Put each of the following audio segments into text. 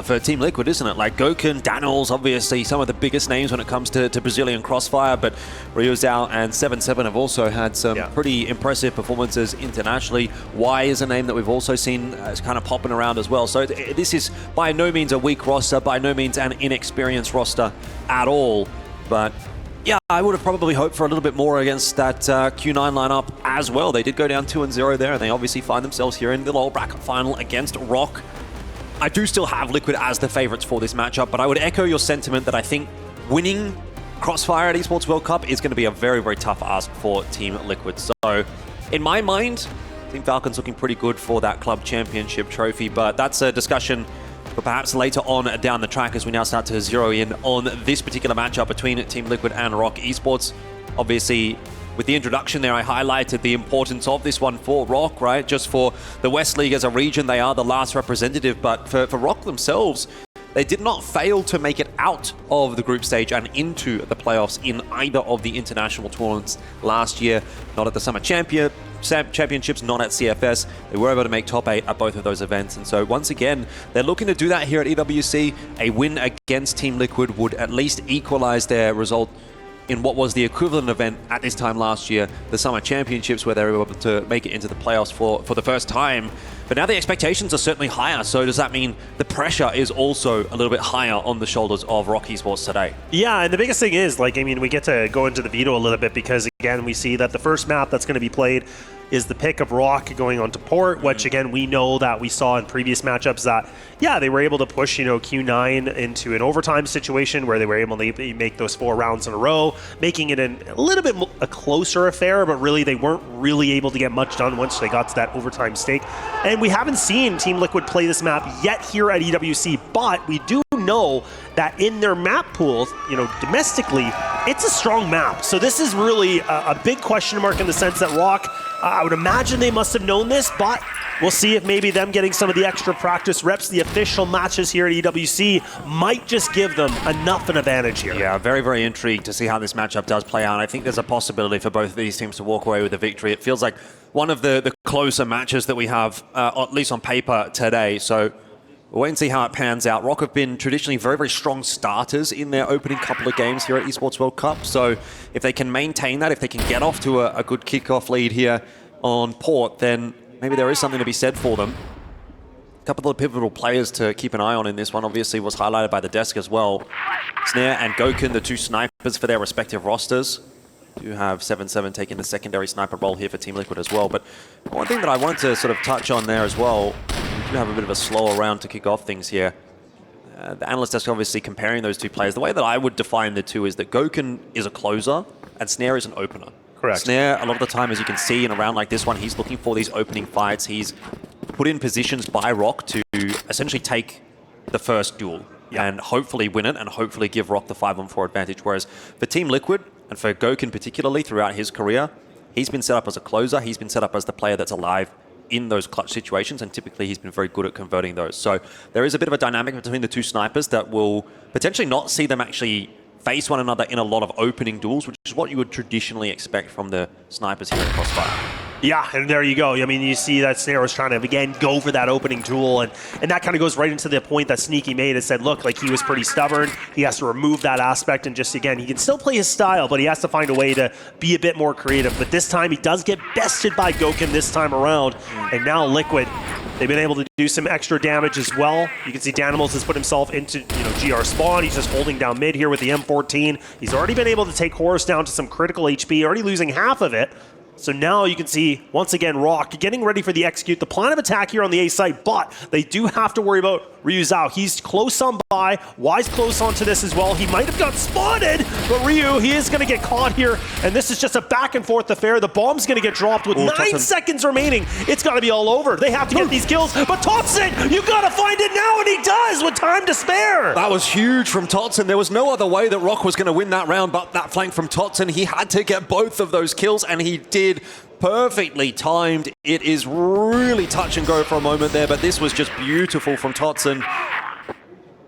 for Team Liquid, isn't it? Like Gokun, Daniels, obviously some of the biggest names when it comes to Brazilian CROSSFIRE, but Riyadh and 7-7 have also had some pretty impressive performances internationally. Y is a name that we've also seen kind of popping around as well. So this is by no means a weak roster, by no means an inexperienced roster at all. But yeah, I would have probably hoped for a little bit more against that Q9 lineup as well. They did go down 2-0 there, and they obviously find themselves here in the lower bracket final against ROC. I do still have Liquid as the favorites for this matchup, but I would echo your sentiment that I think winning CROSSFIRE at Esports World Cup is going to be a very, very tough ask for Team Liquid. So, in my mind, Team Falcon's looking pretty good for that Club Championship trophy, but that's a discussion for perhaps later on down the track as we now start to zero in on this particular matchup between Team Liquid and ROC Esports. Obviously, with the introduction there, I highlighted the importance of this one for ROC, right? Just for the West League as a region, they are the last representative, but for ROC themselves, they did not fail to make it out of the group stage and into the playoffs in either of the international tournaments last year. Not at the Summer Championships, not at CFS. They were able to make top 8 at both of those events. And so once again, they're looking to do that here at EWC. A win against Team Liquid would at least equalize their result in what was the equivalent event at this time last year, the Summer Championships, where they were able to make it into the playoffs for the first time. But now the expectations are certainly higher, so does that mean the pressure is also a little bit higher on the shoulders of ROC Esports today? Yeah, and the biggest thing is, like, I mean, we get to go into the Veto a little bit because, again, we see that the first map that's going to be played is the pick of ROC going on to Port, which, again, we know that we saw in previous matchups that, yeah, they were able to push, Q9 into an overtime situation where they were able to make those 4 rounds in a row, making it a little bit a closer affair, but really they weren't really able to get much done once they got to that overtime stake. And we haven't seen Team Liquid play this map yet here at EWC, but we do know that in their map pools, domestically, it's a strong map. So this is really a big question mark in the sense that ROC, I would imagine they must have known this, but we'll see if maybe them getting some of the extra practice reps, the official matches here at EWC, might just give them enough an advantage here. Yeah, very, very intrigued to see how this matchup does play out. I think there's a possibility for both of these teams to walk away with a victory. It feels like one of the closer matches that we have, at least on paper today. So we'll wait and see how it pans out. ROC have been traditionally very, very strong starters in their opening couple of games here at Esports World Cup. So if they can maintain that, if they can get off to a good kickoff lead here on Port, then maybe there is something to be said for them. A couple of pivotal players to keep an eye on in this one obviously was highlighted by the desk as well. Snare and Gokun, the 2 snipers for their respective rosters. Do have 7-7 taking the secondary sniper role here for Team Liquid as well. But one thing that I wanted to sort of touch on there as well, we do have a bit of a slower round to kick off things here. The analyst desk obviously comparing those 2 players. The way that I would define the 2 is that Gokun is a closer and Snare is an opener. Correct. Snare, a lot of the time, as you can see in a round like this one, he's looking for these opening fights. He's put in positions by ROC to essentially take the first duel and hopefully win it and hopefully give ROC the 5-on-4 advantage. Whereas for Team Liquid, and for Gokun particularly throughout his career, he's been set up as a closer. He's been set up as the player that's alive in those clutch situations, and typically he's been very good at converting those. So there is a bit of a dynamic between the 2 snipers that will potentially not see them actually face one another in a lot of opening duels, which is what you would traditionally expect from the snipers here at CROSSFIRE. Yeah, and there you go. I mean, you see that Snare was trying to, again, go for that opening duel, and that kind of goes right into the point that Sneaky made and said, look, like, he was pretty stubborn. He has to remove that aspect, and just, again, he can still play his style, but he has to find a way to be a bit more creative. But this time, he does get bested by Gokun this time around, and now Liquid, they've been able to do some extra damage as well. You can see Danimals has put himself into, GR spawn. He's just holding down mid here with the M14. He's already been able to take Horus down to some critical HP, already losing half of it. So now you can see, once again, ROC getting ready for the execute. The plan of attack here on the A site, but they do have to worry about Ryu Zhao. He's close on by. Y's close onto this as well. He might have got spotted, but Ryu, he is going to get caught here, and this is just a back and forth affair. The bomb's going to get dropped with 9 seconds remaining. It's got to be all over. They have to get these kills, but Totson, you got to find it now, and he does with time to spare. That was huge from Totson. There was no other way that ROC was going to win that round but that flank from Totson. He had to get both of those kills, and he did. Perfectly timed. It is really touch and go for a moment there, but this was just beautiful from Totson.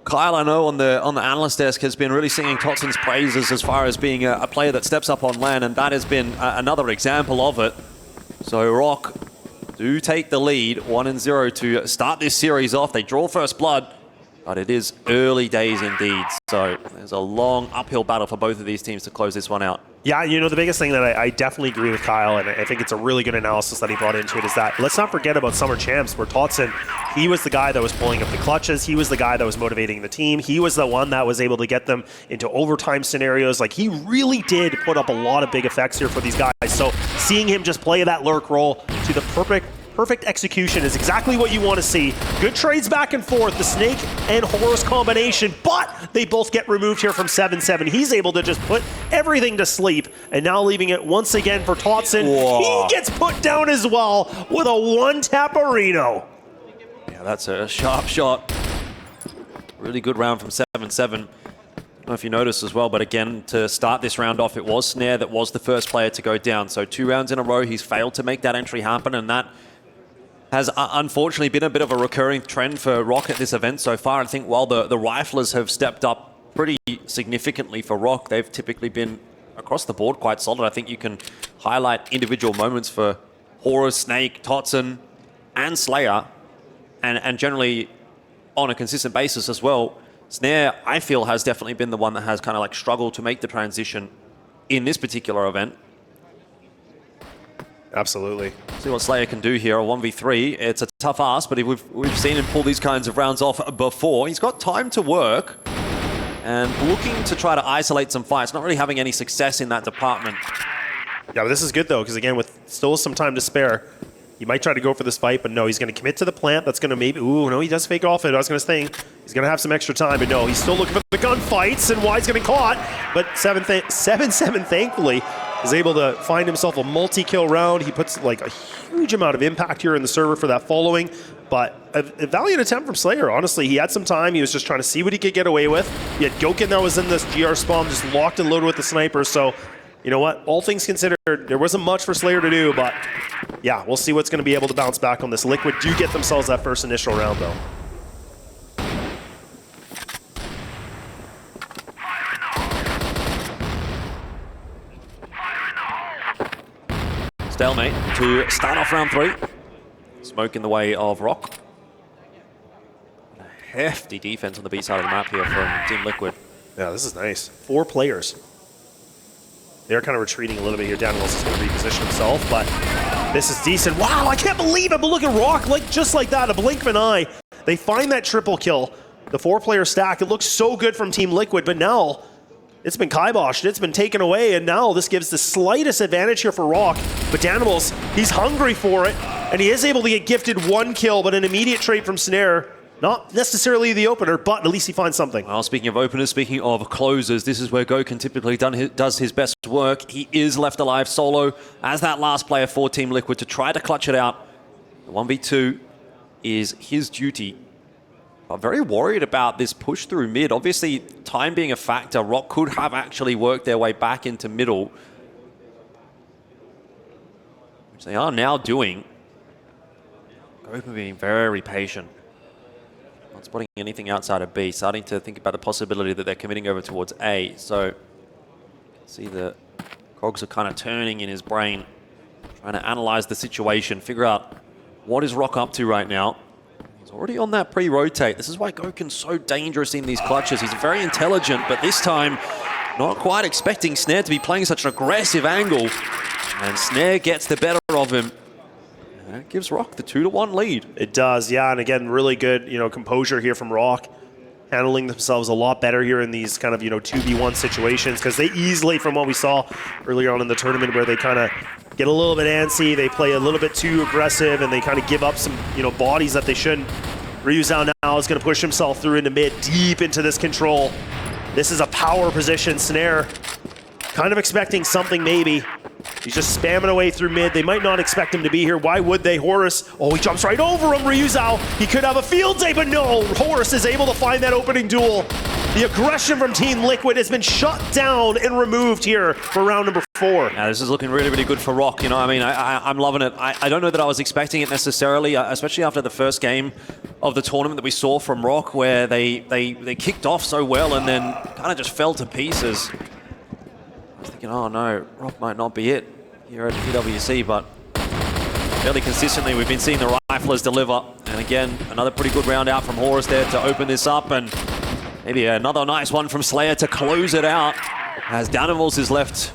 Kyle, I know on the analyst desk, has been really singing Totson's praises as far as being a player that steps up on LAN, and that has been another example of it. So ROC do take the lead, 1-0 to start this series off. They draw first blood. But it is early days indeed, so there's a long uphill battle for both of these teams to close this one out. Yeah, you know, the biggest thing that I definitely agree with Kyle, and I think it's a really good analysis that he brought into it, is that let's not forget about Summer Champs, where Totson, he was the guy that was pulling up the clutches. He was the guy that was motivating the team. He was the one that was able to get them into overtime scenarios. Like, he really did put up a lot of big effects here for these guys. So seeing him just play that lurk role to the perfect execution is exactly what you want to see. Good trades back and forth, the Snake and Horus combination, but they both get removed here from 7-7. He's able to just put everything to sleep, and now leaving it once again for Totson. He gets put down as well with a one-tapper Reno. Yeah, that's a sharp shot. Really good round from 7-7. I don't know if you noticed as well, but again, to start this round off, it was Snare that was the first player to go down. So 2 rounds in a row, he's failed to make that entry happen, and that has unfortunately been a bit of a recurring trend for ROC at this event so far. I think while the riflers have stepped up pretty significantly for ROC, they've typically been across the board quite solid. I think you can highlight individual moments for Horus, Snake, Totson, and Slayer, and generally on a consistent basis as well. Snare, I feel, has definitely been the one that has kind of like struggled to make the transition in this particular event. Absolutely. See what Slayer can do here, a 1v3. It's a tough ask, but we've seen him pull these kinds of rounds off before. He's got time to work and looking to try to isolate some fights, not really having any success in that department. Yeah, but this is good though, because again, with still some time to spare, he might try to go for this fight, but no, he's going to commit to the plant. That's going to maybe, ooh, no, he does fake off it. I was going to say, he's going to have some extra time, but no, he's still looking for the gunfights, and Y's getting caught. But 7-7, thankfully, is able to find himself a multi-kill round. He puts like a huge amount of impact here in the server for that following. But a valiant attempt from Slayer, honestly. He had some time. He was just trying to see what he could get away with. He had Gokin that was in this GR spawn, just locked and loaded with the sniper. So, you know what? All things considered, there wasn't much for Slayer to do, but yeah, we'll see what's going to be able to bounce back on this. Liquid do get themselves that first initial round, though. Stalemate to start off round 3. Smoke in the way of ROC. A hefty defense on the B side of the map here from Team Liquid. Yeah, this is nice. 4 players. They're kind of retreating a little bit here. Daniels is going to reposition himself, but this is decent. Wow, I can't believe it, but look at ROC, like just like that, a blink of an eye. They find that triple kill. The 4-player stack, it looks so good from Team Liquid, but now it's been kiboshed, it's been taken away, and now this gives the slightest advantage here for ROC. But Danimals, he's hungry for it, and he is able to get gifted 1 kill, but an immediate trade from Snare. Not necessarily the opener, but at least he finds something. Well, speaking of openers, speaking of closers, this is where Gokin typically does his best work. He is left alive solo as that last player for Team Liquid to try to clutch it out. The 1v2 is his duty. I'm very worried about this push through mid. Obviously, time being a factor, ROC could have actually worked their way back into middle, which they are now doing. Gokin being very patient. Not spotting anything outside of B, starting to think about the possibility that they're committing over towards A. So, see the cogs are kind of turning in his brain, trying to analyze the situation, figure out what is ROC up to right now. He's already on that pre-rotate. This is why Gokin's so dangerous in these clutches. He's very intelligent, but this time, not quite expecting Snare to be playing such an aggressive angle. And Snare gets the better of him. And that gives ROC the 2-1 lead. It does, yeah, and again, really good, composure here from ROC. Handling themselves a lot better here in these kind of, 2v1 situations, because they easily, from what we saw earlier on in the tournament, where they kind of get a little bit antsy, they play a little bit too aggressive, and they kind of give up some, bodies that they shouldn't. Ryuzao now is going to push himself through into mid, deep into this control. This is a power position. Snare kind of expecting something maybe. He's just spamming away through mid. They might not expect him to be here. Why would they? Horus, oh, he jumps right over him. Ryuzao, he could have a field day, but no. Horus is able to find that opening duel. The aggression from Team Liquid has been shut down and removed here for round number 4. Yeah, this is looking really, really good for ROC. I'm loving it. I don't know that I was expecting it necessarily, especially after the first game of the tournament that we saw from ROC, where they kicked off so well and then kind of just fell to pieces. I was thinking, oh no, ROC might not be it here at EWC, but fairly consistently we've been seeing the Riflers deliver. And again, another pretty good round out from Horus there to open this up, and maybe another nice one from Slayer to close it out. As Danimals is left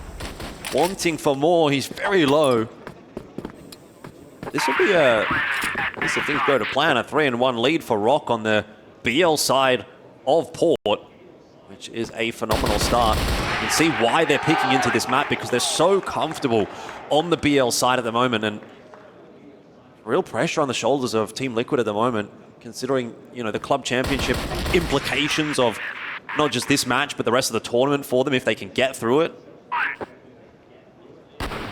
wanting for more. He's very low. This will be if things go to plan, a 3-1 lead for ROC on the BL side of Port, which is a phenomenal start. You can see why they're picking into this map, because they're so comfortable on the BL side at the moment, and real pressure on the shoulders of Team Liquid at the moment, considering, you know, the club championship implications of not just this match, but the rest of the tournament for them if they can get through it.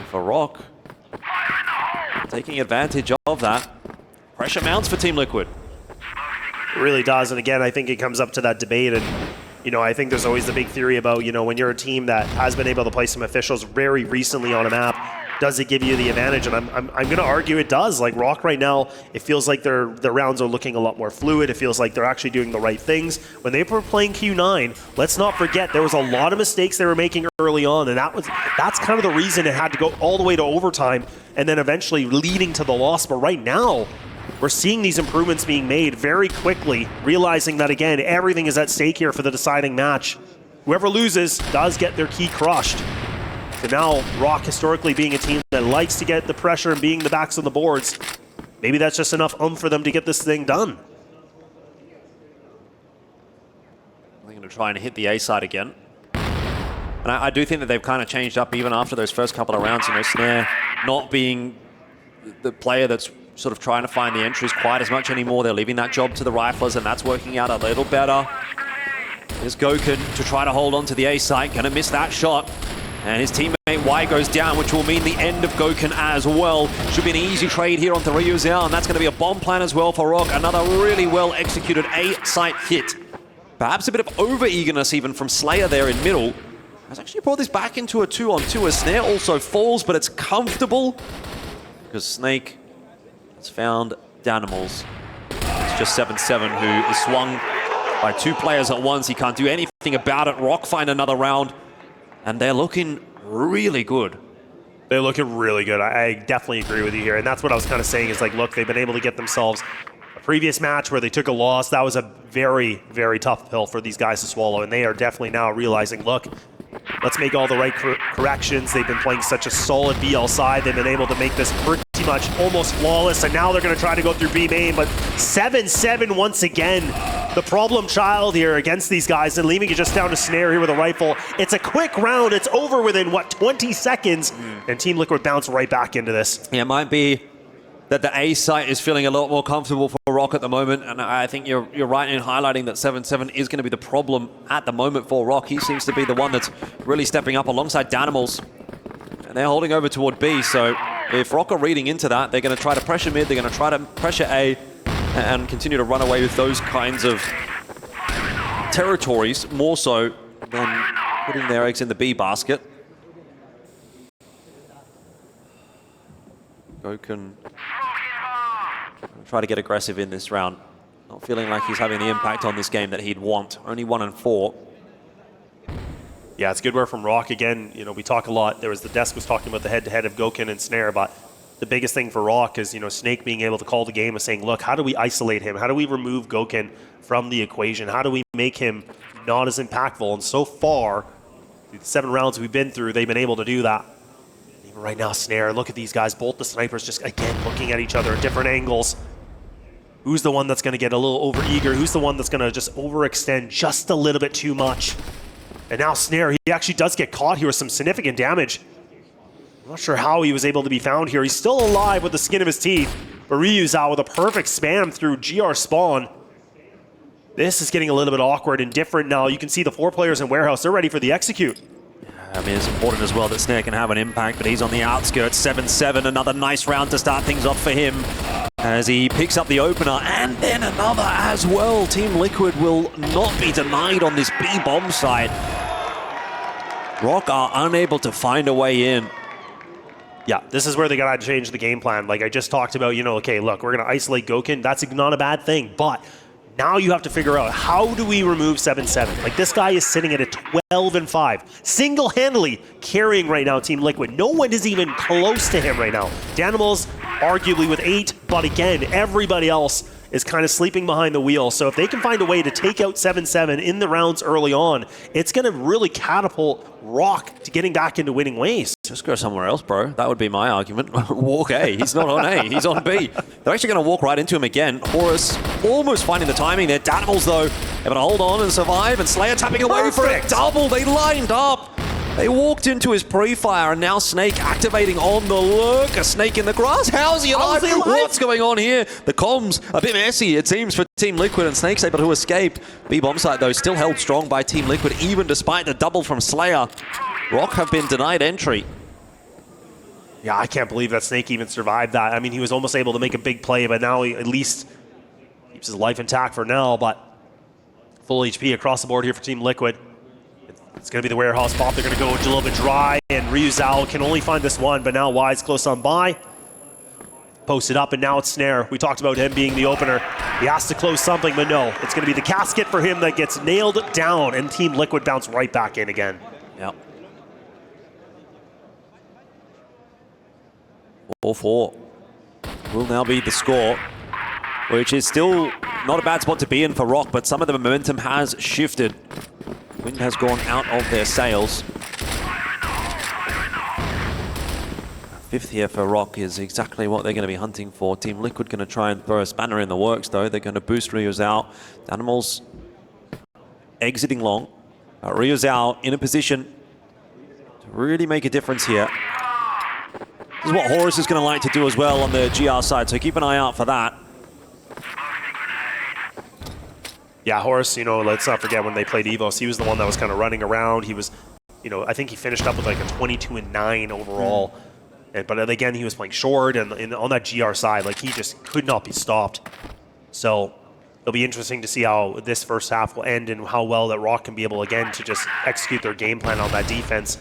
For ROC, taking advantage of that. Pressure mounts for Team Liquid. It really does, and again, I think it comes up to that debate, and you know, I think there's always the big theory about, you know, when you're a team that has been able to play some officials very recently on a map, does it give you the advantage? And I'm going to argue it does. Like ROC right now, it feels like their rounds are looking a lot more fluid. It feels like they're actually doing the right things. When they were playing Q9, let's not forget there was a lot of mistakes they were making early on, and that's kind of the reason it had to go all the way to overtime and then eventually leading to the loss. But right now, we're seeing these improvements being made very quickly, realizing that, again, everything is at stake here for the deciding match. Whoever loses does get their key crushed. So now, ROC historically being a team that likes to get the pressure and being the backs on the boards, maybe that's just enough for them to get this thing done. They're going to try and hit the A side again. And I do think that they've kind of changed up even after those first couple of rounds. You know, Snare not being the player that's sort of trying to find the entries quite as much anymore. They're leaving that job to the Riflers, and that's working out a little better. Here's Goken to try to hold on to the A site. Gonna miss that shot. And his teammate Y goes down, which will mean the end of Goken as well. Should be an easy trade here onto Ryu Zhao, and that's going to be a bomb plan as well for ROC. Another really well executed A-site hit. Perhaps a bit of over-eagerness even from Slayer there in middle. Has actually brought this back into a 2-on-2 as Snare also falls, but it's comfortable because Snake has found Danimals. It's just 7-7 who is swung by two players at once. He can't do anything about it. ROC find another round. And they're looking really good. They're looking really good. I definitely agree with you here. And that's what I was kind of saying is, like, look, they've been able to get themselves a previous match where they took a loss. That was a very, very tough pill for these guys to swallow. And they are definitely now realizing, look, let's make all the right corrections. They've been playing such a solid BL side. They've been able to make this pretty much almost flawless. And now they're going to try to go through B main. But 7-7 once again. The problem child here against these guys, and leaving it just down to Snare here with a rifle. It's a quick round. It's over within, what, 20 seconds? And Team Liquid bounce right back into this. Yeah, it might be that the A site is feeling a lot more comfortable for ROC at the moment, and I think you're right in highlighting that 7-7 is going to be the problem at the moment for ROC. He seems to be the one that's really stepping up alongside Danimals. And they're holding over toward B, so if ROC are reading into that, they're going to try to pressure mid, they're going to try to pressure A, and continue to run away with those kinds of territories, more so than putting their eggs in the B basket. Goken try to get aggressive in this round. Not feeling like he's having the impact on this game that he'd want. Only 1-4. Yeah, it's good work from ROC. Again, you know, we talk a lot. There was the desk was talking about the head-to-head of Goken and Snare, but the biggest thing for ROC is, you know, Snake being able to call the game and saying, look, how do we isolate him? How do we remove Goken from the equation? How do we make him not as impactful? And so far, the 7 rounds we've been through, they've been able to do that. Even right now, Snare, look at these guys. Both the snipers just, again, looking at each other at different angles. Who's the one that's going to get a little over-eager? Who's the one that's going to just overextend just a little bit too much? And now Snare, he actually does get caught here with some significant damage. I'm not sure how he was able to be found here. He's still alive with the skin of his teeth. But Ryu's out with a perfect spam through GR spawn. This is getting a little bit awkward and different now. You can see the 4 players in warehouse. They're ready for the execute. I mean, it's important as well that Snare can have an impact, but he's on the outskirts. 7-7, another nice round to start things off for him as he picks up the opener, and then another as well. Team Liquid will not be denied on this B-bomb side. ROC are unable to find a way in. Yeah, this is where they got to change the game plan. Like I just talked about, you know, okay, look, we're going to isolate Goken. That's not a bad thing, but now you have to figure out, how do we remove 7-7? Like, this guy is sitting at a 12-5, single-handedly carrying right now Team Liquid. No one is even close to him right now. Danimals arguably with 8, but again, everybody else is kind of sleeping behind the wheel. So if they can find a way to take out 7-7 in the rounds early on, it's going to really catapult ROC to getting back into winning ways. Just go somewhere else, bro. That would be my argument. Walk A. He's not on A. He's on B. They're actually going to walk right into him again. Horus almost finding the timing there. Danimals, though, able to hold on and survive. And Slayer tapping away for a double. They lined up. They walked into his pre-fire, and now Snake activating on the lurk. A snake in the grass. How's he alive? What's going on here? The comms a bit messy, it seems, for Team Liquid, and Snake's able to escape. B-bomb site, though, still held strong by Team Liquid, even despite the double from Slayer. ROC have been denied entry. Yeah, I can't believe that Snake even survived that. I mean, he was almost able to make a big play, but now he at least keeps his life intact for now, but full HP across the board here for Team Liquid. It's going to be the warehouse pop. They're going to go a little bit dry, and Riyadh can only find this one, but now Wise close on by. Posted up, and now it's Snare. We talked about him being the opener. He has to close something, but no. It's going to be the casket for him that gets nailed down, and Team Liquid bounce right back in again. Yep. 4-4 will now be the score, which is still not a bad spot to be in for ROC, but some of the momentum has shifted. Wind has gone out of their sails. 5th here for ROC is exactly what they're going to be hunting for. Team Liquid going to try and throw a spanner in the works, though. They're going to boost Riyadh. Danimals exiting long. Riyadh in a position to really make a difference here. This is what Horus is going to like to do as well on the GR side, so keep an eye out for that. Yeah, Horus, you know, let's not forget when they played EVOS, he was the one that was kind of running around. He was, you know, I think he finished up with like a 22-9 overall. But again, he was playing short, and on that GR side, like, he just could not be stopped. So it'll be interesting to see how this first half will end and how well that ROC can be able, again, to just execute their game plan on that defense.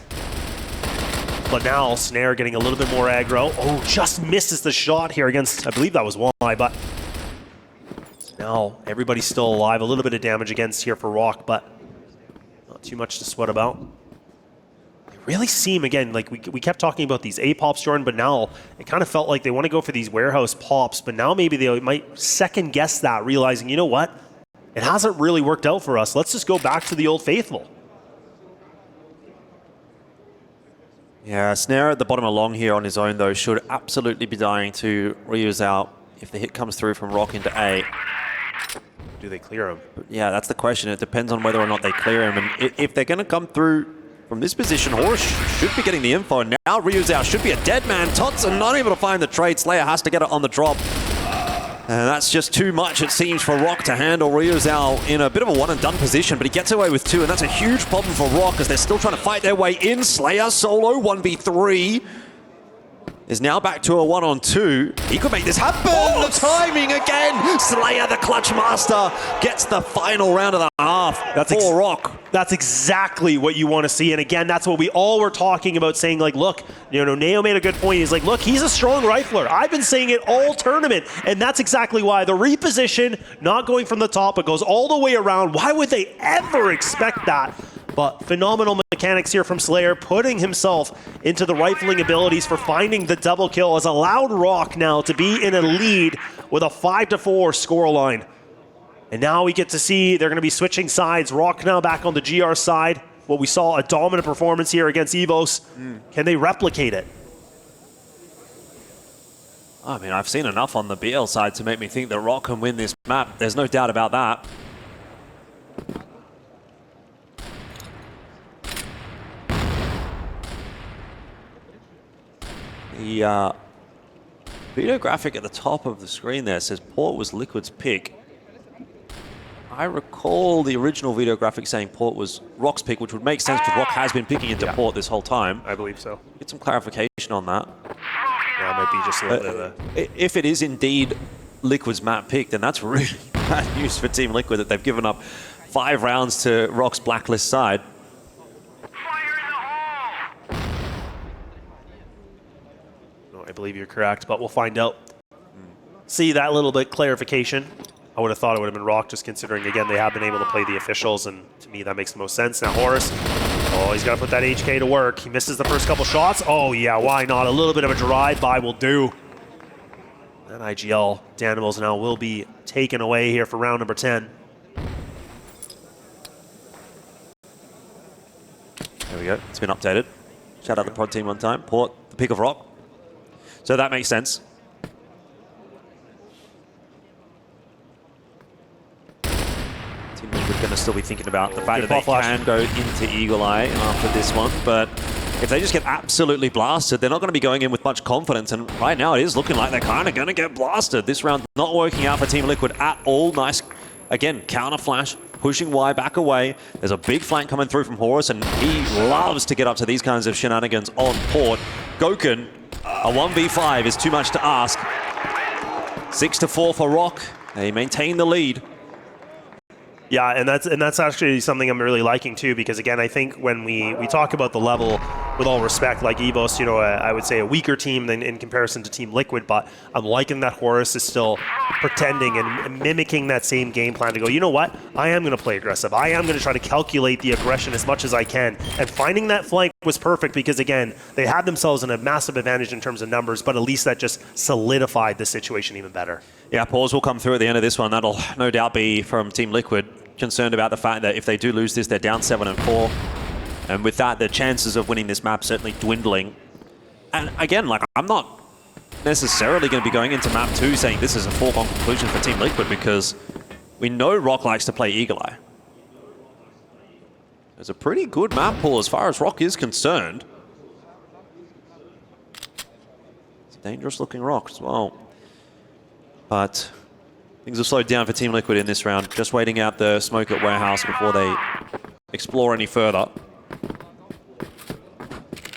But now, Snare getting a little bit more aggro. Oh, just misses the shot here against, I believe that was Y, but now everybody's still alive. A little bit of damage against here for ROC, but not too much to sweat about. They really seem, again, like we kept talking about these A-pops, Jordan, but now it kind of felt like they want to go for these warehouse pops, but now maybe they might second guess that, realizing, you know what? It hasn't really worked out for us. Let's just go back to the old faithful. Yeah, Snare at the bottom of long here on his own, though, should absolutely be dying to Riyadh if the hit comes through from ROC into A. Do they clear him? But yeah, that's the question. It depends on whether or not they clear him. And if they're going to come through from this position, Horus should be getting the info. Now Riyadh should be a dead man. Totson not able to find the trade. Slayer has to get it on the drop. And that's just too much, it seems, for ROC to handle. Riyadh in a bit of a one-and-done position, but he gets away with 2, and that's a huge problem for ROC as they're still trying to fight their way in. Slayer solo 1v3 is now back to a 1-on-2. He could make this happen. Oh, the timing again. Slayer, the clutch master, gets the final round of the half for ROC. That's exactly what you want to see. And again, that's what we all were talking about, saying like, look, you know, Neo made a good point. He's like, look, he's a strong rifler. I've been saying it all tournament. And that's exactly why. The reposition, not going from the top, it goes all the way around. Why would they ever expect that? But phenomenal mechanics here from Slayer, putting himself into the rifling abilities for finding the double kill, has allowed ROC now to be in a lead with a 5-4 scoreline. And now we get to see they're going to be switching sides. ROC now back on the GR side. What we saw, a dominant performance here against EVOS. Can they replicate it? I mean, I've seen enough on the BL side to make me think that ROC can win this map. There's no doubt about that. The video graphic at the top of the screen there says Port was Liquid's pick. I recall the original video graphic saying Port was ROC's pick, which would make sense because ROC has been picking into Port this whole time. I believe so. Get some clarification on that. Yeah, it might be just a little bit of a... If it is indeed Liquid's map pick, then that's really bad news for Team Liquid that they've given up 5 rounds to ROC's blacklist side. I believe you're correct, but we'll find out. See that little bit clarification. I would have thought it would have been ROC, just considering, again, they have been able to play the officials, and to me, that makes the most sense. Now, Horus, oh, he's got to put that HK to work. He misses the first couple shots. Oh, yeah, why not? A little bit of a drive-by will do. And IGL Danimals now will be taken away here for round number 10. There we go. It's been updated. Shout out the prod team one time. Port, the pick of ROC. So that makes sense. Team Liquid going to still be thinking about the fact that they can go into Eagle Eye after this one, but if they just get absolutely blasted, they're not going to be going in with much confidence, and right now it is looking like they're kind of going to get blasted. This round not working out for Team Liquid at all. Nice, again, counter flash, pushing Y back away. There's a big flank coming through from Horus, and he loves to get up to these kinds of shenanigans on Port. Goken, a 1v5 is too much to ask. 6-4 for ROC. They maintain the lead. Yeah, and that's actually something I'm really liking too, because again, I think when we talk about the level, with all respect, like EVOS, you know, I would say a weaker team than in comparison to Team Liquid, but I'm liking that Horus is still pretending and mimicking that same game plan to go, you know what, I am going to play aggressive. I am going to try to calculate the aggression as much as I can. And finding that flank was perfect because, again, they had themselves in a massive advantage in terms of numbers, but at least that just solidified the situation even better. Yeah, pause will come through at the end of this one. That'll no doubt be from Team Liquid. Concerned about the fact that if they do lose this, they're down 7-4. And with that, the chances of winning this map certainly dwindling. And again, like, I'm not necessarily going to be going into map 2 saying this is a foregone conclusion for Team Liquid, because we know ROC likes to play Eagle Eye. It's a pretty good map pool as far as ROC is concerned. It's a dangerous looking ROC as well. But things have slowed down for Team Liquid in this round. Just waiting out the smoke at Warehouse before they explore any further.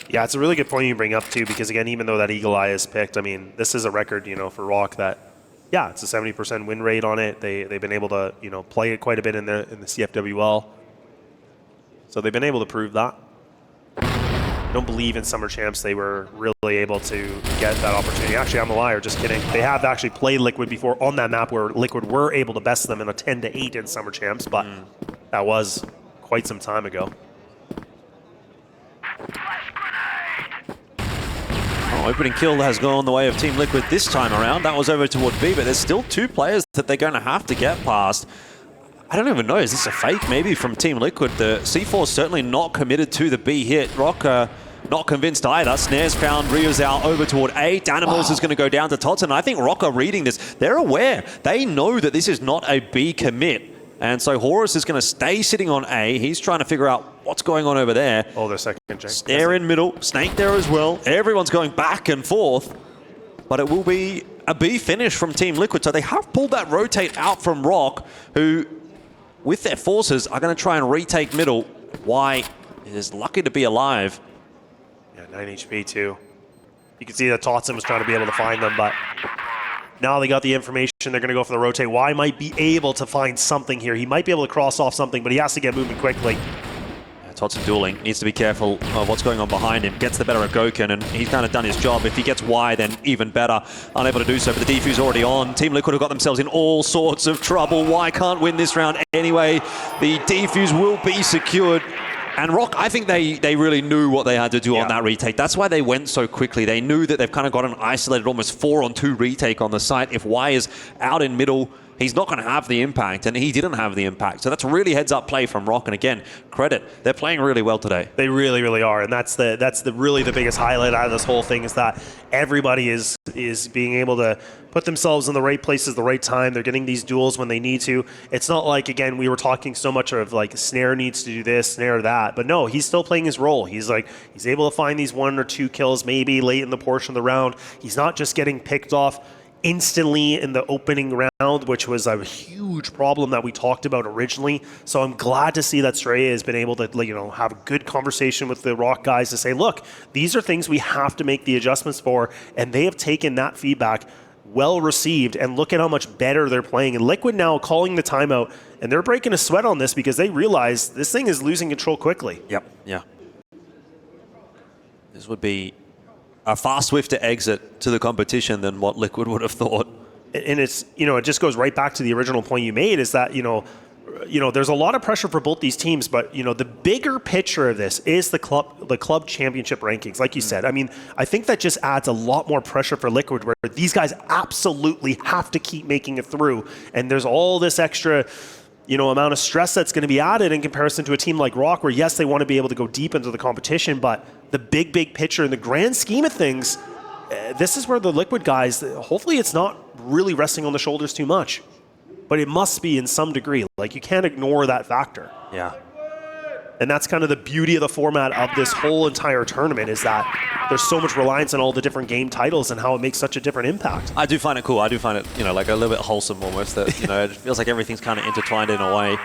Yeah, it's a really good point you bring up too, because again, even though that Eagle Eye is picked, I mean, this is a record, you know, for ROC that, yeah, it's a 70% win rate on it. They've been able to, you know, play it quite a bit in the CFWL. So they've been able to prove that. I don't believe in Summer Champs they were really able to get that opportunity. Actually, I'm a liar, just kidding. They have actually played Liquid before on that map where Liquid were able to best them in a 10-8 in Summer Champs, but that was quite some time ago. Opening kill has gone the way of Team Liquid this time around. That was over toward B, but there's still 2 players that they're going to have to get past. I don't even know, is this a fake maybe from Team Liquid? The C4 certainly not committed to the B hit. ROC not convinced either. Snares found Ryuzao over toward A. Danimals is going to go down to Tots, and I think ROC are reading this. They're aware. They know that this is not a B commit. And so Horus is going to stay sitting on A. He's trying to figure out what's going on over there. Oh, their second check. Snare in middle. Snake there as well. Everyone's going back and forth. But it will be a B finish from Team Liquid. So they have pulled that rotate out from ROC, who, with their forces, are going to try and retake middle. Y is lucky to be alive. Yeah, 9 HP too. You can see that Totson was trying to be able to find them, but now they got the information. They're going to go for the rotate. Y might be able to find something here. He might be able to cross off something, but he has to get moving quickly. Totson dueling. Needs to be careful of what's going on behind him. Gets the better of Goken, and he's kind of done his job. If he gets Y, then even better. Unable to do so, but the defuse already on. Team Liquid have got themselves in all sorts of trouble. Y can't win this round anyway. The defuse will be secured. And ROC, I think they really knew what they had to do on that retake. That's why they went so quickly. They knew that they've kind of got an isolated almost 4-on-2 retake on the site. If Y is out in middle, he's not going to have the impact, and he didn't have the impact. So that's really heads-up play from ROC. And again, credit. They're playing really well today. They really, really are. And that's really the biggest highlight out of this whole thing, is that everybody is being able to put themselves in the right places, the right time. They're getting these duels when they need to. It's not like, again, we were talking so much of like Snare needs to do this, Snare that. But no, he's still playing his role. He's able to find these 1 or 2 kills maybe late in the portion of the round. He's not just getting picked off instantly in the opening round, which was a huge problem that we talked about originally. So I'm glad to see that Straya has been able to, you know, have a good conversation with the ROC guys to say, look, these are things we have to make the adjustments for, and they have taken that feedback well received, and look at how much better they're playing. And Liquid now calling the timeout, and they're breaking a sweat on this because they realize this thing is losing control quickly. Yep, yeah. This would be a far swifter exit to the competition than what Liquid would have thought. And it's, you know, it just goes right back to the original point you made, is that, you know, you know, there's a lot of pressure for both these teams, but, you know, the bigger picture of this is the club championship rankings. Like you said, I mean, I think that just adds a lot more pressure for Liquid, where these guys absolutely have to keep making it through. And there's all this extra, you know, amount of stress that's going to be added in comparison to a team like ROC, where yes, they want to be able to go deep into the competition, but the big picture in the grand scheme of things, this is where the Liquid guys, hopefully it's not really resting on the shoulders too much. But it must be in some degree. Like, you can't ignore that factor. Yeah. And that's kind of the beauty of the format of this whole entire tournament, is that there's so much reliance on all the different game titles and how it makes such a different impact. I do find it cool. I do find it, you know, like a little bit wholesome almost. That, you know, it feels like everything's kind of intertwined in a way.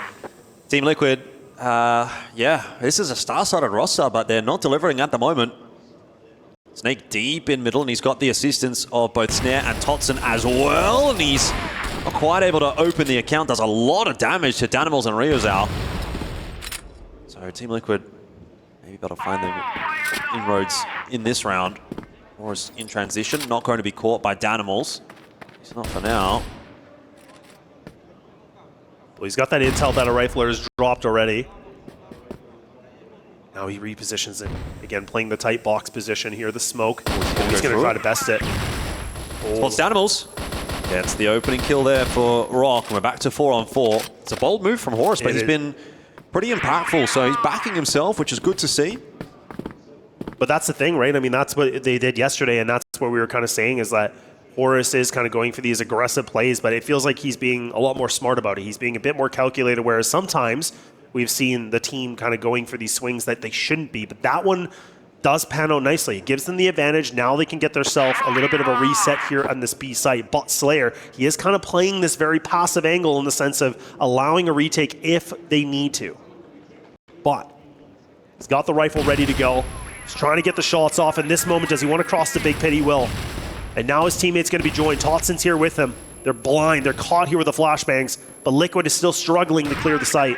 Team Liquid, yeah, this is a star-studded roster, but they're not delivering at the moment. Snake deep in middle, and he's got the assistance of both Snare and Totson as well, and he's not quite able to open the account. Does a lot of damage to Danimals and Ryozao. So Team Liquid maybe able to find the inroads in this round. Or is in transition, not going to be caught by Danimals. He's not for now. Well, he's got that intel that a rifler has dropped already. Now he repositions it. Again, playing the tight box position here, the smoke. He's going to try to best it. Spots Danimals. Gets the opening kill there for ROC, and we're back to 4-on-4. It's a bold move from Horus, but he's been pretty impactful, so he's backing himself, which is good to see. But that's the thing, right? I mean, that's what they did yesterday, and that's what we were kind of saying, is that Horus is kind of going for these aggressive plays, but it feels like he's being a lot more smart about it. He's being a bit more calculated, whereas sometimes we've seen the team kind of going for these swings that they shouldn't be. But that one does pan out nicely. It gives them the advantage. Now they can get themselves a little bit of a reset here on this B site. But Slayer, he is kind of playing this very passive angle in the sense of allowing a retake if they need to. But he's got the rifle ready to go. He's trying to get the shots off. In this moment, does he want to cross the big pit? He will. And now his teammate's going to be joined. Totson's here with him. They're blind. They're caught here with the flashbangs. But Liquid is still struggling to clear the site.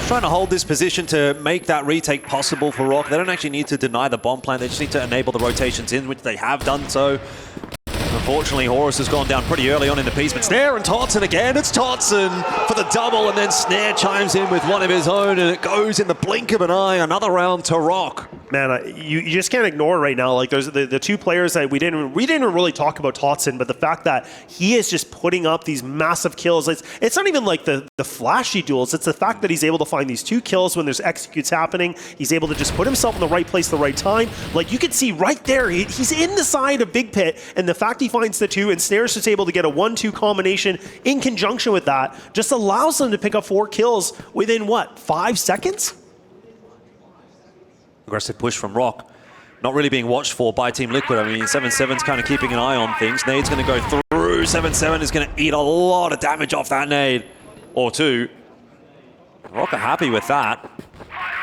Trying to hold this position to make that retake possible for ROC. They don't actually need to deny the bomb plant. They just need to enable the rotations in, which they have done so. Unfortunately, Horus has gone down pretty early on in the piece, but Snare and Totson again. It's Totson for the double, and then Snare chimes in with one of his own, and it goes in the blink of an eye. Another round to ROC. Man, you just can't ignore right now. Like, there's the two players that we didn't really talk about Totson, but the fact that he is just putting up these massive kills. It's not even like the flashy duels. It's the fact that he's able to find these 2 kills when there's executes happening. He's able to just put himself in the right place, the right time. Like, you can see right there, he's in the side of Big Pit, and the fact he finds the 2 and Snare's just able to get a 1-2 combination in conjunction with that just allows them to pick up 4 kills within what, 5 seconds? Aggressive push from ROC. Not really being watched for by Team Liquid. I mean, 7-7's kind of keeping an eye on things. Nade's going to go through. 7-7 is going to eat a lot of damage off that nade. Or 2. ROC are happy with that.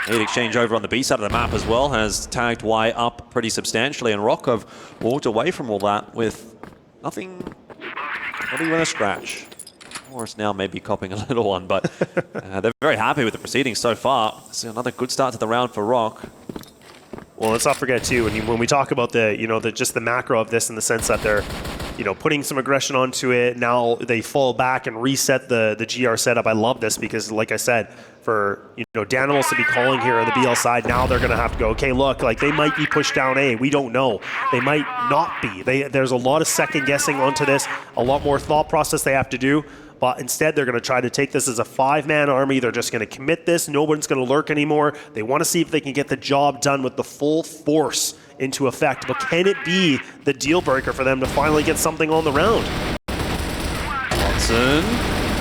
Nade exchange over on the B side of the map as well has tagged Y up pretty substantially, and ROC have walked away from all that with nothing, not even a scratch. Horus now maybe copping a little one, but they're very happy with the proceedings so far. So another good start to the round for ROC. Well, let's not forget too, when we talk about just the macro of this, in the sense that they're, putting some aggression onto it. Now they fall back and reset the GR setup. I love this because, like I said, for Danimals to be calling here on the BL side, now they're going to have to go, okay, look, like they might be pushed down A. We don't know. They might not be. There's a lot of second guessing onto this, a lot more thought process they have to do. But instead, they're going to try to take this as a 5-man army. They're just going to commit this. No one's going to lurk anymore. They want to see if they can get the job done with the full force into effect. But can it be the deal breaker for them to finally get something on the round? Watson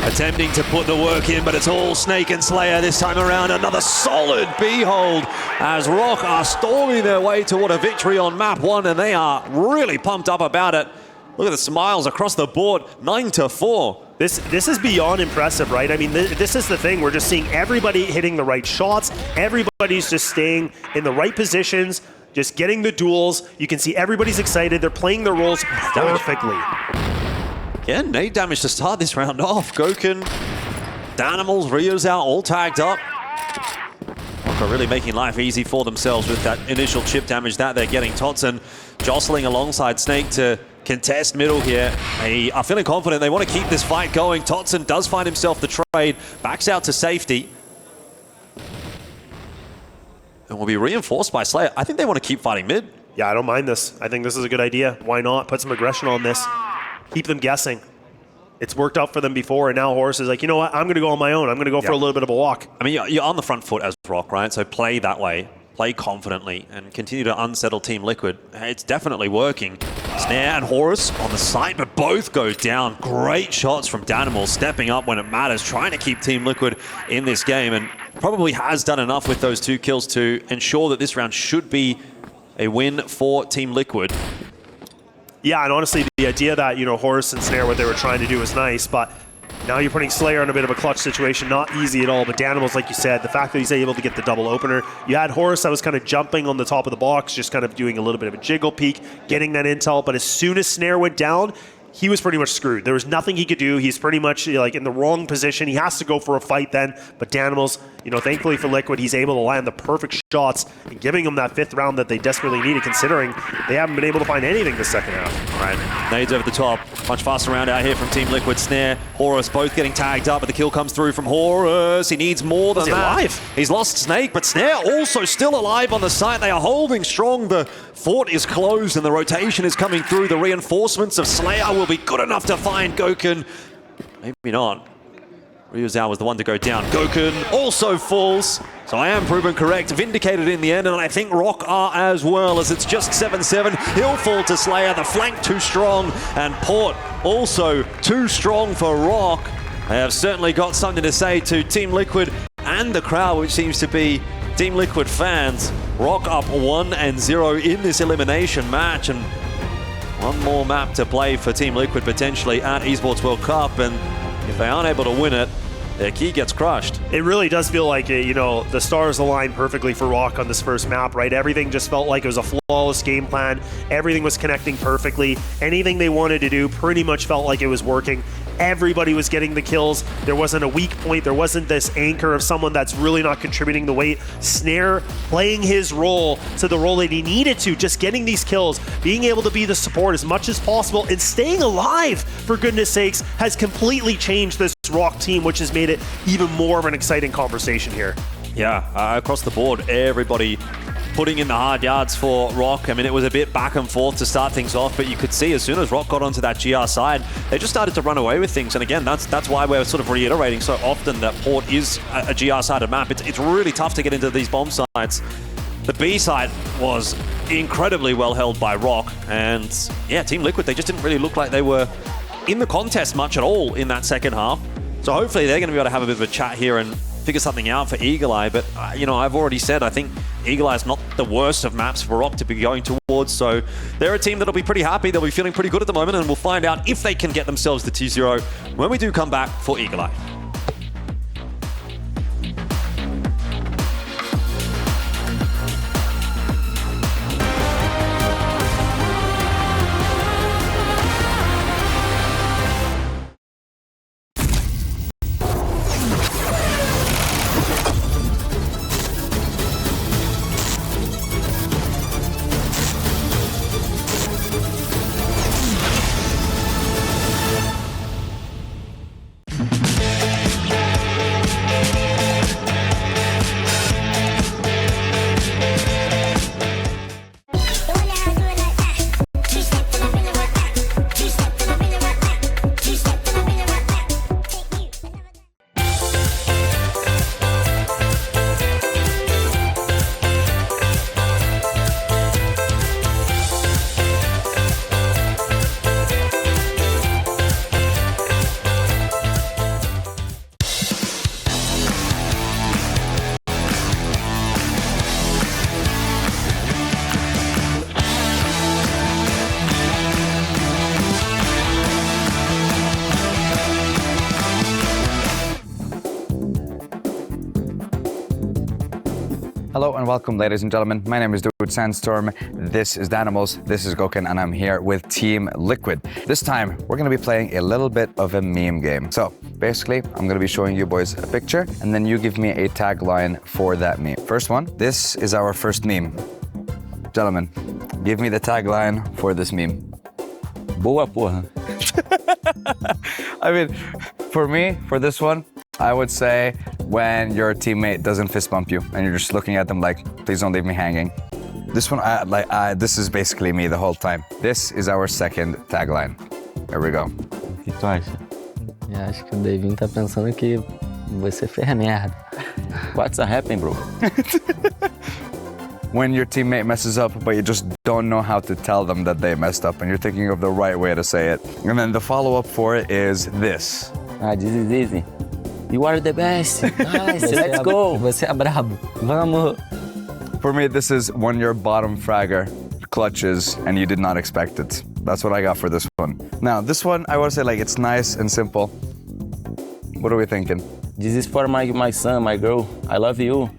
attempting to put the work in, but it's all Snake and Slayer this time around. Another solid B-hold as ROC are storming their way toward a victory on map 1, and they are really pumped up about it. Look at the smiles across the board, 9-4. This is beyond impressive, right? I mean, this is the thing. We're just seeing everybody hitting the right shots. Everybody's just staying in the right positions, just getting the duels. You can see everybody's excited. They're playing their roles perfectly. Again, nade damage to start this round off. Goken, Danimals, Ryozao all tagged up. ROC are really making life easy for themselves with that initial chip damage that they're getting. Totson jostling alongside Snake to contest middle here. They are feeling confident. They want to keep this fight going. Totson does find himself the trade, backs out to safety. And will be reinforced by Slayer. I think they want to keep fighting mid. Yeah, I don't mind this. I think this is a good idea. Why not? Put some aggression on this. Keep them guessing. It's worked out for them before, and now Horus is like, you know what? I'm going to go on my own. I'm going to go for a little bit of a walk. I mean, you're on the front foot as ROC, right? So play that way. Play confidently and continue to unsettle Team Liquid. It's definitely working. Snare and Horus on the side, but both go down. Great shots from Danimal, stepping up when it matters, trying to keep Team Liquid in this game, and probably has done enough with those 2 kills to ensure that this round should be a win for Team Liquid. Yeah, and honestly, the idea that, you know, Horus and Snare, what they were trying to do was nice, but now you're putting Slayer in a bit of a clutch situation. Not easy at all, but Danimal's, like you said, the fact that he's able to get the double opener. You had Horus that was kind of jumping on the top of the box, just kind of doing a little bit of a jiggle peek, getting that intel, but as soon as Snare went down, he was pretty much screwed. There was nothing he could do. He's pretty much like in the wrong position. He has to go for a fight then, but Danimal's, you know, thankfully for Liquid, he's able to land the perfect shots and giving them that 5th round that they desperately needed, considering they haven't been able to find anything this second half. All right, nades over the top. Much faster round out here from Team Liquid. Snare, Horus both getting tagged up, but the kill comes through from Horus. He needs more than that. Alive? He's lost Snake, but Snare also still alive on the site. They are holding strong. The fort is closed and the rotation is coming through. The reinforcements of Slayer will be good enough to find Gokun. Maybe not. Ryuzao was the one to go down. Gokun also falls. So I am proven correct, vindicated in the end, and I think ROC are as well, as it's just 7-7. He'll fall to Slayer, the flank too strong, and Port also too strong for ROC. They have certainly got something to say to Team Liquid and the crowd, which seems to be Team Liquid fans. ROC up 1-0 in this elimination match, and one more map to play for Team Liquid potentially at Esports World Cup, and if they aren't able to win it, their key gets crushed. It really does feel like, you know, the stars aligned perfectly for ROC on this first map, right? Everything just felt like it was a flawless game plan. Everything was connecting perfectly. Anything they wanted to do pretty much felt like it was working. Everybody was getting the kills. There wasn't a weak point. There wasn't this anchor of someone that's really not contributing the weight. Snare playing his role to the role that he needed to, just getting these kills, being able to be the support as much as possible, and staying alive, for goodness sakes, has completely changed this ROC team, which has made it even more of an exciting conversation here. Yeah, across the board, everybody putting in the hard yards for ROC. I mean, it was a bit back and forth to start things off, but you could see as soon as ROC got onto that GR side, they just started to run away with things. And again, that's why we're sort of reiterating so often that Port is a GR-sided map. It's really tough to get into these bomb sites. The B side was incredibly well held by ROC, and yeah, Team Liquid, they just didn't really look like they were in the contest much at all in that second half. So hopefully they're going to be able to have a bit of a chat here and figure something out for Eagle Eye. But, you know, I've already said I think Eagle Eye is not the worst of maps for ROC to be going towards. So they're a team that'll be pretty happy. They'll be feeling pretty good at the moment, and we'll find out if they can get themselves the T0 when we do come back for Eagle Eye. Hello and welcome, ladies and gentlemen. My name is Dude Sandstorm. This is Danimals. This is Gokun, and I'm here with Team Liquid. This time, we're going to be playing a little bit of a meme game. So basically, I'm going to be showing you boys a picture, and then you give me a tagline for that meme. First one, this is our first meme. Gentlemen, give me the tagline for this meme. Boa, porra. I mean, for me, for this one, I would say when your teammate doesn't fist bump you and you're just looking at them like, please don't leave me hanging. This one, this is basically me the whole time. This is our second tagline. There we go. O que tu acha? Eu acho que o Davinho tá pensando que você fez merda. What's happening, bro? When your teammate messes up, but you just don't know how to tell them that they messed up, and you're thinking of the right way to say it. And then the follow-up for it is this. This is easy. You are the best. Nice, let's go. Você é brabo. Vamos. For me, this is when your bottom fragger clutches and you did not expect it. That's what I got for this one. Now, this one, I want to say like it's nice and simple. What are we thinking? This is for my son, my girl. I love you.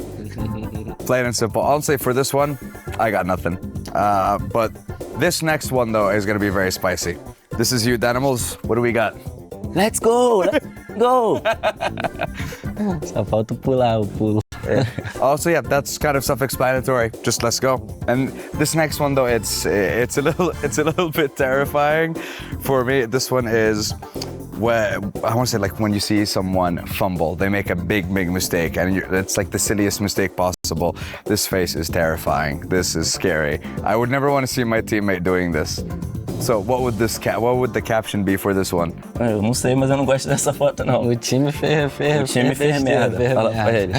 Plain and simple. I'll say for this one, I got nothing. But this next one, though, is going to be very spicy. This is you, Danimals. What do we got? Let's go. Let's go. Só falta pular o pulo. Also, yeah, that's kind of self-explanatory. Just let's go. And this next one, though, it's a little bit terrifying for me. This one is where I want to say like when you see someone fumble, they make a big mistake, and it's like the silliest mistake possible. This face is terrifying. This is scary. I would never want to see my teammate doing this. So what would the caption be for this one? Eu não sei, mas eu não gosto dessa foto, não. O time fez merda. Fala pra ele.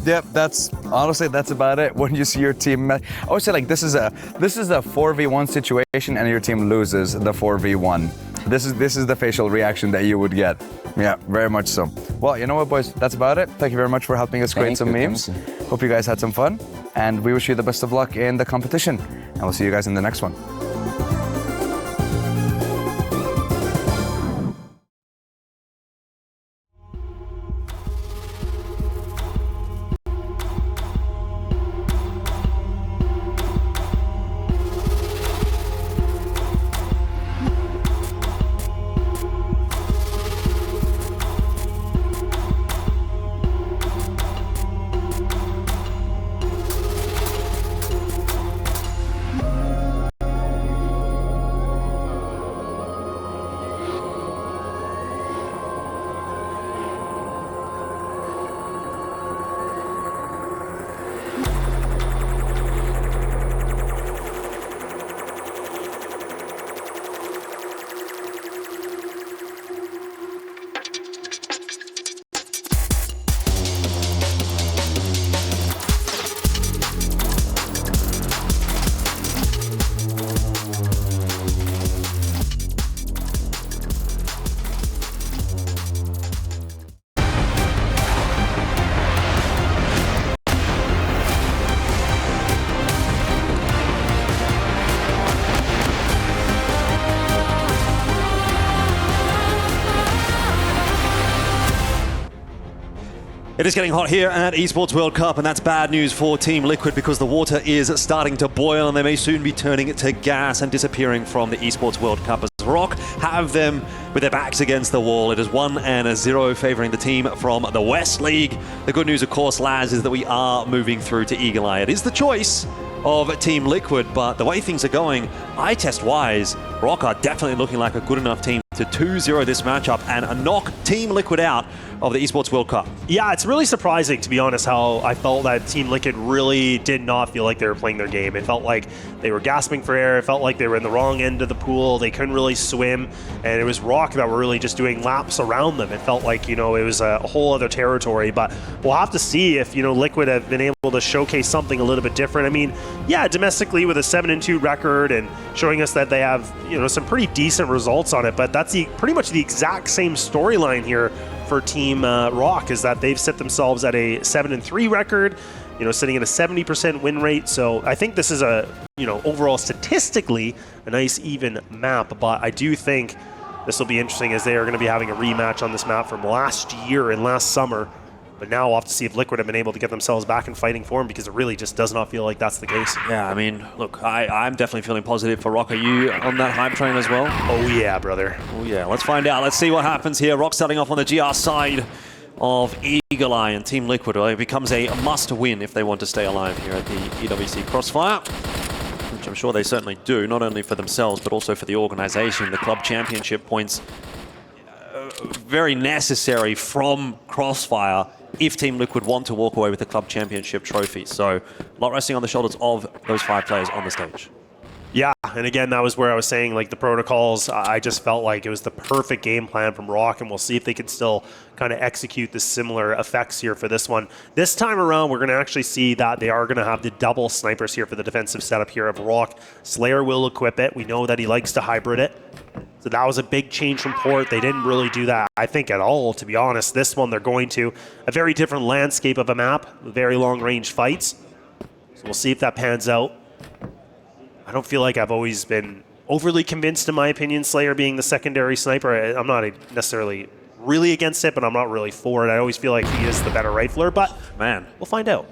Yep. That's honestly that's about it. When you see your team, I would say like this is a 4v1 situation, and your team loses the 4v1. This is the facial reaction that you would get. Yeah, very much so. Well, you know what, boys? That's about it. Thank you very much for helping us create some memes. Hope you guys had some fun, and we wish you the best of luck in the competition. And we'll see you guys in the next one. It is getting hot here at Esports World Cup, and that's bad news for Team Liquid because the water is starting to boil and they may soon be turning it to gas and disappearing from the Esports World Cup as ROC have them with their backs against the wall. It is 1-0 favoring the team from the West League. The good news, of course, lads, is that we are moving through to Eagle Eye. It is the choice of Team Liquid, but the way things are going, eye test-wise, ROC are definitely looking like a good enough team to 2-0 this matchup and knock Team Liquid out of the Esports World Cup. Yeah, it's really surprising, to be honest, how I felt that Team Liquid really did not feel like they were playing their game. It felt like they were gasping for air. It felt like they were in the wrong end of the pool. They couldn't really swim, and it was ROC that were really just doing laps around them. It felt like, you know, it was a whole other territory, but we'll have to see if, you know, Liquid have been able to showcase something a little bit different. I mean, yeah, domestically with a 7-2 record and showing us that they have, you know, some pretty decent results on it, but that's pretty much the exact same storyline here for Team ROC, is that they've set themselves at a 7-3 record, you know, sitting at a 70% win rate. So I think this is a, you know, overall statistically a nice even map, but I do think this will be interesting as they are going to be having a rematch on this map from last year and last summer. But now we'll have to see if Liquid have been able to get themselves back in fighting form, because it really just does not feel like that's the case. Yeah, I mean, look, I'm definitely feeling positive for ROC. Are you on that hype train as well? Oh yeah, brother. Oh yeah, let's find out. Let's see what happens here. ROC starting off on the GR side of Eagle Eye, and Team Liquid. Well, it becomes a must-win if they want to stay alive here at the EWC CROSSFIRE. which I'm sure they certainly do, not only for themselves, but also for the organization. The club championship points, very necessary from CROSSFIRE if Team Liquid want to walk away with the club championship trophy. So a lot resting on the shoulders of those 5 players on the stage. Yeah, and again, that was where I was saying, like, the protocols, I just felt like it was the perfect game plan from ROC, and we'll see if they can still kind of execute the similar effects here for this one. This time around, we're going to actually see that they are going to have the double snipers here for the defensive setup here of ROC. Slayer will equip it. We know that he likes to hybrid it. So that was a big change from Port. They didn't really do that, I think, at all, to be honest. This one, they're going to a very different landscape of a map, very long-range fights. So we'll see if that pans out. I don't feel like I've always been overly convinced, in my opinion, Slayer being the secondary sniper. I'm not necessarily really against it, but I'm not really for it. I always feel like he is the better rifler, but man, we'll find out.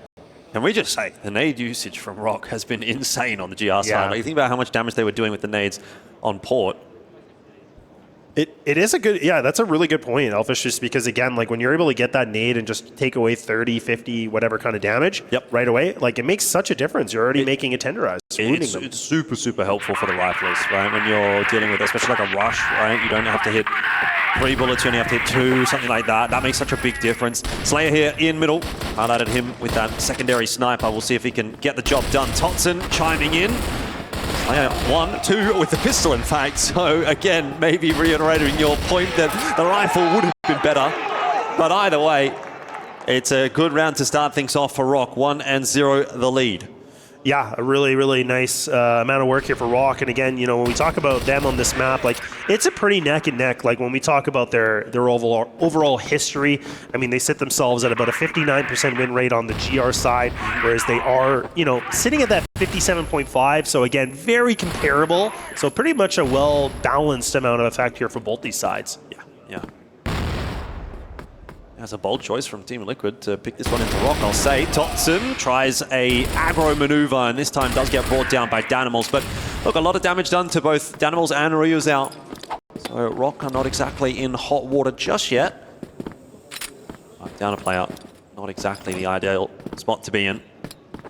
Can we just say, the nade usage from ROC has been insane on the GR side. Like, you think about how much damage they were doing with the nades on Port. It is a good, yeah, that's a really good point, Elfish, just because, again, like, when you're able to get that nade and just take away 30, 50, whatever kind of damage right away, like, it makes such a difference. You're already making it tenderized. It's super, super helpful for the riflers, right? When you're dealing with, especially like a rush, right? You don't have to hit 3 bullets, you only have to hit 2, something like that. That makes such a big difference. Slayer here in middle. Highlighted him with that secondary sniper. We'll see if he can get the job done. Totson chiming in. 1, 2 with the pistol, in fact. So again, maybe reiterating your point that the rifle would have been better. But either way, it's a good round to start things off for ROC. 1-0 the lead. Yeah, a really, really nice amount of work here for ROC. And again, you know, when we talk about them on this map, like, it's a pretty neck and neck. Like, when we talk about their overall history, I mean, they sit themselves at about a 59% win rate on the GR side, whereas they are, you know, sitting at that 57.5. So again, very comparable. So pretty much a well-balanced amount of effect here for both these sides. Yeah. That's a bold choice from Team Liquid to pick this one into ROC, I'll say. Totson tries a aggro maneuver, and this time does get brought down by Danimals. But look, a lot of damage done to both Danimals and Ryuzel. So ROC are not exactly in hot water just yet. Down a player, not exactly the ideal spot to be in.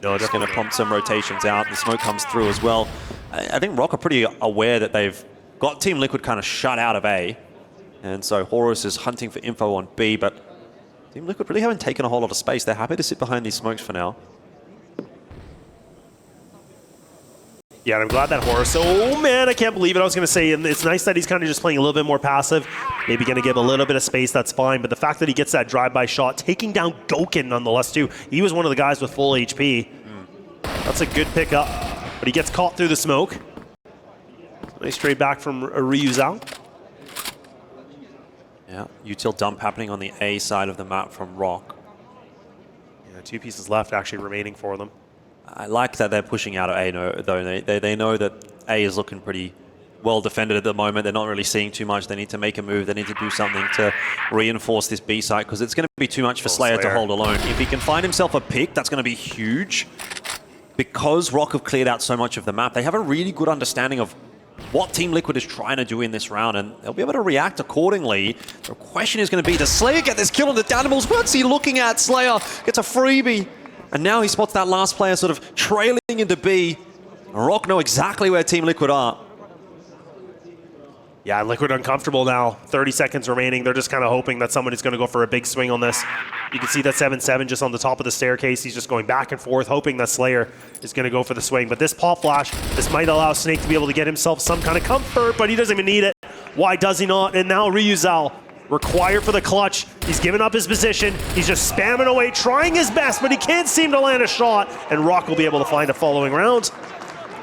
No, just going to prompt some rotations out. The smoke comes through as well. I think ROC are pretty aware that they've got Team Liquid kind of shut out of A. And so Horus is hunting for info on B, but Team Liquid really haven't taken a whole lot of space. They're happy to sit behind these smokes for now. Yeah, and I'm glad that Horus, oh man, I can't believe it. I was going to say, and it's nice that he's kind of just playing a little bit more passive. Maybe going to give a little bit of space, that's fine. But the fact that he gets that drive-by shot, taking down Goken nonetheless too. He was one of the guys with full HP. That's a good pickup, but he gets caught through the smoke. Nice trade back from Ryuzel. Yeah, util dump happening on the A side of the map from ROC. Yeah, 2 pieces left actually remaining for them. I like that they're pushing out of A, though. They know that A is looking pretty well defended at the moment. They're not really seeing too much. They need to make a move. They need to do something to reinforce this B site, because it's going to be too much for Slayer to hold alone. If he can find himself a pick, that's going to be huge. Because ROC have cleared out so much of the map, they have a really good understanding of what Team Liquid is trying to do in this round, and they'll be able to react accordingly. The question is going to be, does Slayer get this kill on the Danimals? What's he looking at? Slayer gets a freebie, and now he spots that last player sort of trailing into B. ROC know exactly where Team Liquid are. Yeah, Liquid uncomfortable now. 30 seconds remaining. They're just kind of hoping that somebody's going to go for a big swing on this. You can see that 7-7 just on the top of the staircase. He's just going back and forth, hoping that Slayer is going to go for the swing. But this pop flash, this might allow Snake to be able to get himself some kind of comfort, but he doesn't even need it. Why does he not? And now Ryuzel, required for the clutch. He's given up his position. He's just spamming away, trying his best, but he can't seem to land a shot. And ROC will be able to find a following round.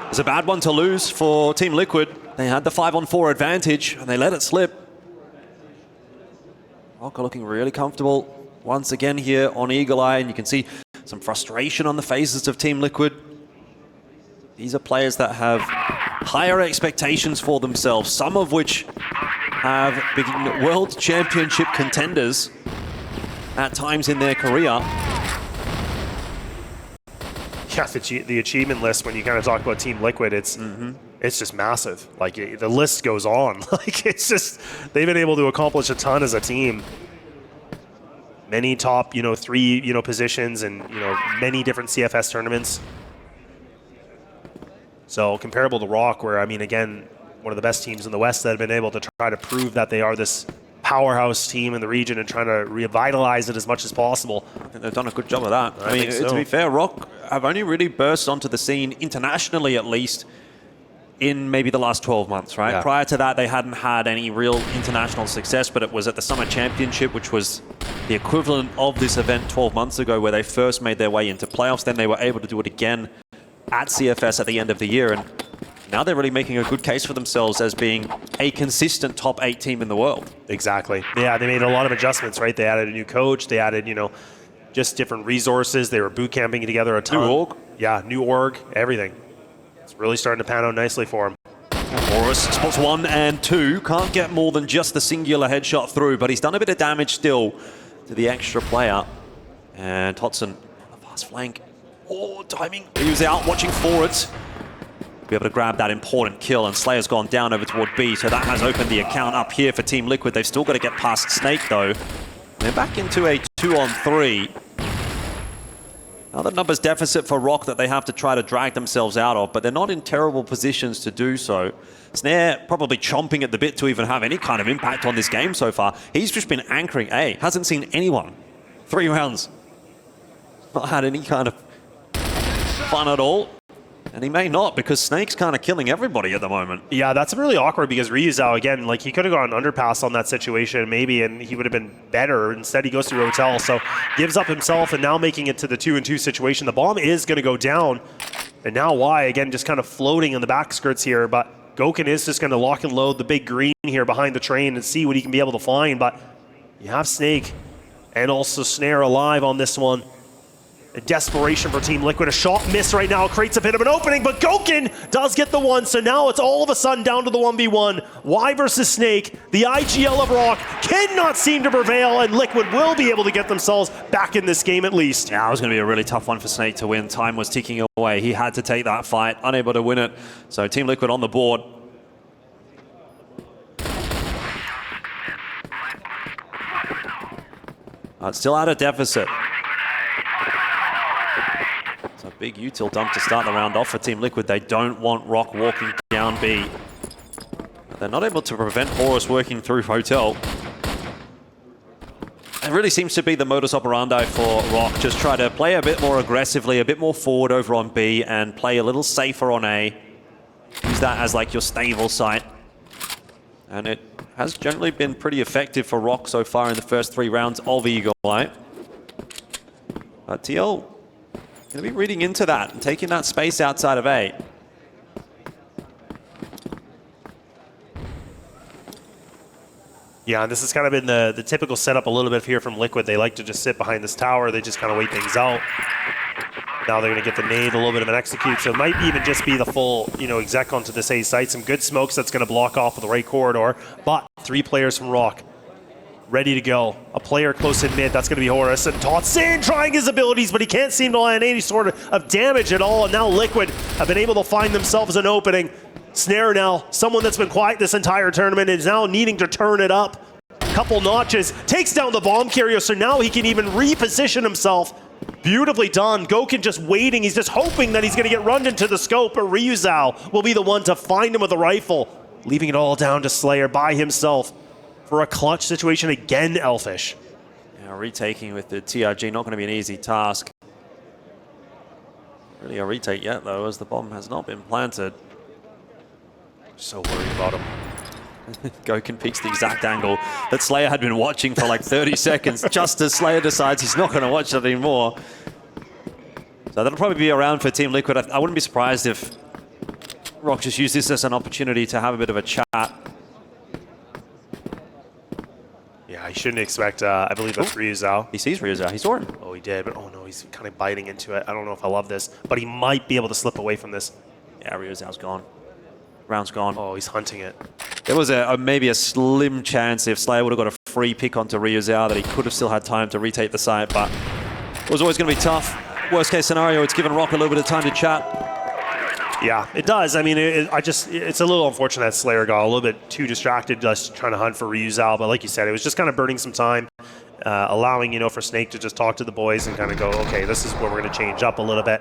It's a bad one to lose for Team Liquid. They had the 5-on-4 advantage, and they let it slip. ROC are looking really comfortable once again here on Eagle Eye, and you can see some frustration on the faces of Team Liquid. These are players that have higher expectations for themselves, some of which have been World Championship contenders at times in their career. Yeah, the achievement list, when you kind of talk about Team Liquid, it's just massive. Like, the list goes on. Like, it's just, they've been able to accomplish a ton as a team. Many top, 3, positions, and, many different CFS tournaments. So comparable to ROC, where, I mean, again, one of the best teams in the West that have been able to try to prove that they are this powerhouse team in the region and trying to revitalize it as much as possible. I think they've done a good job of that. I mean, so. To be fair, ROC have only really burst onto the scene, internationally at least, in maybe the last 12 months, right? Yeah. Prior to that, they hadn't had any real international success, but it was at the Summer Championship, which was the equivalent of this event 12 months ago, where they first made their way into playoffs. Then they were able to do it again at CFS at the end of the year. And now they're really making a good case for themselves as being a consistent top 8 team in the world. Exactly. Yeah, they made a lot of adjustments, right? They added a new coach. They added, just different resources. They were boot camping together a ton. New org. Yeah, new org, everything. It's really starting to pan out nicely for him. Horus spots 1 and 2. Can't get more than just the singular headshot through, but he's done a bit of damage still to the extra player. And Totson on the fast flank. Oh, timing. He was out watching forwards. Be able to grab that important kill, and Slayer's gone down over toward B, so that has opened the account up here for Team Liquid. They've still got to get past Snake, though. They're back into a 2-on-3. Another numbers deficit for ROC that they have to try to drag themselves out of, but they're not in terrible positions to do so. Snare probably chomping at the bit to even have any kind of impact on this game so far. He's just been anchoring A, hasn't seen anyone. 3 rounds. Not had any kind of fun at all. And he may not, because Snake's kind of killing everybody at the moment. Yeah, that's really awkward, because Ryuzao, again, like, he could have gone underpass on that situation maybe, and he would have been better. Instead, he goes through Hotel, so gives up himself, and now making it to the 2-and-2 situation. The bomb is going to go down, and now Y, again, just kind of floating in the back skirts here, but Goken is just going to lock and load the big green here behind the train and see what he can be able to find, but you have Snake and also Snare alive on this one. A desperation for Team Liquid. A shot miss right now creates a bit of an opening, but Goken does get the one, so now it's all of a sudden down to the 1v1. Y versus Snake. The IGL of ROC cannot seem to prevail, and Liquid will be able to get themselves back in this game at least. Yeah, it was going to be a really tough one for Snake to win. Time was ticking away. He had to take that fight, unable to win it. So Team Liquid on the board. Still at a deficit. Big util dump to start the round off for Team Liquid. They don't want ROC walking down B. But they're not able to prevent Horus working through Hotel. It really seems to be the modus operandi for ROC. Just try to play a bit more aggressively, a bit more forward over on B, and play a little safer on A. Use that as like your stable site. And it has generally been pretty effective for ROC so far in the first 3 rounds of Eagle Eye. But TL going to be reading into that and taking that space outside of A. Yeah, and this has kind of been the typical setup a little bit here from Liquid. They like to just sit behind this tower. They just kind of wait things out. Now they're going to get the nade, a little bit of an execute. So it might even just be the full, exec onto this A site. Some good smokes that's going to block off of the right corridor. But 3 players from ROC ready to go. A player close in mid, that's going to be Horus. And Totson trying his abilities, but he can't seem to land any sort of damage at all. And now Liquid have been able to find themselves an opening. Snare now, someone that's been quiet this entire tournament, is now needing to turn it up. Couple notches, takes down the bomb carrier, so now he can even reposition himself. Beautifully done. Goken just waiting. He's just hoping that he's going to get run into the scope, but Ryuzao will be the one to find him with a rifle, leaving it all down to Slayer by himself. For a clutch situation again, Elfish. Yeah, retaking with the TRG, not going to be an easy task. Really a retake yet, though, as the bomb has not been planted. So worried about him. Goken peeks the exact angle that Slayer had been watching for like 30 seconds, just as Slayer decides he's not going to watch it anymore. So that'll probably be around for Team Liquid. I wouldn't be surprised if ROC just used this as an opportunity to have a bit of a chat. Yeah, he shouldn't expect, I believe that's Ryuzao. He sees Ryuzao, he saw him. Oh, he did, but oh no, he's kind of biting into it. I don't know if I love this, but he might be able to slip away from this. Yeah, Ryuzao's gone. Round's gone. Oh, he's hunting it. There was maybe a slim chance if Slayer would have got a free pick onto Ryuzao that he could have still had time to retake the site, but it was always going to be tough. Worst case scenario, it's given ROC a little bit of time to chat. Yeah, it does. I mean, it's a little unfortunate that Slayer got a little bit too distracted just trying to hunt for Ryuzao, but like you said, it was just kind of burning some time, allowing, for Snake to just talk to the boys and kind of go, okay, this is where we're going to change up a little bit.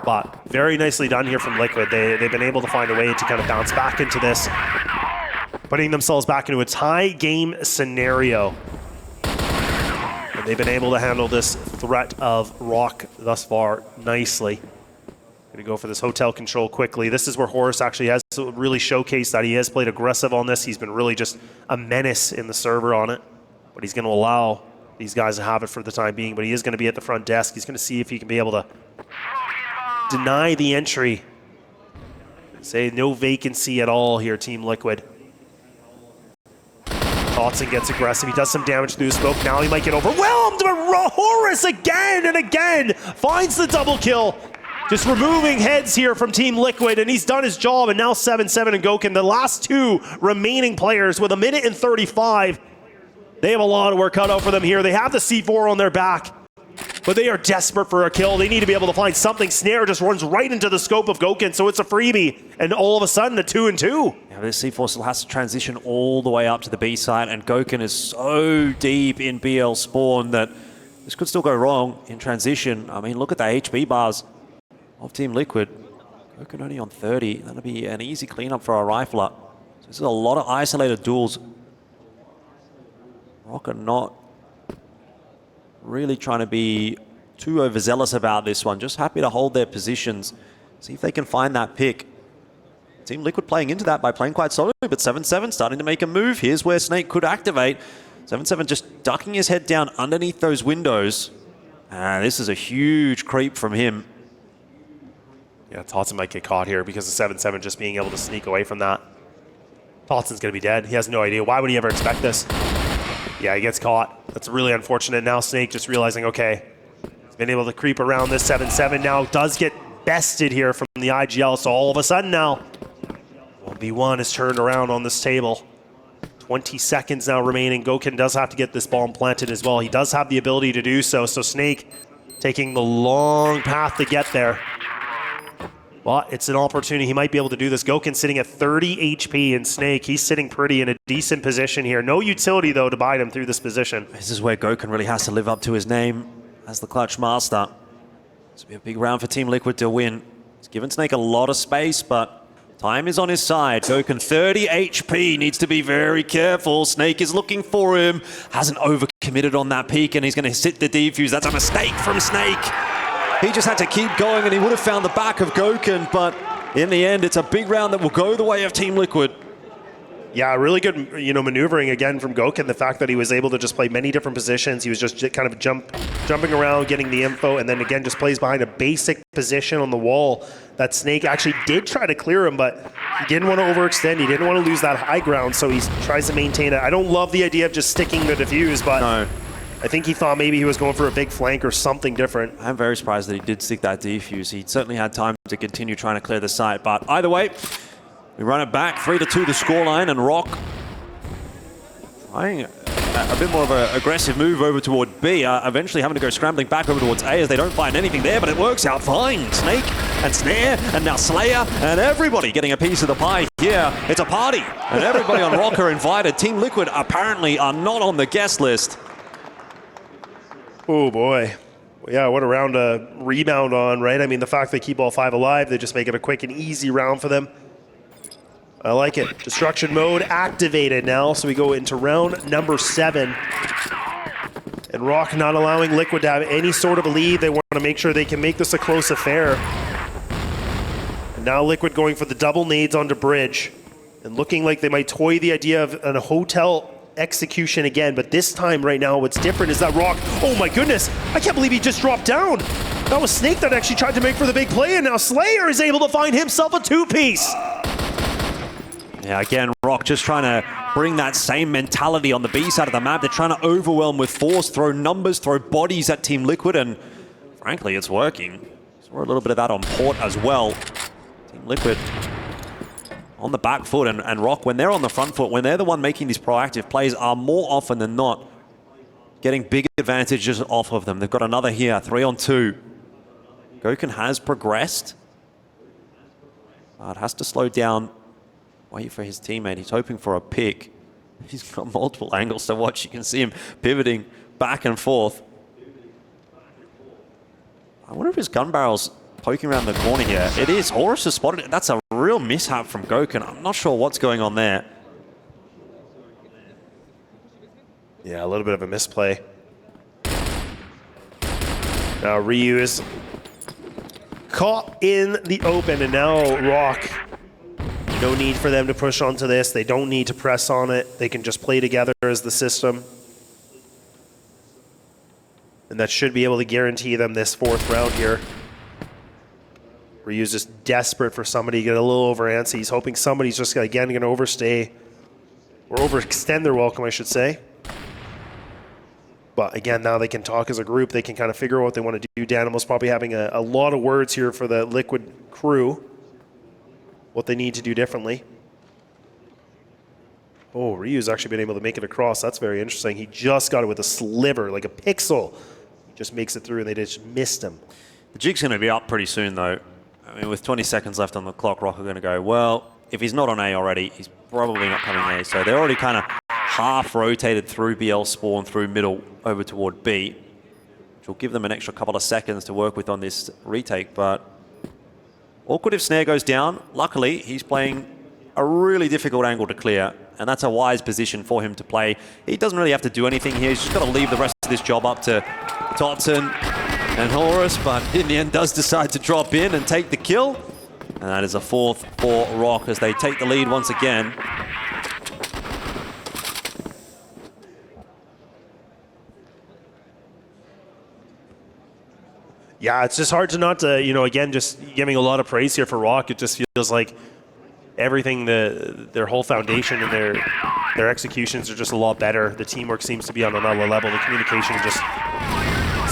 But very nicely done here from Liquid. They've been able to find a way to kind of bounce back into this, putting themselves back into a tie game scenario. And they've been able to handle this threat of ROC thus far nicely. Going to go for this hotel control quickly. This is where Horus actually has really showcased that he has played aggressive on this. He's been really just a menace in the server on it. But he's going to allow these guys to have it for the time being. But he is going to be at the front desk. He's going to see if he can be able to deny the entry. Say no vacancy at all here, Team Liquid. Dotson gets aggressive. He does some damage through the smoke. Now he might get overwhelmed, but Horus again and again finds the double kill. Just removing heads here from Team Liquid, and he's done his job, and now 7-7 and Goken, the last two remaining players with 1:35. They have a lot of work cut out for them here. They have the C4 on their back, but they are desperate for a kill. They need to be able to find something. Snare just runs right into the scope of Goken, so it's a freebie, and all of a sudden a 2-2. Yeah, this C4 still has to transition all the way up to the B side, and Goken is so deep in BL spawn that this could still go wrong in transition. I mean, look at the HP bars of Team Liquid. Goken only on 30. That'll be an easy cleanup for our rifler. So this is a lot of isolated duels. ROC are not really trying to be too overzealous about this one. Just happy to hold their positions. See if they can find that pick. Team Liquid playing into that by playing quite solidly, but 7-7 starting to make a move. Here's where Snake could activate. 7-7 just ducking his head down underneath those windows. This is a huge creep from him. Yeah, Dotson might get caught here because of 7-7 just being able to sneak away from that. Dotson's going to be dead. He has no idea. Why would he ever expect this? Yeah, he gets caught. That's really unfortunate. Now Snake just realizing, okay, he's been able to creep around this 7-7 now. Does get bested here from the IGL, so all of a sudden now, 1v1 is turned around on this table. 20 seconds now remaining. Goken does have to get this bomb planted as well. He does have the ability to do so, so Snake taking the long path to get there. But it's an opportunity. He might be able to do this. Goken sitting at 30 HP, and Snake, he's sitting pretty in a decent position here. No utility, though, to bite him through this position. This is where Goken really has to live up to his name as the clutch master. This will be a big round for Team Liquid to win. He's given Snake a lot of space, but time is on his side. Goken, 30 HP, needs to be very careful. Snake is looking for him. Hasn't overcommitted on that peak, and he's going to sit the defuse. That's a mistake from Snake. He just had to keep going, and he would have found the back of Goken, but in the end, it's a big round that will go the way of Team Liquid. Yeah, really good, maneuvering again from Goken. The fact that he was able to just play many different positions. He was just kind of jumping around, getting the info, and then again just plays behind a basic position on the wall that Snake actually did try to clear him, but he didn't want to overextend. He didn't want to lose that high ground, so he tries to maintain it. I don't love the idea of just sticking the defuse, but no. I think he thought maybe he was going for a big flank or something different. I'm very surprised that he did stick that defuse. He certainly had time to continue trying to clear the site, but either way, we run it back, 3-2 the scoreline, and ROC trying a bit more of an aggressive move over toward B, eventually having to go scrambling back over towards A as they don't find anything there, but it works out fine. Snake and Snare and now Slayer and everybody getting a piece of the pie here. It's a party, and everybody on ROC are invited. Team Liquid apparently are not on the guest list. Oh boy. Yeah, what a round to rebound on, right? I mean, the fact they keep all 5 alive, they just make it a quick and easy round for them. I like it. Destruction mode activated now, so we go into round number 7. And ROC not allowing Liquid to have any sort of a lead. They want to make sure they can make this a close affair. And now Liquid going for the double nades onto bridge. And looking like they might toy the idea of a hotel execution again, but this time right now what's different is that ROC, oh my goodness, I can't believe he just dropped down. That was Snake that actually tried to make for the big play, and now Slayer is able to find himself a 2-piece. Yeah, again, ROC just trying to bring that same mentality on the B side of the map. They're trying to overwhelm with force, throw numbers, throw bodies at Team Liquid, and frankly, it's working. Saw a little bit of that on Port as well. Team Liquid on the back foot, and ROC, when they're on the front foot, when they're the one making these proactive plays, are more often than not getting big advantages off of them. They've got another here, 3-on-2. Goken has progressed, but has to slow down, wait for his teammate. He's hoping for a pick. He's got multiple angles to watch. You can see him pivoting back and forth. I wonder if his gun barrel's poking around the corner here. It is. Horus has spotted it. That's a real mishap from Gokun. I'm not sure what's going on there. Yeah, a little bit of a misplay. Now Ryu is caught in the open, and now ROC, no need for them to push onto this. They don't need to press on it. They can just play together as the system. And that should be able to guarantee them this 4th round here. Ryu's just desperate for somebody to get a little over antsy. He's hoping somebody's just, again, going to overstay, or overextend their welcome, I should say. But again, now they can talk as a group. They can kind of figure out what they want to do. Danimal's probably having a lot of words here for the Liquid crew, what they need to do differently. Oh, Ryu's actually been able to make it across. That's very interesting. He just got it with a sliver, like a pixel. He just makes it through, and they just missed him. The jig's going to be up pretty soon, though. I mean, with 20 seconds left on the clock, ROC are going to go, well, if he's not on A already, he's probably not coming A. So they're already kind of half rotated through BL spawn, through middle, over toward B, which will give them an extra couple of seconds to work with on this retake. But awkward if Snare goes down. Luckily, he's playing a really difficult angle to clear, and that's a wise position for him to play. He doesn't really have to do anything here. He's just got to leave the rest of this job up to Totson and Horus, but in the end does decide to drop in and take the kill. And that is a 4th for ROC as they take the lead once again. Yeah, it's just hard to not to, you know, again, just giving a lot of praise here for ROC. It just feels like everything, their whole foundation and their executions are just a lot better. The teamwork seems to be on another level. The communication just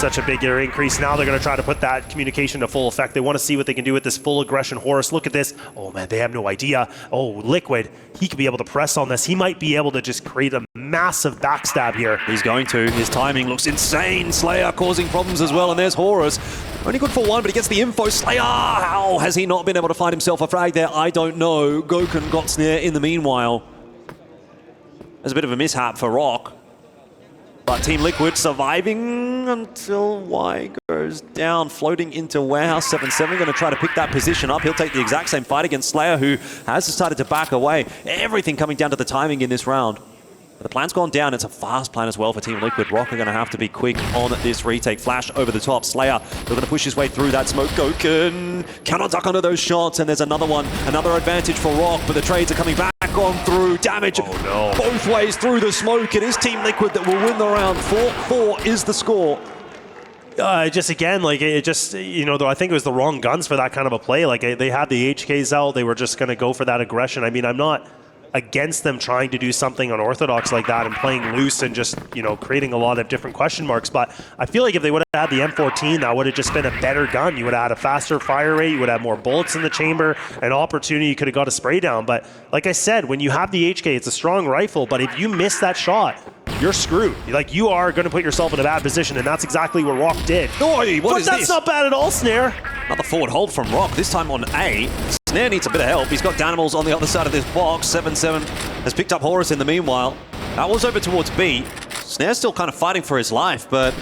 such a big increase. Now they're going to try to put that communication to full effect. They want to see what they can do with this full aggression. Horus, look at this. Oh man, they have no idea. Oh, Liquid, he could be able to press on this. He might be able to just create a massive backstab here. He's going to. His timing looks insane. Slayer causing problems as well, and there's Horus. Only good for one, but he gets the info. Slayer, how has he not been able to find himself a frag there? I don't know. Gokun got Snare in the meanwhile. There's a bit of a mishap for ROC. But Team Liquid surviving until Y goes down, floating into Warehouse. 7-7 going to try to pick that position up. He'll take the exact same fight against Slayer, who has decided to back away. Everything coming down to the timing in this round. But the plan's gone down. It's a fast plan as well for Team Liquid. ROC are going to have to be quick on this retake. Flash over the top. Slayer, they're going to push his way through that smoke. Gokun cannot duck under those shots, and there's another one. Another advantage for ROC, but the trades are coming back on through. Damage both ways through the smoke. It is Team Liquid that will win the round. 4-4 is the score. Just again, like it just, you know, though I think it was the wrong guns for that kind of a play. Like they had the HKs out. They were just going to go for that aggression. I mean, I'm not against them trying to do something unorthodox like that and playing loose and just, you know, creating a lot of different question marks. But I feel like if they would have had the M14, that would have just been a better gun. You would have had a faster fire rate. You would have more bullets in the chamber. An opportunity, you could have got a spray down. But like I said, when you have the HK, it's a strong rifle. But if you miss that shot, you're screwed. Like, you are going to put yourself in a bad position, and that's exactly what ROC did. But that's not bad at all, Snare. Another forward hold from ROC, this time on A. Snare needs a bit of help. He's got Danimals on the other side of this box. 7-7 has picked up Horus in the meanwhile. That was over towards B. Snare's still kind of fighting for his life, but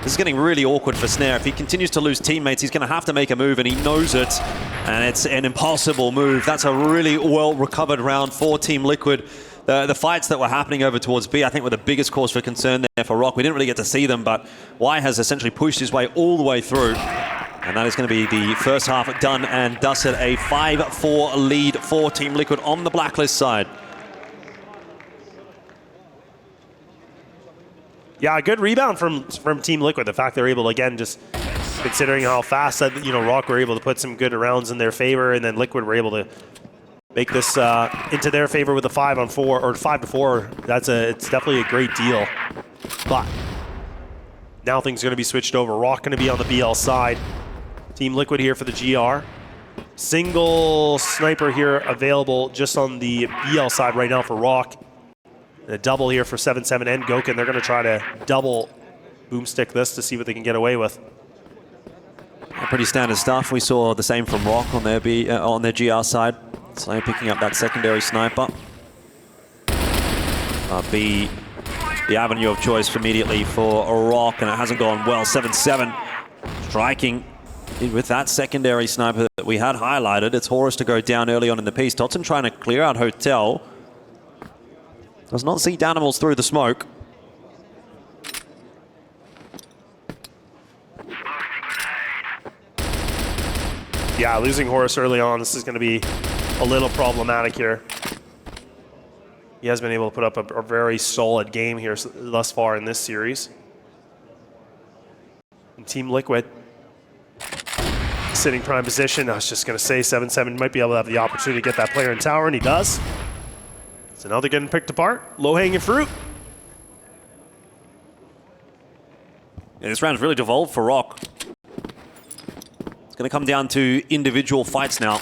this is getting really awkward for Snare. If he continues to lose teammates, he's going to have to make a move, and he knows it. And it's an impossible move. That's a really well-recovered round for Team Liquid. The fights that were happening over towards B, I think, were the biggest cause for concern there for ROC. We didn't really get to see them, but Y has essentially pushed his way all the way through. And that is going to be the first half done and dusted. A 5-4 lead for Team Liquid on the Blacklist side. Yeah, a good rebound from Team Liquid. The fact they're able to, again, just considering how fast that, you know, ROC were able to put some good rounds in their favor, and then Liquid were able to make this into their favor with a 5-on-4 or 5-4. It's definitely a great deal. But now things are going to be switched over. ROC going to be on the BL side. Team Liquid here for the GR. Single sniper here available just on the BL side right now for ROC. And a double here for 7-7 and Gokun. They're going to try to double boomstick this to see what they can get away with. Pretty standard stuff. We saw the same from ROC on their GR side. So picking up that secondary sniper. B, the avenue of choice immediately for ROC, and it hasn't gone well. 7-7 striking With that secondary sniper that we had highlighted, it's Horus to go down early on in the piece. Dotson trying to clear out Hotel. Does not see Danimals through the smoke. Yeah, losing Horus early on, this is going to be a little problematic here. He has been able to put up a very solid game here thus far in this series. And Team Liquid sitting prime position. I was just going to say 7-7 might be able to have the opportunity to get that player in tower, and he does. So now they're getting picked apart. Low-hanging fruit. Yeah, this round's really devolved for ROC. It's going to come down to individual fights now.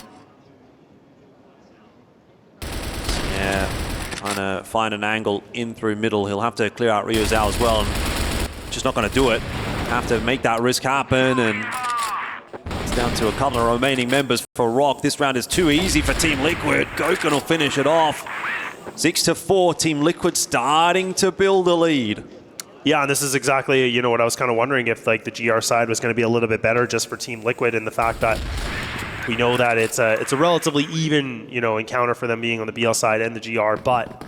Yeah, trying to find an angle in through middle. He'll have to clear out Ryu Zhao as well. And just not going to do it. Have to make that risk happen, and it's down to a couple of remaining members for ROC. This round is too easy for Team Liquid. Gokun will finish it off. 6-4, Team Liquid starting to build a lead. Yeah, and this is exactly, you know, what I was kind of wondering, if like the GR side was going to be a little bit better just for Team Liquid, and the fact that we know that it's a relatively even, you know, encounter for them being on the BL side and the GR, but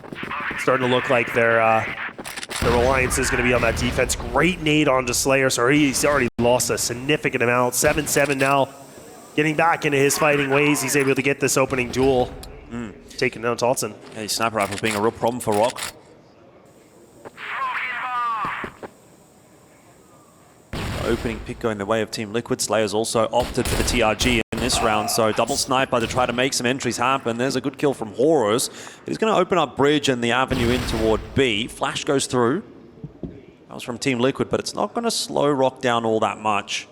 it's starting to look like their reliance is going to be on that defense. Great nade onto Slayer, so he's already lost a significant amount. 7-7 now, getting back into his fighting ways. He's able to get this opening duel, taking down Tolson. Yeah, sniper rifles being a real problem for ROC. Opening pick going the way of Team Liquid. Slayer's also opted for the TRG in this round, so double sniper to try to make some entries happen. There's a good kill from Horus. He's going to open up bridge and the avenue in toward B. Flash goes through. That was from Team Liquid, but it's not going to slow ROC down all that much.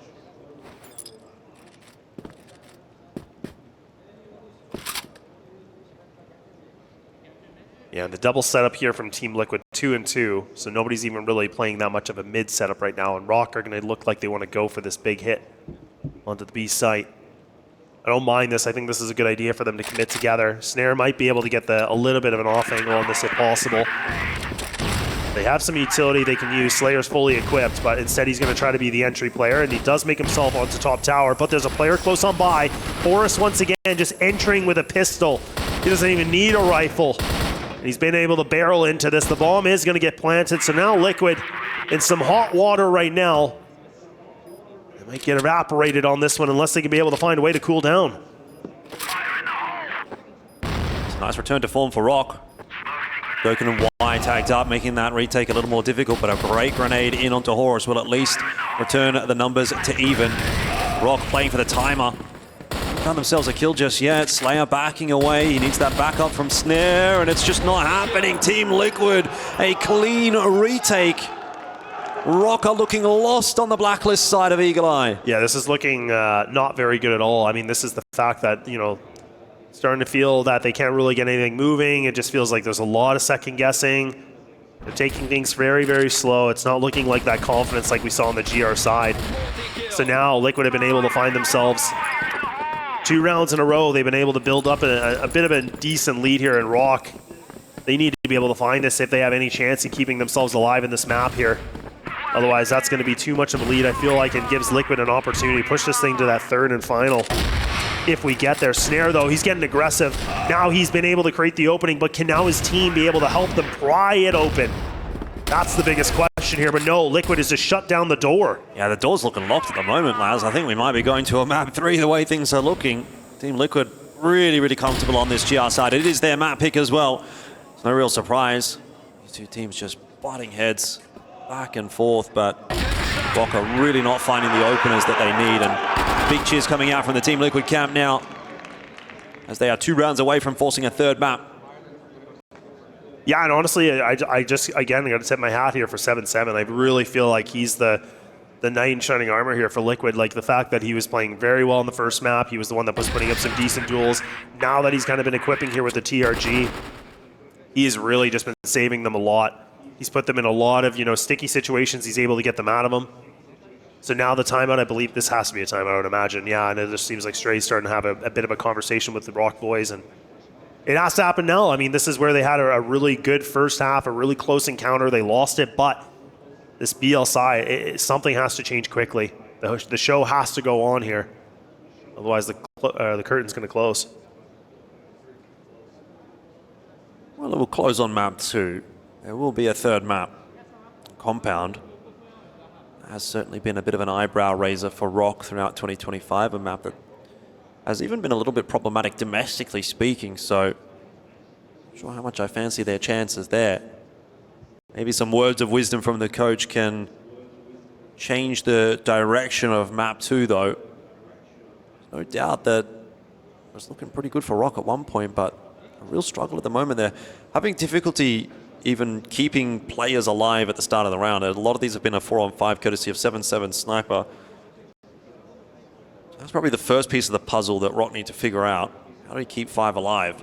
Yeah, the double setup here from Team Liquid, 2-2, so nobody's even really playing that much of a mid setup right now, and ROC are going to look like they want to go for this big hit onto the B site. I don't mind this. I think this is a good idea for them to commit together. Snare might be able to get a little bit of an off angle on this if possible. They have some utility they can use. Slayer's fully equipped, but instead he's going to try to be the entry player, and he does make himself onto top tower, but there's a player close on by. Horus once again just entering with a pistol. He doesn't even need a rifle. He's been able to barrel into this. The bomb is going to get planted, so now Liquid in some hot water right now. They might get evaporated on this one unless they can be able to find a way to cool down. It's a nice return to form for ROC. Gokun and Y tagged up, making that retake a little more difficult, but a great grenade in onto Horus will at least return the numbers to even. ROC playing for the timer. Found themselves a kill just yet. Slayer backing away. He needs that backup from Snare, and it's just not happening. Team Liquid, a clean retake. ROC are looking lost on the blacklist side of Eagle Eye. Yeah, this is looking not very good at all. I mean, this is the fact that, you know, starting to feel that they can't really get anything moving. It just feels like there's a lot of second guessing. They're taking things very, very slow. It's not looking like that confidence like we saw on the GR side. So now Liquid have been able to find themselves 2 rounds in a row. They've been able to build up a bit of a decent lead here in ROC. They need to be able to find this if they have any chance in keeping themselves alive in this map here. Otherwise, that's going to be too much of a lead, I feel like, and gives Liquid an opportunity to push this thing to that third and final if we get there. Snare, though, he's getting aggressive. Now he's been able to create the opening, but can now his team be able to help them pry it open? That's the biggest question here, but no, Liquid has just shut down the door. Yeah, the door's looking locked at the moment, Laz. I think we might be going to a map 3 the way things are looking. Team Liquid really, really comfortable on this GR side. It is their map pick as well. It's no real surprise. These two teams just butting heads back and forth, but ROC are really not finding the openers that they need, and big cheers coming out from the Team Liquid camp now, as they are 2 rounds away from forcing a third map. Yeah, and honestly, I just, again, I got to tip my hat here for 7-7. I really feel like he's the knight in shining armor here for Liquid. Like, the fact that he was playing very well in the first map, he was the one that was putting up some decent duels. Now that he's kind of been equipping here with the TRG, he has really just been saving them a lot. He's put them in a lot of, you know, sticky situations. He's able to get them out of them. So now the timeout, I believe this has to be a timeout, I would imagine. Yeah, and it just seems like Stray's starting to have a bit of a conversation with the ROC boys, and it has to happen now. I mean, this is where they had a really good first half, a really close encounter. They lost it, but this BL side, something has to change quickly. The show has to go on here. Otherwise, the curtain's going to close. Well, it will close on map 2. There will be a third map. Compound has certainly been a bit of an eyebrow raiser for ROC throughout 2025, a map that has even been a little bit problematic domestically speaking, so not sure how much I fancy their chances there. Maybe some words of wisdom from the coach can change the direction of map 2 though. No doubt that it was looking pretty good for ROC at one point, but a real struggle at the moment. They're having difficulty even keeping players alive at the start of the round. A lot of these have been a 4-on-5 courtesy of 7-7 Sniper. That's probably the first piece of the puzzle that ROC need to figure out. How do you keep 5 alive?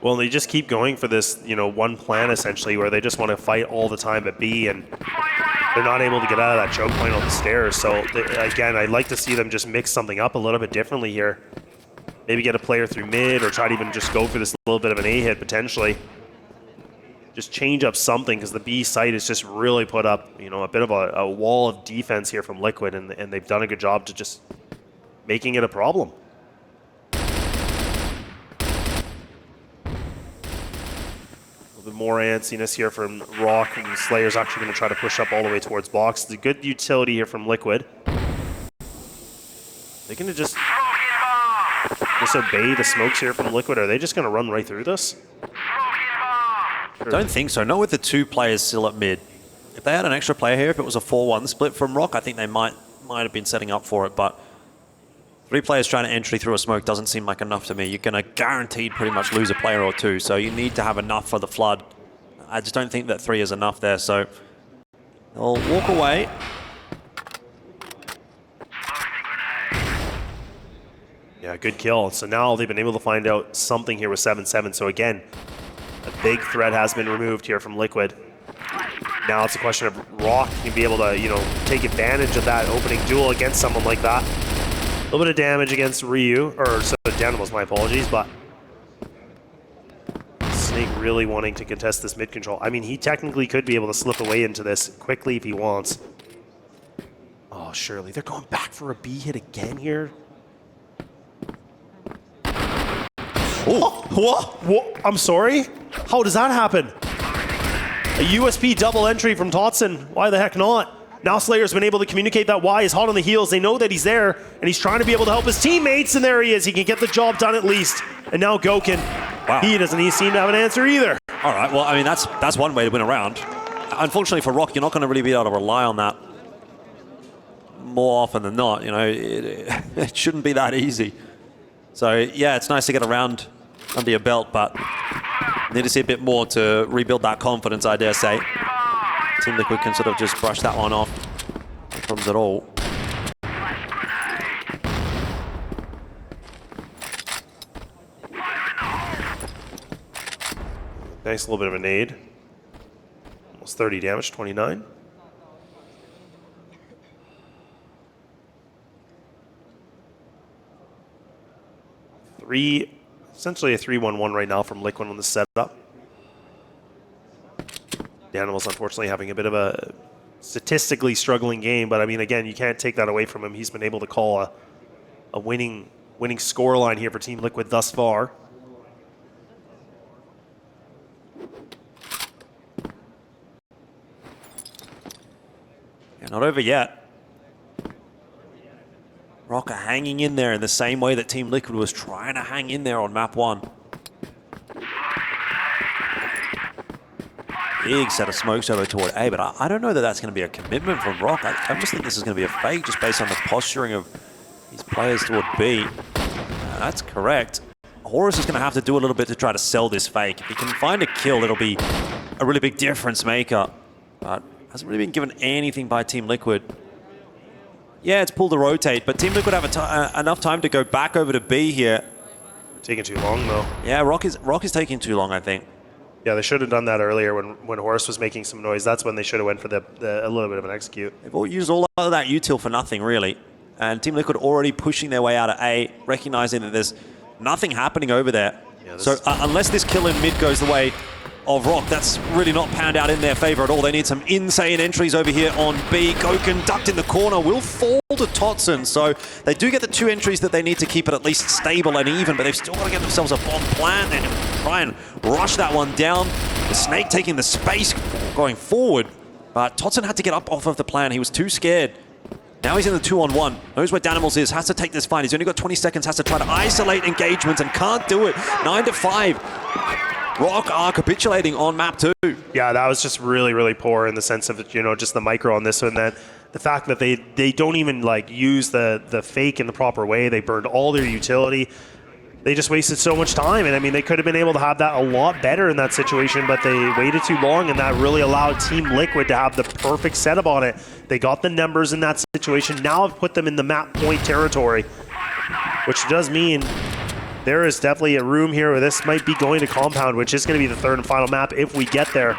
Well, they just keep going for this, you know, one plan essentially, where they just want to fight all the time at B, and they're not able to get out of that choke point on the stairs. So again, I'd like to see them just mix something up a little bit differently here. Maybe get a player through mid, or try to even just go for this little bit of an A hit potentially. Just change up something, because the B site has just really put up, you know, a bit of a wall of defense here from Liquid, and they've done a good job to just making it a problem. A little bit more antsiness here from ROC, and Slayer's actually going to try to push up all the way towards box. It's a good utility here from Liquid. They're going to just disobey the smokes here from Liquid. Are they just going to run right through this? Don't think so. Not with the 2 players still at mid. If they had an extra player here, if it was a 4-1 split from ROC, I think they might have been setting up for it, but 3 players trying to entry through a smoke doesn't seem like enough to me. You're going to guaranteed pretty much lose a player or 2, so you need to have enough for the flood. I just don't think that 3 is enough there, so they'll walk away. Yeah, good kill. So now they've been able to find out something here with 7-7. So again, a big threat has been removed here from Liquid. Now it's a question of ROC can be able to, you know, take advantage of that opening duel against someone like that. A little bit of damage against Ryu, or so Danimals, my apologies, but Snake really wanting to contest this mid control. I mean, he technically could be able to slip away into this quickly if he wants. Oh, surely. They're going back for a B hit again here. Oh, what? I'm sorry? How does that happen? A USP double entry from Totson. Why the heck not? Now Slayer's been able to communicate that Y is hot on the heels. They know that he's there, and he's trying to be able to help his teammates, and there he is. He can get the job done at least. And now Goken, wow. He doesn't seem to have an answer either. All right, well, I mean, that's one way to win a round. Unfortunately for ROC, you're not going to really be able to rely on that more often than not. You know, it shouldn't be that easy. So, yeah, it's nice to get a round under your belt, but need to see a bit more to rebuild that confidence, I dare say. Team Liquid can sort of just brush that one off. No problems at all. Nice little bit of a nade. Almost 30 damage, 29. Essentially a 3-1-1 right now from Liquid on the setup. Danimals unfortunately having a bit of a statistically struggling game, but I mean, again, you can't take that away from him. He's been able to call a winning scoreline here for Team Liquid thus far. Yeah, not over yet. ROC are hanging in there in the same way that Team Liquid was trying to hang in there on map 1. Big set of smokes over toward A, but I don't know that that's going to be a commitment from ROC. I just think this is going to be a fake just based on the posturing of these players toward B. That's correct. Horus is going to have to do a little bit to try to sell this fake. If he can find a kill, it'll be a really big difference maker. But hasn't really been given anything by Team Liquid. Yeah, it's pulled to rotate, but Team Liquid have enough time to go back over to B here. Taking too long, though. Yeah, ROC is taking too long, I think. Yeah, they should have done that earlier when Horus was making some noise. That's when they should have went for a little bit of an execute. They've all used all of that util for nothing, really. And Team Liquid already pushing their way out of A, recognizing that there's nothing happening over there. Yeah, so unless this kill in mid goes the way of ROC. That's really not panned out in their favor at all. They need some insane entries over here on B. Goken ducked in the corner, will fall to Totson. So they do get the 2 entries that they need to keep it at least stable and even, but they've still got to get themselves a bomb plant and try and rush that one down. The Snake taking the space going forward, but Totson had to get up off of the plan. He was too scared. Now he's in the 2-on-1. Knows where Danimals is. Has to take this fight. He's only got 20 seconds. Has to try to isolate engagements and can't do it. 9-5. ROC are capitulating on map 2. Yeah, that was just really, really poor in the sense of, you know, just the micro on this one. That the fact that they don't even like use the fake in the proper way. They burned all their utility. They just wasted so much time. And I mean, they could have been able to have that a lot better in that situation, but they waited too long, and that really allowed Team Liquid to have the perfect setup on it. They got the numbers in that situation. Now have put them in the map point territory, which does mean there is definitely a room here where this might be going to compound, which is going to be the 3rd and final map if we get there.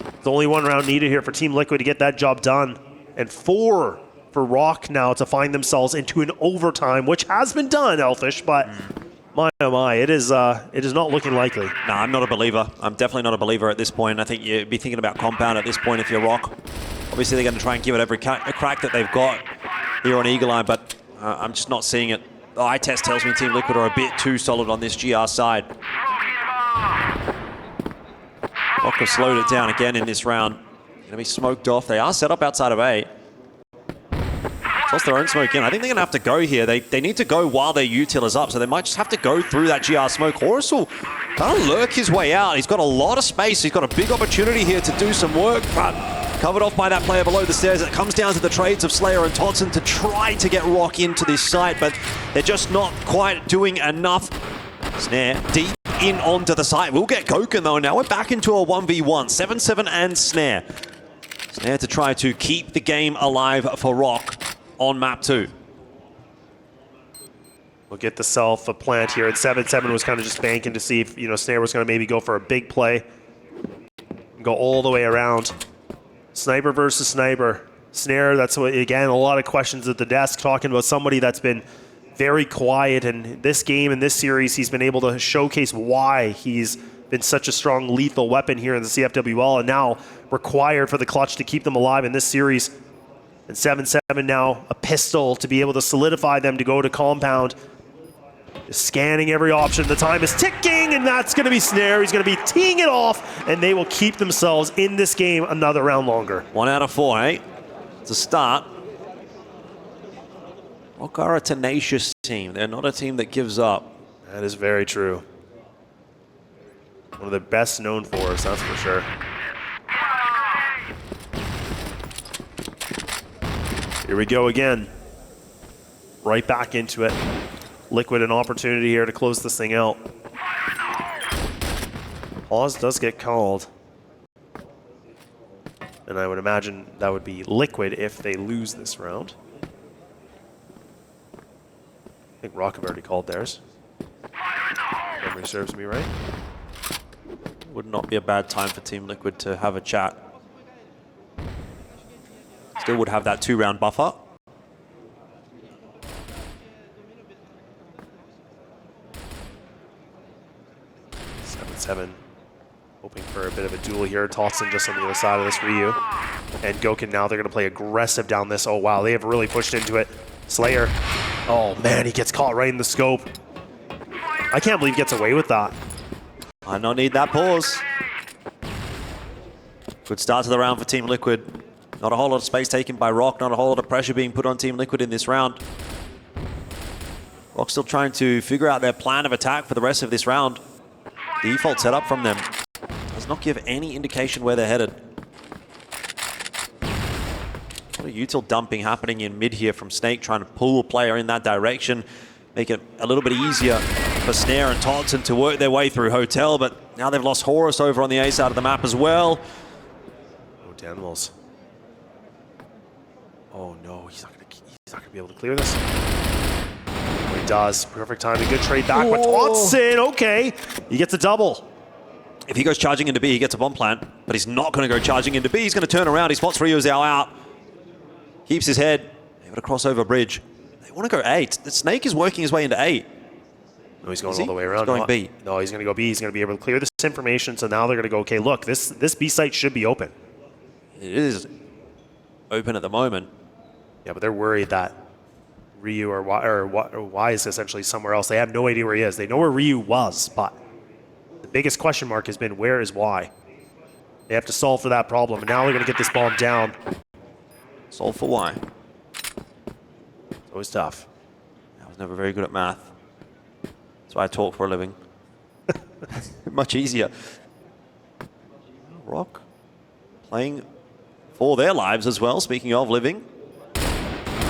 There's only 1 round needed here for Team Liquid to get that job done, and 4 for ROC now to find themselves into an overtime, which has been done, Elfish, but my oh my, it is not looking likely. No, I'm not a believer. I'm definitely not a believer at this point. I think you'd be thinking about compound at this point if you're ROC. Obviously, they're going to try and give it every crack that they've got here on Eagle Eye, but I'm just not seeing it. The eye test tells me Team Liquid are a bit too solid on this GR side. ROC have slowed it down again in this round. Going to be smoked off. They are set up outside of A. Toss their own smoke in. I think they're going to have to go here. They need to go while their util is up, so they might just have to go through that GR smoke. Horus will kind of lurk his way out. He's got a lot of space. He's got a big opportunity here to do some work, but covered off by that player below the stairs. It comes down to the trades of Slayer and Totson to try to get ROC into this site, but they're just not quite doing enough. Snare deep in onto the site. We'll get Goken though. Now we're back into a 1v1. 7-7 and Snare. Snare to try to keep the game alive for ROC on map 2. We'll get the self a plant here, and 7-7 was kind of just banking to see if, you know, Snare was going to maybe go for a big play. Go all the way around. Sniper versus sniper. Snare, that's what, again, a lot of questions at the desk, talking about somebody that's been very quiet, and this game and this series he's been able to showcase why he's been such a strong lethal weapon here in the CFWL, and now required for the clutch to keep them alive in this series. And 7-7 now a pistol to be able to solidify them to go to compound. Just scanning every option. The time is ticking, and that's going to be Snare. He's going to be teeing it off, and they will keep themselves in this game another round longer. 1 out of 4, eh? It's a start. ROC are a tenacious team. They're not a team that gives up. That is very true. One of the best known for us, that's for sure. Here we go again. Right back into it. Liquid an opportunity here to close this thing out. Pause does get called. And I would imagine that would be Liquid if they lose this round. I think ROC have already called theirs. Memory serves me right. Would not be a bad time for Team Liquid to have a chat. Still would have that 2-round buffer. Seven, hoping for a bit of a duel here. Totson just on the other side of this Ryu. And Goken now, they're going to play aggressive down this. Oh, wow, they have really pushed into it. Slayer. Oh, man, he gets caught right in the scope. I can't believe he gets away with that. I don't need that pause. Good start to the round for Team Liquid. Not a whole lot of space taken by ROC, not a whole lot of pressure being put on Team Liquid in this round. ROC still trying to figure out their plan of attack for the rest of this round. Default setup from them does not give any indication where they're headed. A lot of util dumping happening in mid here from Snake, trying to pull a player in that direction, make it a little bit easier for Snare and Totson to work their way through Hotel, but now they've lost Horus over on the A side of the map as well. Oh, Danimals. Oh no, he's not gonna be able to clear this. Oh, he does. Perfect timing. Good trade back with Totson. Okay, he gets a double. If he goes charging into B, he gets a bomb plant, but he's not going to go charging into B. He's going to turn around. He spots Ryu Zhao out. Keeps his head. Able to cross over bridge. They want to go 8. The Snake is working his way into 8. No, he's going all the way around. He's going B. No, he's going to go B. He's going to be able to clear this information. So now they're going to go, okay, look, this B site should be open. It is open at the moment. Yeah, but they're worried that Ryu or Y is essentially somewhere else. They have no idea where he is. They know where Ryu was, but the biggest question mark has been, where is Y? They have to solve for that problem, and now they're going to get this bomb down. Solve for Y. It's always tough. I was never very good at math. That's why I talk for a living. Much easier. ROC playing for their lives as well, speaking of living.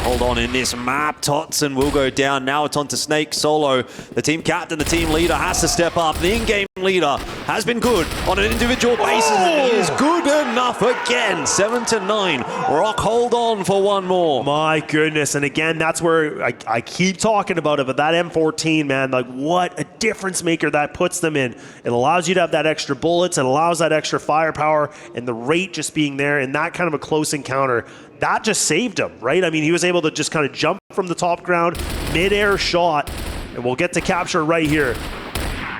Hold on in this map. Totson will go down. Now it's on to Snake Solo. The team captain, the team leader has to step up. The in-game leader has been good on an individual basis. And he is good enough again. 7-9. ROC hold on for one more. My goodness. And again, that's where I keep talking about it. But that M14, man, like what a difference maker that puts them in. It allows you to have that extra bullets. It allows that extra firepower. And the rate just being there in that kind of a close encounter, that just saved him, right? I mean, he was able to just kind of jump from the top ground, mid-air shot, and we'll get to capture right here.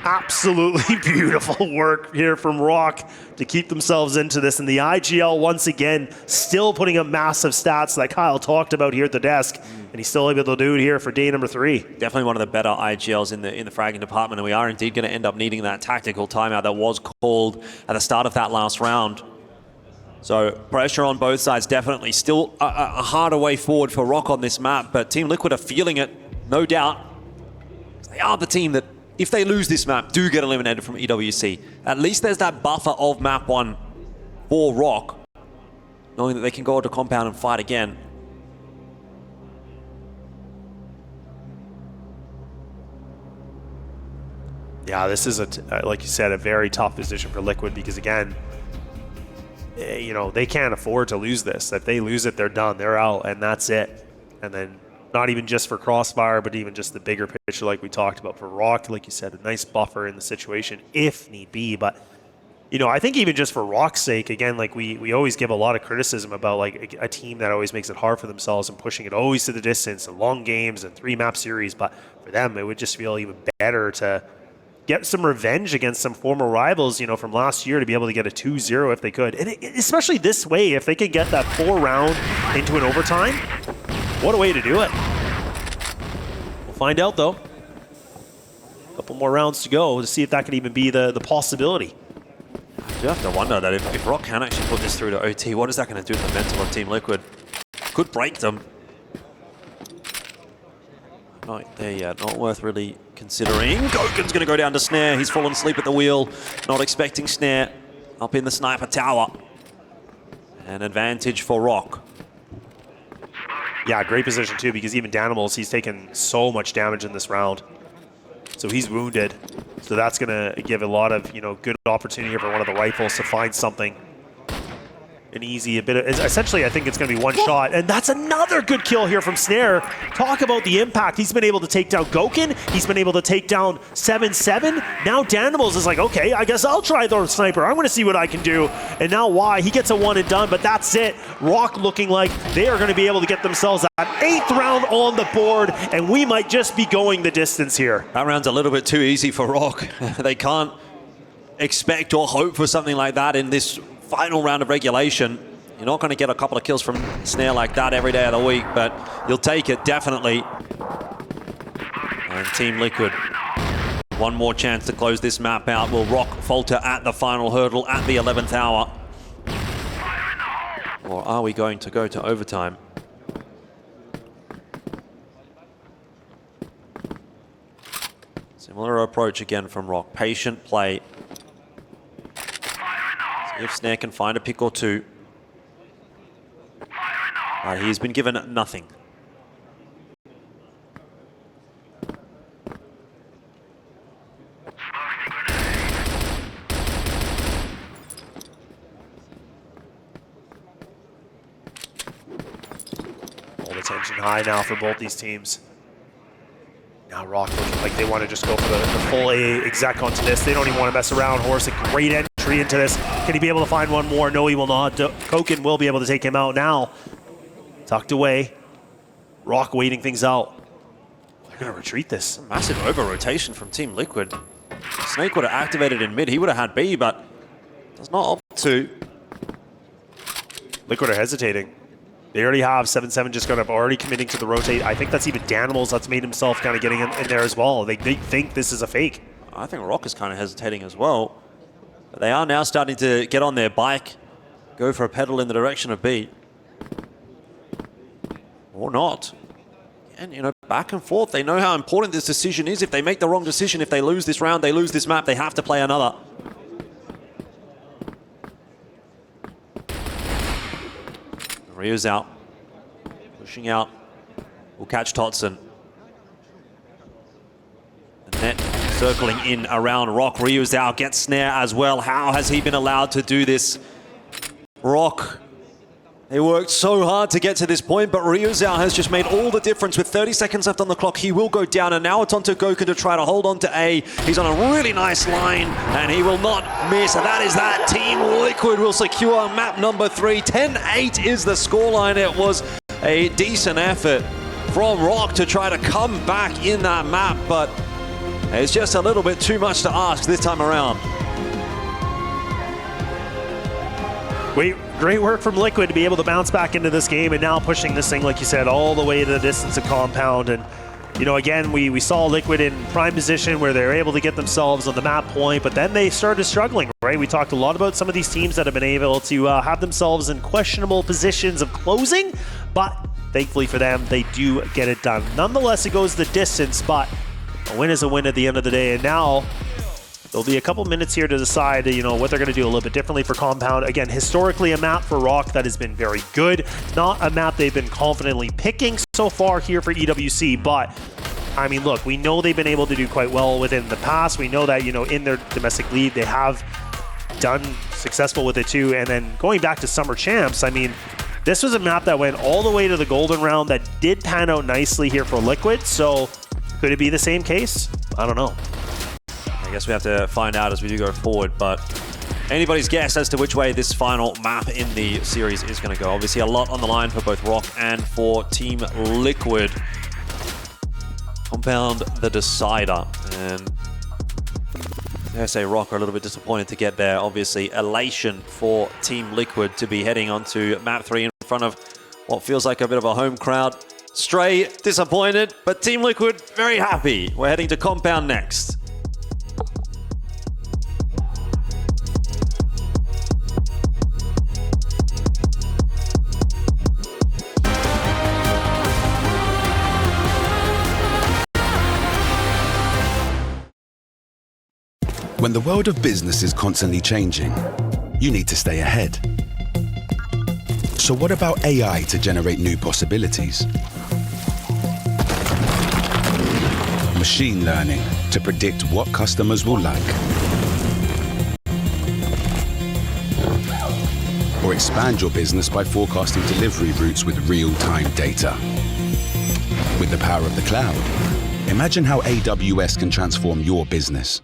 Absolutely beautiful work here from ROC to keep themselves into this. And the IGL, once again, still putting up massive stats that Kyle talked about here at the desk, and he's still able to do it here for day number 3. Definitely one of the better IGLs in the fragging department, and we are indeed going to end up needing that tactical timeout that was called at the start of that last round. So pressure on both sides, definitely. Still a harder way forward for ROC on this map, but Team Liquid are feeling it, no doubt. They are the team that, if they lose this map, do get eliminated from EWC. At least there's that buffer of map 1 for ROC, knowing that they can go to compound and fight again. Yeah, this is, like you said, a very tough position for Liquid because, again, you know, they can't afford to lose this. If they lose it, they're done. They're out, and that's it. And then not even just for CROSSFIRE, but even just the bigger picture like we talked about for ROC, like you said, a nice buffer in the situation if need be. But, you know, I think even just for ROC's sake, again, like we always give a lot of criticism about like a team that always makes it hard for themselves and pushing it always to the distance and long games and 3-map series. But for them, it would just feel even better to get some revenge against some former rivals, you know, from last year, to be able to get a 2-0 if they could. And especially this way, if they could get that 4-round into an overtime, what a way to do it. We'll find out, though. A couple more rounds to go to see if that could even be the possibility. You have to wonder that if ROC can actually put this through to OT, what is that going to do to the mental of Team Liquid? Could break them. Not there yet, not worth really considering. Goken's going to go down to Snare. He's fallen asleep at the wheel. Not expecting Snare up in the sniper tower. An advantage for ROC. Yeah, great position too, because even Danimals, he's taken so much damage in this round. So he's wounded. So that's going to give a lot of, you know, good opportunity for one of the rifles to find something. An easy, a bit of, essentially I think it's going to be one shot. And that's another good kill here from Snare. Talk about the impact. He's been able to take down Goken. He's been able to take down 7-7. Now Danimals is like, okay, I guess I'll try the sniper. I'm going to see what I can do. And now Y, he gets a 1 and done, but that's it. ROC looking like they are going to be able to get themselves that 8th round on the board, and we might just be going the distance here. That round's a little bit too easy for ROC. They can't expect or hope for something like that in this final round of regulation. You're not going to get a couple of kills from Snare like that every day of the week, but you'll take it, definitely. And Team Liquid, one more chance to close this map out. Will ROC falter at the final hurdle at the 11th hour? Or are we going to go to overtime? Similar approach again from ROC. Patient play. See if Snare can find a pick or two. He's been given nothing. All the tension high now for both these teams. Now ROC looking like they want to just go for the full A exec onto this. They don't even want to mess around. Horse, a great entry into this. Can he be able to find one more? No, he will not. Koken will be able to take him out now. Tucked away. ROC waiting things out. going to retreat this. Massive over-rotation from Team Liquid. Snake would have activated in mid. He would have had B, but does not opt to. Liquid are hesitating. They already have 7-7 just kind of already committing to the rotate. I think that's even Danimals that's made himself kind of getting in there as well. They think this is a fake. I think ROC is kind of hesitating as well. But they are now starting to get on their bike, go for a pedal in the direction of B. Or not. And, you know, back and forth. They know how important this decision is. If they make the wrong decision, if they lose this round, they lose this map, they have to play another. Rio's out. Pushing out. Will catch Totson. The net circling in around ROC. Rio's out. Gets snare as well. How has he been allowed to do this? ROC. They worked so hard to get to this point, but Ryuzao has just made all the difference. With 30 seconds left on the clock, he will go down, and now it's on to Goku to try to hold on to A. He's on a really nice line, and he will not miss. That is that. Team Liquid will secure map number 3. 10-8 is the scoreline. It was a decent effort from ROC to try to come back in that map, but it's just a little bit too much to ask this time around. Great work from Liquid to be able to bounce back into this game, and now pushing this thing, like you said, all the way to the distance of Compound. And, you know, again, we saw Liquid in prime position where they were able to get themselves on the map point, but then they started struggling, right? We talked a lot about some of these teams that have been able to have themselves in questionable positions of closing, but thankfully for them, they do get it done. Nonetheless, it goes the distance, but a win is a win at the end of the day, and now there'll be a couple minutes here to decide, you know, what they're going to do a little bit differently for Compound. Again, historically a map for ROC that has been very good. Not a map they've been confidently picking so far here for EWC, but I mean, look, we know they've been able to do quite well within the past. We know that, you know, in their domestic league, they have done successful with it too. And then going back to Summer Champs, I mean, this was a map that went all the way to the golden round that did pan out nicely here for Liquid. So could it be the same case? I don't know. I guess we have to find out as we do go forward, but anybody's guess as to which way this final map in the series is going to go. Obviously a lot on the line for both ROC and for Team Liquid. Compound the decider, and I say ROC are a little bit disappointed to get there. Obviously elation for Team Liquid to be heading onto map 3 in front of what feels like a bit of a home crowd. Stray disappointed, but Team Liquid very happy. We're heading to Compound next. When the world of business is constantly changing, you need to stay ahead. So what about AI to generate new possibilities? Machine learning to predict what customers will like. Or expand your business by forecasting delivery routes with real-time data. With the power of the cloud, imagine how AWS can transform your business.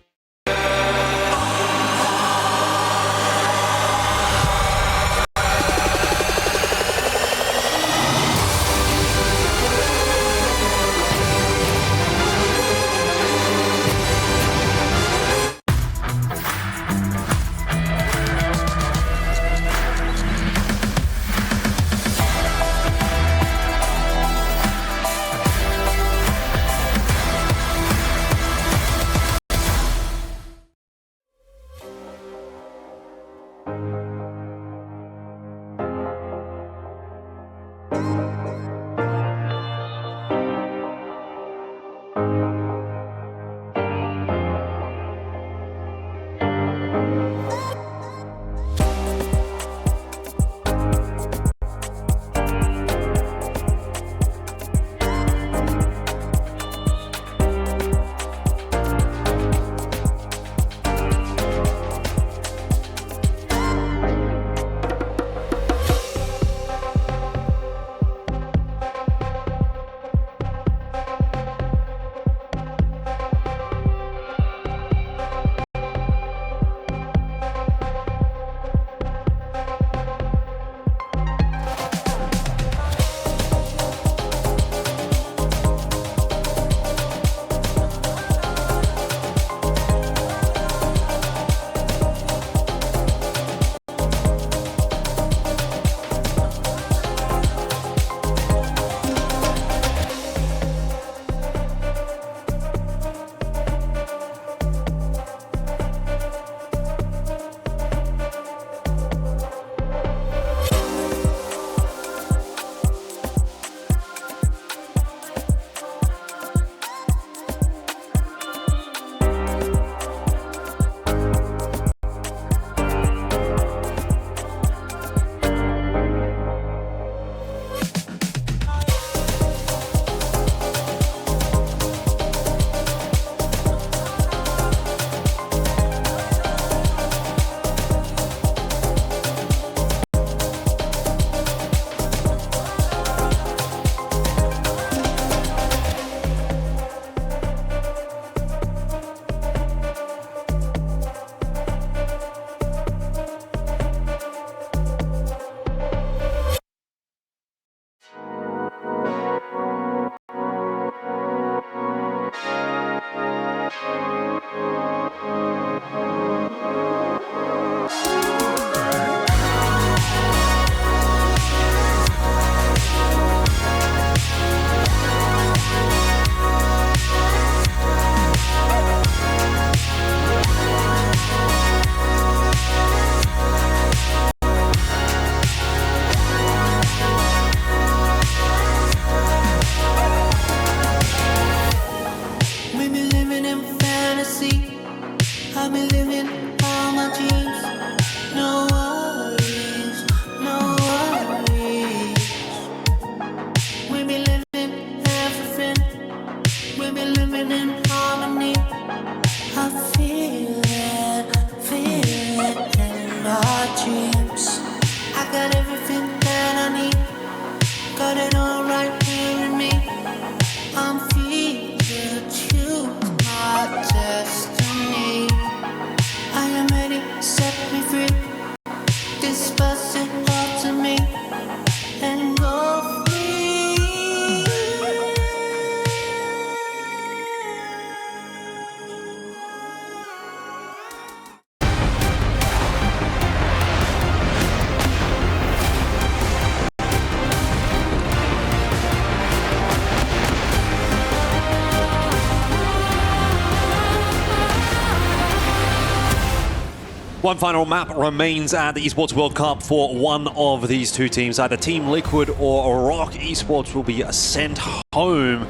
One final map remains at the Esports World Cup for one of these two teams. Either Team Liquid or ROC Esports will be sent home.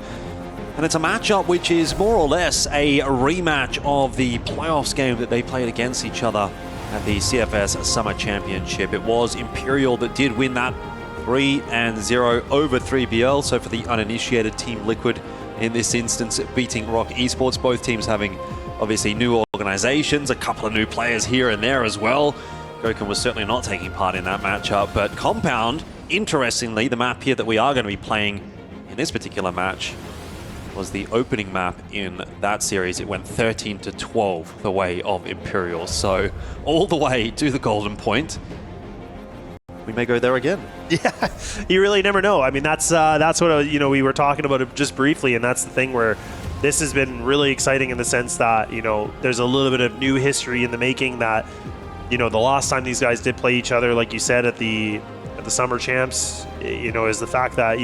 And it's a matchup which is more or less a rematch of the playoffs game that they played against each other at the CFS Summer Championship. It was Imperial that did win that 3-0 over 3BL. So for the uninitiated, Team Liquid in this instance beating ROC Esports. Both teams having obviously new organizations, a couple of new players here and there as well. Goken was certainly not taking part in that matchup, but Compound, interestingly, the map here that we are going to be playing in this particular match was the opening map in that series. It went 13-12 the way of Imperial, so all the way to the Golden Point. We may go there again. Yeah, you really never know. I mean, that's what we were talking about it just briefly, and that's the thing where this has been really exciting in the sense that, there's a little bit of new history in the making that, the last time these guys did play each other, like you said, at the Summer Champs, is the fact that,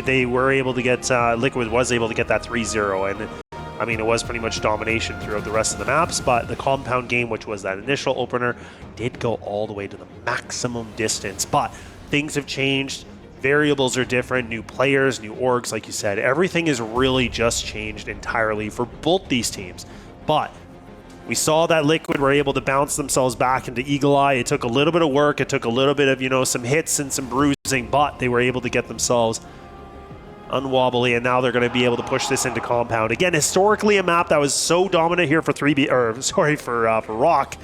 they were able to get, Liquid was able to get that 3-0. And I mean, it was pretty much domination throughout the rest of the maps, but the Compound game, which was that initial opener, did go all the way to the maximum distance. But things have changed. Variables are different, new players, new orgs, like you said. Everything has really just changed entirely for both these teams. But we saw that Liquid were able to bounce themselves back into Eagle Eye. It took a little bit of work. It took a little bit of, some hits and some bruising, but they were able to get themselves unwobbly, and now they're going to be able to push this into Compound. Again, historically a map that was so dominant here for for ROC,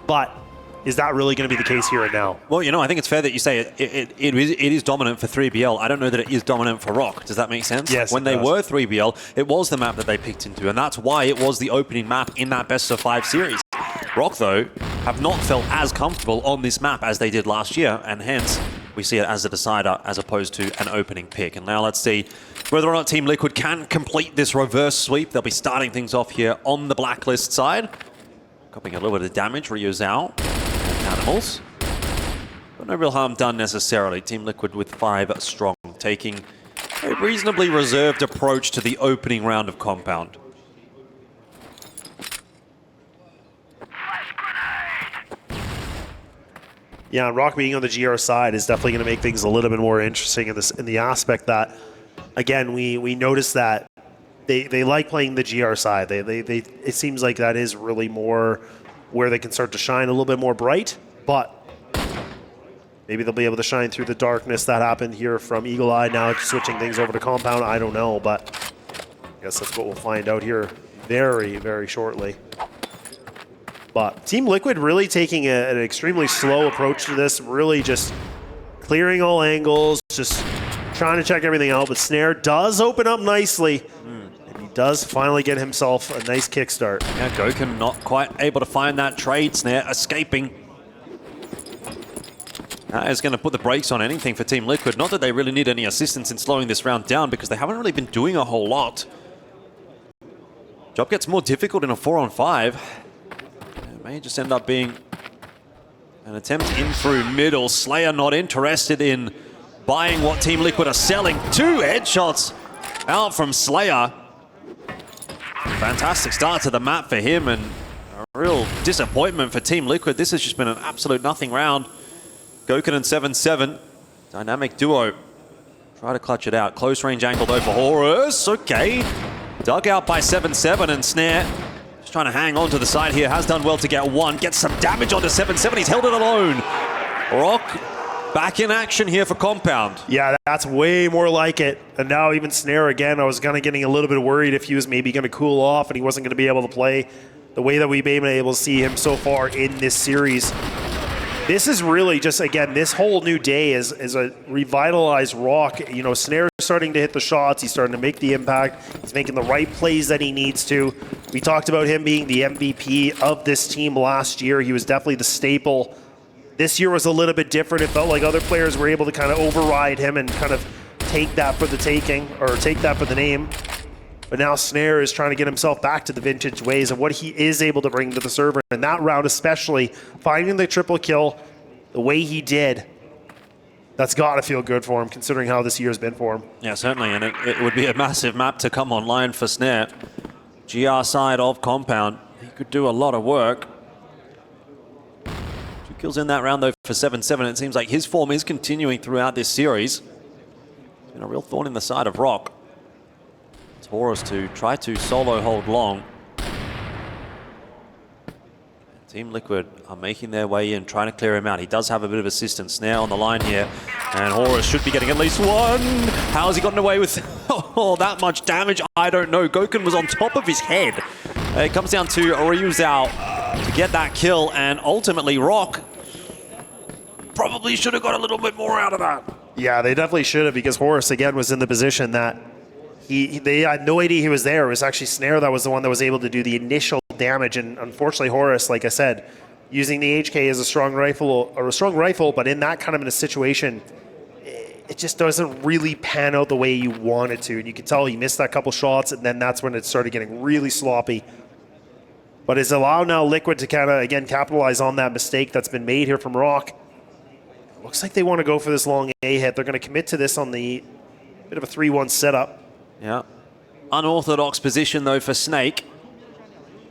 but is that really going to be the case here and now? Well, I think it's fair that you say it is dominant for 3BL. I don't know that it is dominant for ROC. Does that make sense? Yes. When they were 3BL, it was the map that they picked into, and that's why it was the opening map in that best-of-5 series. ROC, though, have not felt as comfortable on this map as they did last year, and hence we see it as a decider as opposed to an opening pick. And now let's see whether or not Team Liquid can complete this reverse sweep. They'll be starting things off here on the blacklist side. Copying a little bit of damage, Riyadh. Animals. But no real harm done necessarily. Team Liquid with 5 strong, taking a reasonably reserved approach to the opening round of Compound. Yeah, ROC being on the GR side is definitely going to make things a little bit more interesting in the aspect that, again, we noticed that they like playing the GR side. It seems like that is really more where they can start to shine a little bit more bright, but maybe they'll be able to shine through the darkness that happened here from Eagle Eye. Now switching things over to Compound, I don't know, but I guess that's what we'll find out here very, very shortly. But Team Liquid really taking an extremely slow approach to this, really just clearing all angles, just trying to check everything out, but Snare does open up nicely. Does finally get himself a nice kickstart. Yeah, Goken not quite able to find that trade. Snare escaping. That is going to put the brakes on anything for Team Liquid. Not that they really need any assistance in slowing this round down because they haven't really been doing a whole lot. Job gets more difficult in a 4-on-5. It may just end up being an attempt in through middle. Slayer not interested in buying what Team Liquid are selling. 2 headshots out from Slayer. Fantastic start to the map for him and a real disappointment for Team Liquid. This has just been an absolute nothing round. Goken and 7-7, dynamic duo. Try to clutch it out. Close range angled over Horus. Okay. Dug out by 7-7 and Snare just trying to hang on to the side here. Has done well to get one. Gets some damage onto 7-7. He's held it alone. ROC back in action here for Compound. Yeah, that's way more like it. And now even Snare again, I was kind of getting a little bit worried if he was maybe going to cool off and he wasn't going to be able to play the way that we've been able to see him so far in this series. This is really just, again, this whole new day is a revitalized ROC. Snare's starting to hit the shots. He's starting to make the impact. He's making the right plays that he needs to. We talked about him being the MVP of this team last year. He was definitely the staple. This year was a little bit different. It felt like other players were able to kind of override him and kind of take that for the taking, or take that for the name. But now Snare is trying to get himself back to the vintage ways of what he is able to bring to the server. And that round especially, finding the triple kill the way he did, that's got to feel good for him, considering how this year's been for him. Yeah, certainly, and it would be a massive map to come online for Snare. GR side of Compound, he could do a lot of work. Kills in that round, though, for 7-7. It seems like his form is continuing throughout this series. It's been a real thorn in the side of ROC. It's Horus to try to solo hold long. Team Liquid are making their way in, trying to clear him out. He does have a bit of assistance now on the line here, and Horus should be getting at least one. How has he gotten away with that much damage? I don't know. Gokun was on top of his head. It comes down to Ryuzao to get that kill, and ultimately ROC probably should have got a little bit more out of that. Yeah, they definitely should have, because Horus, again, was in the position that they had no idea he was there. It was actually Snare that was the one that was able to do the initial damage, and unfortunately Horus, like I said, using the HK as a strong rifle, but in that kind of a situation, it just doesn't really pan out the way you want it to. And you can tell he missed that couple shots, and then that's when it started getting really sloppy. But it's allowed now Liquid to kind of, again, capitalize on that mistake that's been made here from ROC. Looks like they want to go for this long A hit. They're going to commit to this on the bit of a 3-1 setup. Yeah. Unorthodox position, though, for Snake.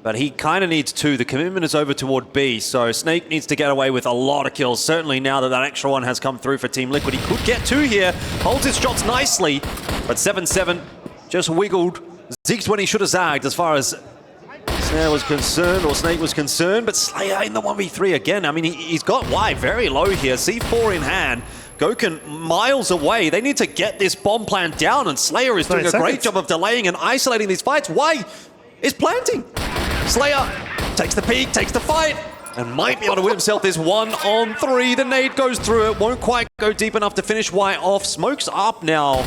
But he kind of needs two. The commitment is over toward B, so Snake needs to get away with a lot of kills. Certainly now that that extra one has come through for Team Liquid. He could get two here. Holds his shots nicely, but 7-7 just wiggled. Zigged when he should have zagged as far as Snare was concerned, or Snake was concerned, but Slayer in the 1v3 again. I mean, he's got Y very low here. C4 in hand. Gokun miles away. They need to get this bomb plant down, and Slayer is doing a great job of delaying and isolating these fights. Y is planting. Slayer takes the peek, takes the fight, and might be able to win himself this 1-on-3. The nade goes through it, won't quite go deep enough to finish Y off. Smoke's up now.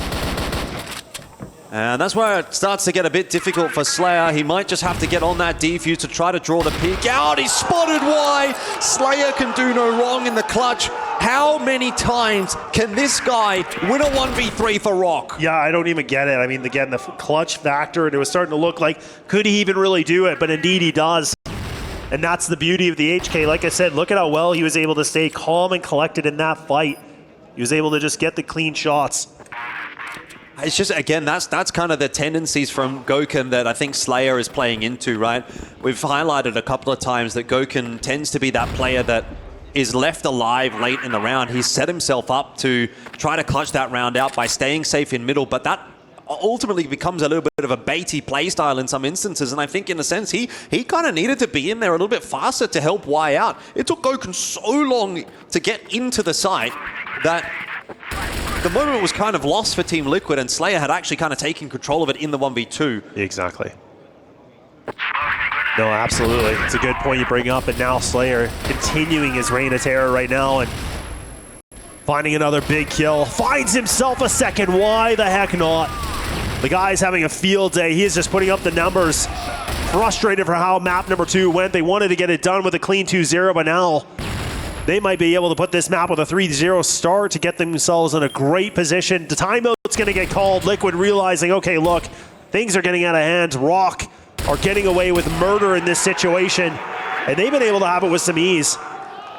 And that's where it starts to get a bit difficult for Slayer. He might just have to get on that defuse to try to draw the peek out. He's spotted Y. Slayer can do no wrong in the clutch. How many times can this guy win a 1v3 for ROC? Yeah, I don't even get it. I mean, again, the clutch factor, and it was starting to look like, could he even really do it? But indeed he does. And that's the beauty of the HK. Like I said, look at how well he was able to stay calm and collected in that fight. He was able to just get the clean shots. It's just, again, that's kind of the tendencies from Gokun that I think Slayer is playing into, right? We've highlighted a couple of times that Gokun tends to be that player that is left alive late in the round. He's set himself up to try to clutch that round out by staying safe in middle, but that ultimately becomes a little bit of a baity playstyle in some instances, and I think in a sense he kind of needed to be in there a little bit faster to help Y out. It took Gokun so long to get into the site that the moment was kind of lost for Team Liquid, and Slayer had actually kind of taken control of it in the 1v2. Exactly. No, absolutely. It's a good point you bring up, and now Slayer continuing his reign of terror right now and finding another big kill. Finds himself a second. Why the heck not? The guy's having a field day. He is just putting up the numbers. Frustrated for how map number 2 went. They wanted to get it done with a clean 2-0, but now they might be able to put this map with a 3-0 start to get themselves in a great position. The timeout's going to get called. Liquid realizing, okay, look, things are getting out of hand. ROC are getting away with murder in this situation, and they've been able to have it with some ease.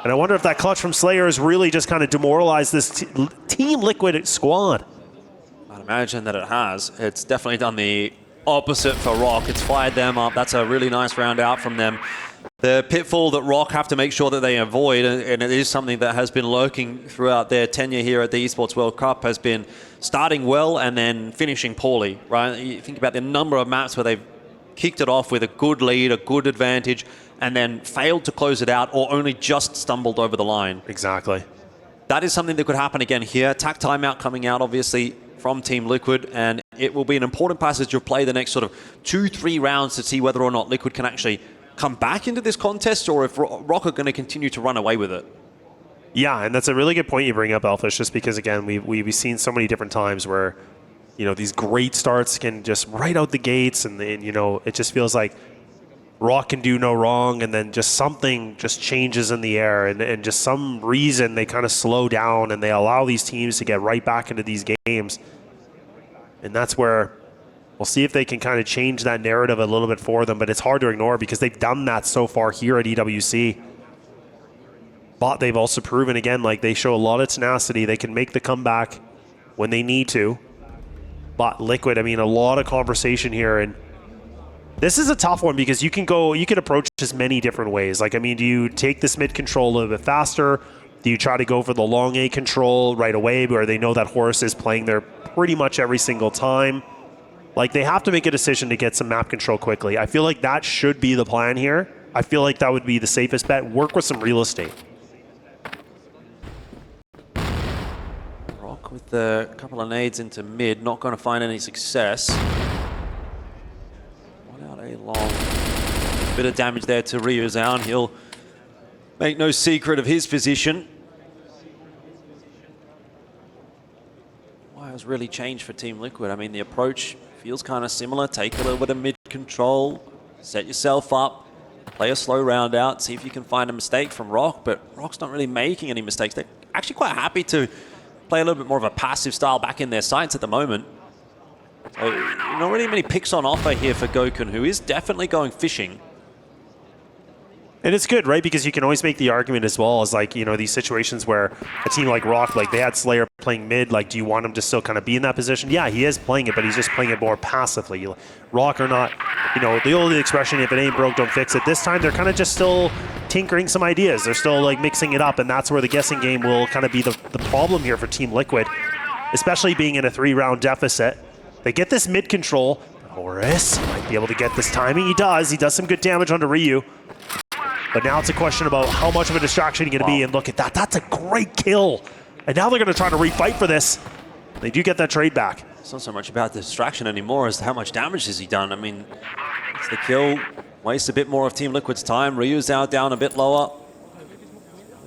And I wonder if that clutch from Slayer has really just kind of demoralized this Team Liquid squad. I'd imagine that it has. It's definitely done the opposite for ROC. It's fired them up. That's a really nice round out from them. The pitfall that ROC have to make sure that they avoid, and it is something that has been lurking throughout their tenure here at the Esports World Cup, has been starting well and then finishing poorly, right? You think about the number of maps where they've kicked it off with a good lead, a good advantage, and then failed to close it out or only just stumbled over the line. Exactly. That is something that could happen again here. Tac timeout coming out, obviously, from Team Liquid, and it will be an important passage of play the next sort of 2-3 rounds to see whether or not Liquid can actually come back into this contest, or if ROC are going to continue to run away with it. Yeah, and that's a really good point you bring up, Alphys, just because, again, we've seen so many different times where, you know, these great starts can just right out the gates, and you know, it just feels like ROC can do no wrong, and then just something just changes in the air, and just some reason they kind of slow down, and they allow these teams to get right back into these games. And that's where we'll see if they can kind of change that narrative a little bit for them, but it's hard to ignore because they've done that so far here at EWC. But they've also proven, again, like they show a lot of tenacity. They can make the comeback when they need to. But Liquid, I mean, a lot of conversation here, and This is a tough one because you can approach this many different ways. Like, I mean, do you take this mid control a little bit faster? Do you try to go for the long A control right away where they know that Horus is playing there pretty much every single time? Like, they have to make a decision to get some map control quickly. I feel like that should be the plan here. I feel like that would be the safest bet. Work with some real estate. ROC with a couple of nades into mid, not going to find any success. One out A long. Bit of damage there to Ryuzao, and he'll make no secret of his position. Why has really changed for Team Liquid? I mean, the approach feels kind of similar. Take a little bit of mid control, set yourself up, play a slow round out, see if you can find a mistake from ROC, but ROC's not really making any mistakes. They're actually quite happy to play a little bit more of a passive style back in their sights at the moment. So, not really many picks on offer here for Gokun, who is definitely going fishing. And it's good, right? Because you can always make the argument as well as, like, you know, these situations where a team like ROC, like they had Slayer playing mid, like, do you want him to still kind of be in that position? Yeah, he is playing it, but he's just playing it more passively. ROC are not, you know, the old expression, if it ain't broke, don't fix it. This time they're kind of just still tinkering some ideas. They're still like mixing it up, and that's where the guessing game will kind of be the problem here for Team Liquid, especially being in a 3-round deficit. They get this mid control. Horus might be able to get this timing. He does some good damage onto Ryu. But now it's a question about how much of a distraction you're going to be. And look at that. That's a great kill. And now they're going to try to refight for this. They do get that trade back. It's not so much about the distraction anymore as to how much damage has he done. I mean, it's the kill. Wastes a bit more of Team Liquid's time. Ryu's out down a bit lower.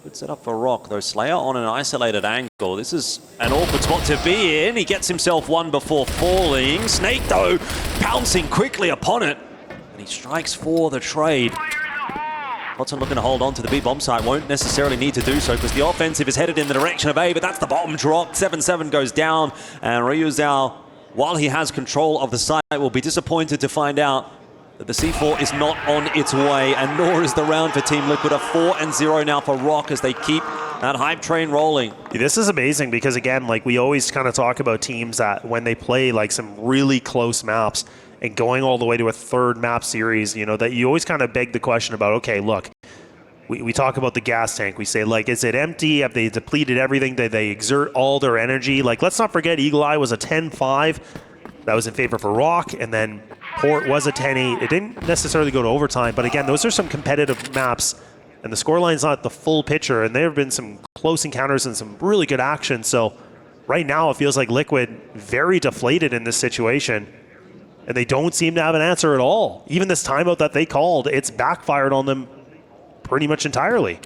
Good setup for ROC, though. Slayer on an isolated angle. This is an awkward spot to be in. He gets himself one before falling. Snake, though, pouncing quickly upon it. And he strikes for the trade. Watson looking to hold on to the B bomb site, won't necessarily need to do so because the offensive is headed in the direction of A, but that's the bomb drop. 7-7 goes down, and Ryuzao, while he has control of the site, will be disappointed to find out that the C4 is not on its way, and nor is the round for Team Liquid. A 4-0 now for ROC as they keep that hype train rolling. This is amazing because, again, like we always kind of talk about teams that when they play like some really close maps, and going all the way to a third map series, you know, that you always kind of beg the question about, okay, look, we talk about the gas tank. We say, like, is it empty? Have they depleted everything? Did they exert all their energy? Like, let's not forget Eagle Eye was a 10-5. That was in favor for ROC, and then Port was a 10-8. It didn't necessarily go to overtime, but again, those are some competitive maps, and the scoreline's not the full picture, and there have been some close encounters and some really good action. So right now, it feels like Liquid very deflated in this situation. And they don't seem to have an answer at all. Even this timeout that they called, it's backfired on them pretty much entirely.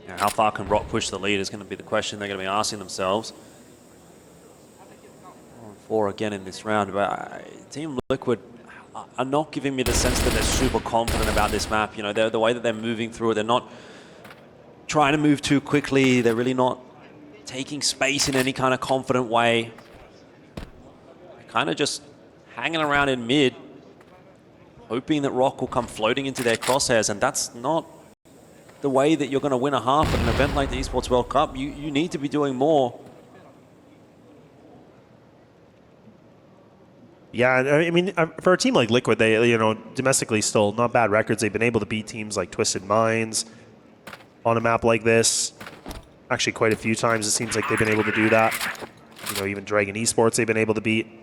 Yeah, how far can ROC push the lead is going to be the question they're going to be asking themselves. 4 again in this round, but Team Liquid are not giving me the sense that they're super confident about this map. You know, the way that they're moving through it, they're not trying to move too quickly. They're really not taking space in any kind of confident way. They're kind of just hanging around in mid, hoping that ROC will come floating into their crosshairs, and that's not the way that you're going to win a half at an event like the Esports World Cup. You need to be doing more. Yeah, I mean, for a team like Liquid, they, you know, domestically still not bad records. They've been able to beat teams like Twisted Minds on a map like this. Actually, quite a few times it seems like they've been able to do that. You know, even ROC Esports they've been able to beat.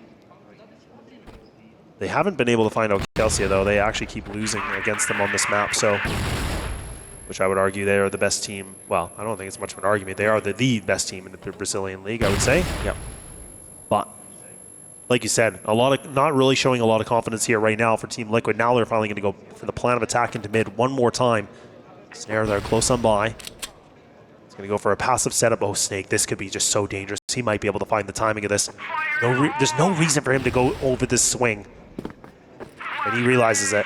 They haven't been able to find Kelsia, though. They actually keep losing against them on this map, so, which I would argue they are the best team. Well, I don't think it's much of an argument. They are the best team in the Brazilian league, I would say. Yep. But like you said, not really showing a lot of confidence here right now for Team Liquid. Now they're finally going to go for the plan of attack into mid one more time. Snare there, close on by. He's going to go for a passive setup. Oh, Snake, this could be just so dangerous. He might be able to find the timing of this. There's no reason for him to go over this swing. And he realizes it.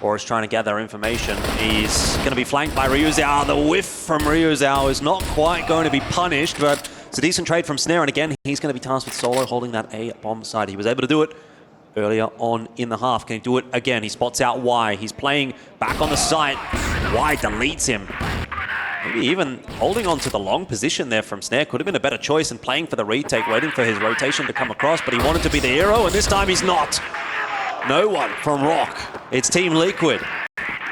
Or is trying to gather information. He's going to be flanked by Ryuzao. The whiff from Ryuzao is not quite going to be punished, but it's a decent trade from Snare. And again, he's going to be tasked with solo holding that A bomb side. He was able to do it earlier on in the half. Can he do it again? He spots out Y. He's playing back on the site. Y deletes him. Maybe even holding on to the long position there from Snare could have been a better choice than playing for the retake, waiting for his rotation to come across, but he wanted to be the hero, and this time he's not. No one from ROC. It's Team Liquid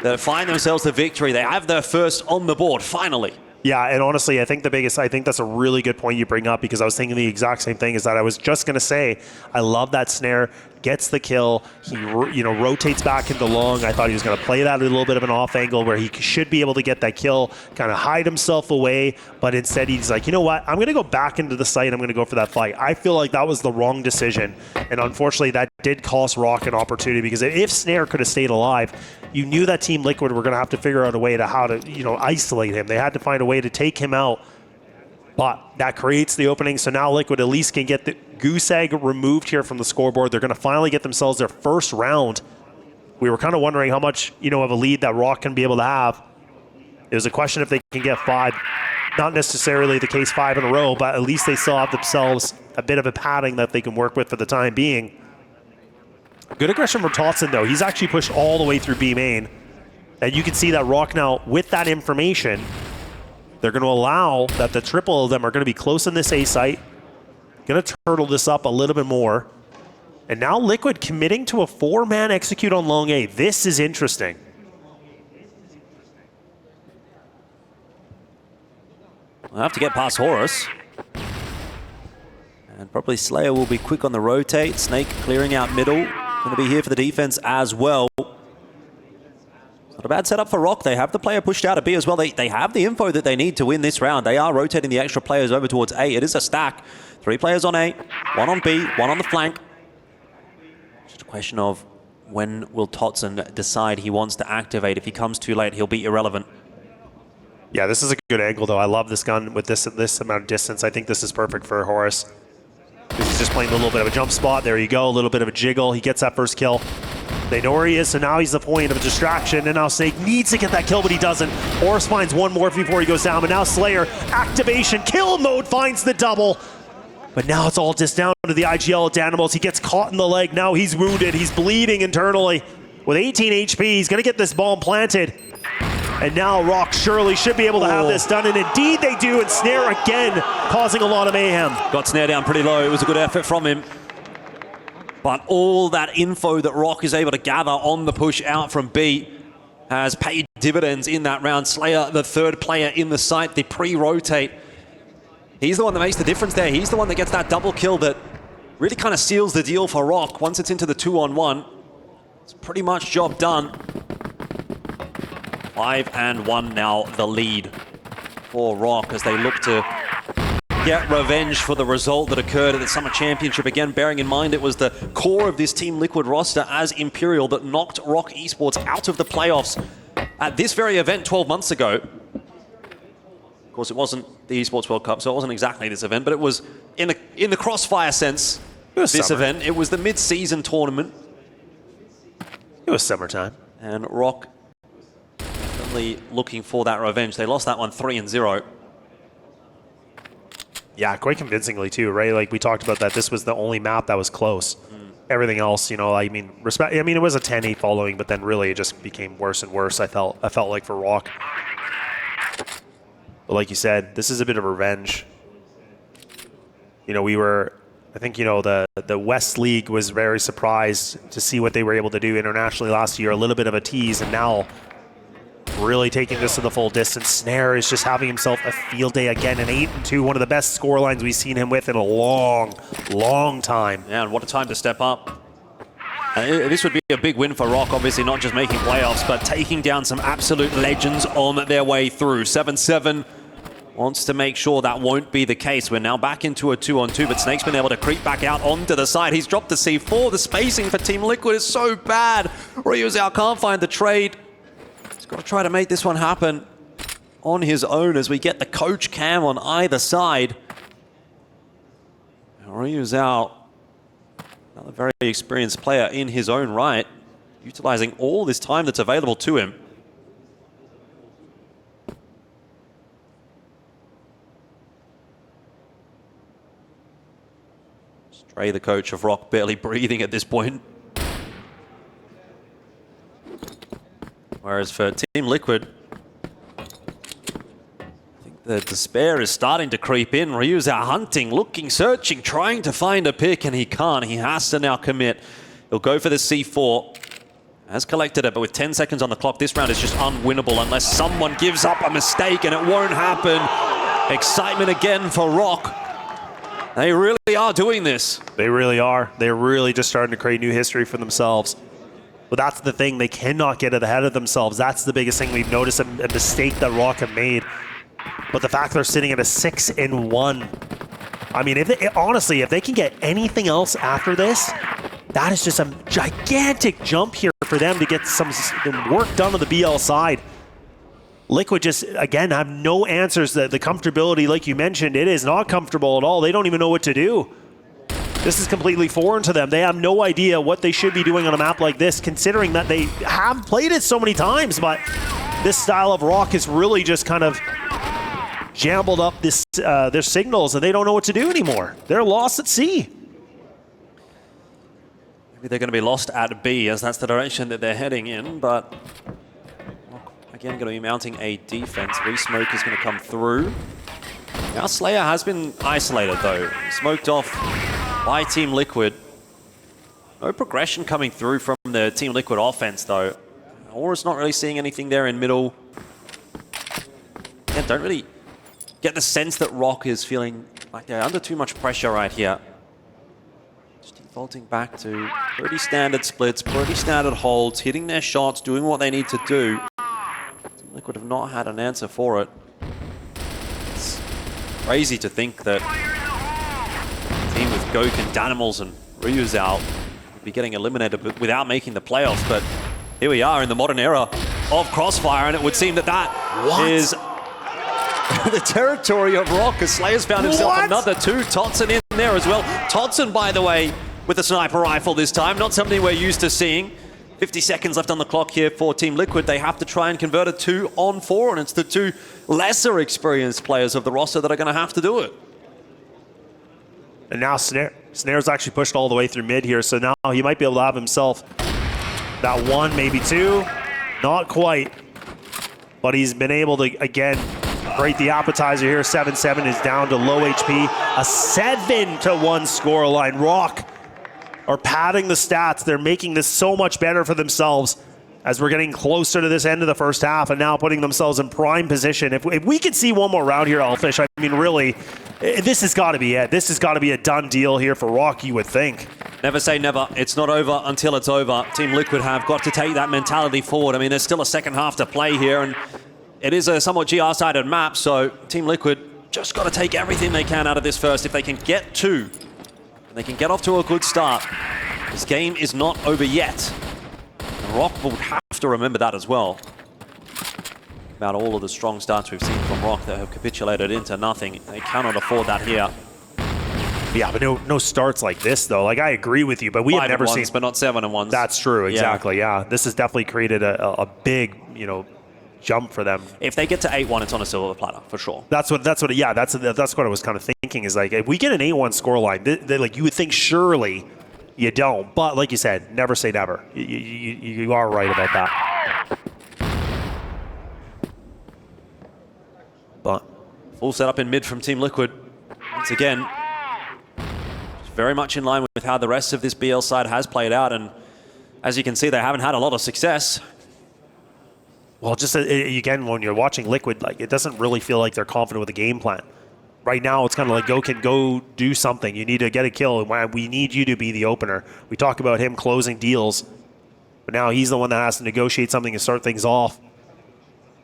that find themselves the victory. They have their first on the board, finally. Yeah, and honestly, I think that's a really good point you bring up, because I was thinking the exact same thing, is that I was just going to say, I love that snare, gets the kill, he rotates back into long. I thought he was going to play that at a little bit of an off angle where he should be able to get that kill, kind of hide himself away, but instead he's like, you know what, I'm going to go back into the site, I'm going to go for that fight. I feel like that was the wrong decision, and unfortunately that did cost ROC an opportunity, because if Snare could have stayed alive, you knew that Team Liquid were going to have to figure out a way to how to, isolate him. They had to find a way to take him out, but that creates the opening. So now Liquid at least can get the goose egg removed here from the scoreboard. They're going to finally get themselves their first round. We were kind of wondering how much, of a lead that ROC can be able to have. It was a question if they can get 5. Not necessarily the case 5 in a row, but at least they still have themselves a bit of a padding that they can work with for the time being. Good aggression from Totson, though. He's actually pushed all the way through B main. And you can see that ROC now, with that information, they're going to allow that the triple of them are going to be close in this A site. Going to turtle this up a little bit more. And now Liquid committing to a 4-man execute on long A. This is interesting. We'll have to get past Horus. And probably Slayer will be quick on the rotate. Snake clearing out middle. Going to be here for the defense as well. Not a bad setup for ROC. They have the player pushed out at B as well. They have the info that they need to win this round. They are rotating the extra players over towards A. It is a stack. 3 players on A, 1 on B, 1 on the flank. Just a question of when will Totson decide he wants to activate. If he comes too late, he'll be irrelevant. Yeah, this is a good angle, though. I love this gun with this amount of distance. I think this is perfect for Horus. He's just playing a little bit of a jump spot. There you go, a little bit of a jiggle. He gets that first kill. They know where he is, so now he's the point of a distraction, and now Snake needs to get that kill, but he doesn't. Horus finds one more before he goes down, but now Slayer, activation, kill mode, finds the double. But now it's all just down to the AG.ALEVOLUTION. He gets caught in the leg. Now he's wounded. He's bleeding internally. With 18 HP, he's going to get this bomb planted. And now ROC surely should be able to have this done, and indeed they do, and Snare again causing a lot of mayhem. Got Snare down pretty low. It was a good effort from him. But all that info that ROC is able to gather on the push out from B has paid dividends in that round. Slayer, the 3rd player in the site, the pre-rotate. He's the one that makes the difference there. He's the one that gets that double kill that really kind of seals the deal for ROC. Once it's into the 2-on-1, it's pretty much job done. 5-1 now the lead for ROC as they look to get revenge for the result that occurred at the Summer Championship. Again, bearing in mind it was the core of this Team Liquid roster as Imperial that knocked ROC Esports out of the playoffs at this very event 12 months ago. Of course, it wasn't the Esports World Cup, so it wasn't exactly this event, but it was in the CROSSFIRE sense, this event. It was the mid-season tournament. It was summertime. And ROC looking for that revenge. They lost that one 3-0. Yeah, quite convincingly too, right? Like we talked about that. This was the only map that was close. Everything else, I mean, it was a 10-8 following, but then really it just became worse and worse. I felt like for ROC. But like you said, this is a bit of revenge. I think, the West League was very surprised to see what they were able to do internationally last year. A little bit of a tease, and now really taking this to the full distance. Snare is just having himself a field day again, an 8-2, one of the best score lines we've seen him with in a long, long time. Yeah, and what a time to step up. This would be a big win for ROC, obviously not just making playoffs, but taking down some absolute legends on their way through. 7-7 wants to make sure that won't be the case. We're now back into a 2-on-2, but Snake's been able to creep back out onto the side. He's dropped the C4. The spacing for Team Liquid is so bad. Ryuzao can't find the trade. Got to try to make this one happen on his own as we get the coach cam on either side. Ryu Zhao, another very experienced player in his own right, utilizing all this time that's available to him. Stray, the coach of ROC, barely breathing at this point. Whereas for Team Liquid, I think the despair is starting to creep in. Ryu's out hunting, looking, searching, trying to find a pick, and he can't. He has to now commit. He'll go for the C4. Has collected it, but with 10 seconds on the clock, this round is just unwinnable unless someone gives up a mistake, and it won't happen. Excitement again for ROC. They really are doing this. They really are. They're really just starting to create new history for themselves. But that's the thing. They cannot get it ahead of themselves. That's the biggest thing we've noticed, a mistake that ROC have made. But the fact they're sitting at a 6-1. I mean, honestly, if they can get anything else after this, that is just a gigantic jump here for them to get some work done on the BL side. Liquid just, again, have no answers. The comfortability, like you mentioned, it is not comfortable at all. They don't even know what to do. This is completely foreign to them. They have no idea what they should be doing on a map like this, considering that they have played it so many times, but this style of ROC has really just kind of jumbled up their signals, and they don't know what to do anymore. They're lost at sea. Maybe they're going to be lost at B, as that's the direction that they're heading in, but again, going to be mounting a defense. Re-smoke is going to come through. Now Slayer has been isolated, though. Smoked off by Team Liquid. No progression coming through from the Team Liquid offense, though. Aura's not really seeing anything there in middle. Yeah, don't really get the sense that ROC is feeling like they're under too much pressure right here. Defaulting back to pretty standard splits, pretty standard holds, hitting their shots, doing what they need to do. Team Liquid have not had an answer for it. It's crazy to think that a team with Goken, Danimals, and Ryuzao would be getting eliminated without making the playoffs, but here we are in the modern era of CROSSFIRE, and it would seem that is the territory of ROC, as Slayer's found himself another two. Totson in there as well. Totson, by the way, with a sniper rifle this time. Not something we're used to seeing. 50 seconds left on the clock here for Team Liquid. They have to try and convert a 2-on-4, and it's the two lesser experienced players of the roster that are going to have to do it. And now Snare's actually pushed all the way through mid here, so now he might be able to have himself that one, maybe two. Not quite. But he's been able to, again, break the appetizer here. 7-7 is down to low HP. A 7-1 scoreline. ROC are padding the stats. They're making this so much better for themselves as we're getting closer to this end of the first half and now putting themselves in prime position. If we could see one more round here, Elfish, I mean, really, this has got to be it. This has got to be a done deal here for ROC, you would think. Never say never. It's not over until it's over. Team Liquid have got to take that mentality forward. I mean, there's still a second half to play here, and it is a somewhat GR-sided map, so Team Liquid just got to take everything they can out of this first. If they can get two, and they can get off to a good start, this game is not over yet. And ROC would have to remember that as well. About all of the strong starts we've seen from ROC that have capitulated into nothing. They cannot afford that here. Yeah, but no starts like this, though. Like, I agree with you, but we have never seen... but not 7-1s. That's true, exactly, yeah. This has definitely created a big, jump for them. If they get to 8-1, it's on a silver platter for sure. That's what I was kind of thinking, is like, if we get an 8-1 scoreline, like, you would think surely you don't, but like you said, never say never. You are right about that. But full setup in mid from Team Liquid. Once again, very much in line with how the rest of this BL side has played out, and as you can see, they haven't had a lot of success. Well, just again, when you're watching Liquid, like, it doesn't really feel like they're confident with the game plan. Right now, it's kind of like, go do something. You need to get a kill. We need you to be the opener. We talk about him closing deals, but now he's the one that has to negotiate something and start things off.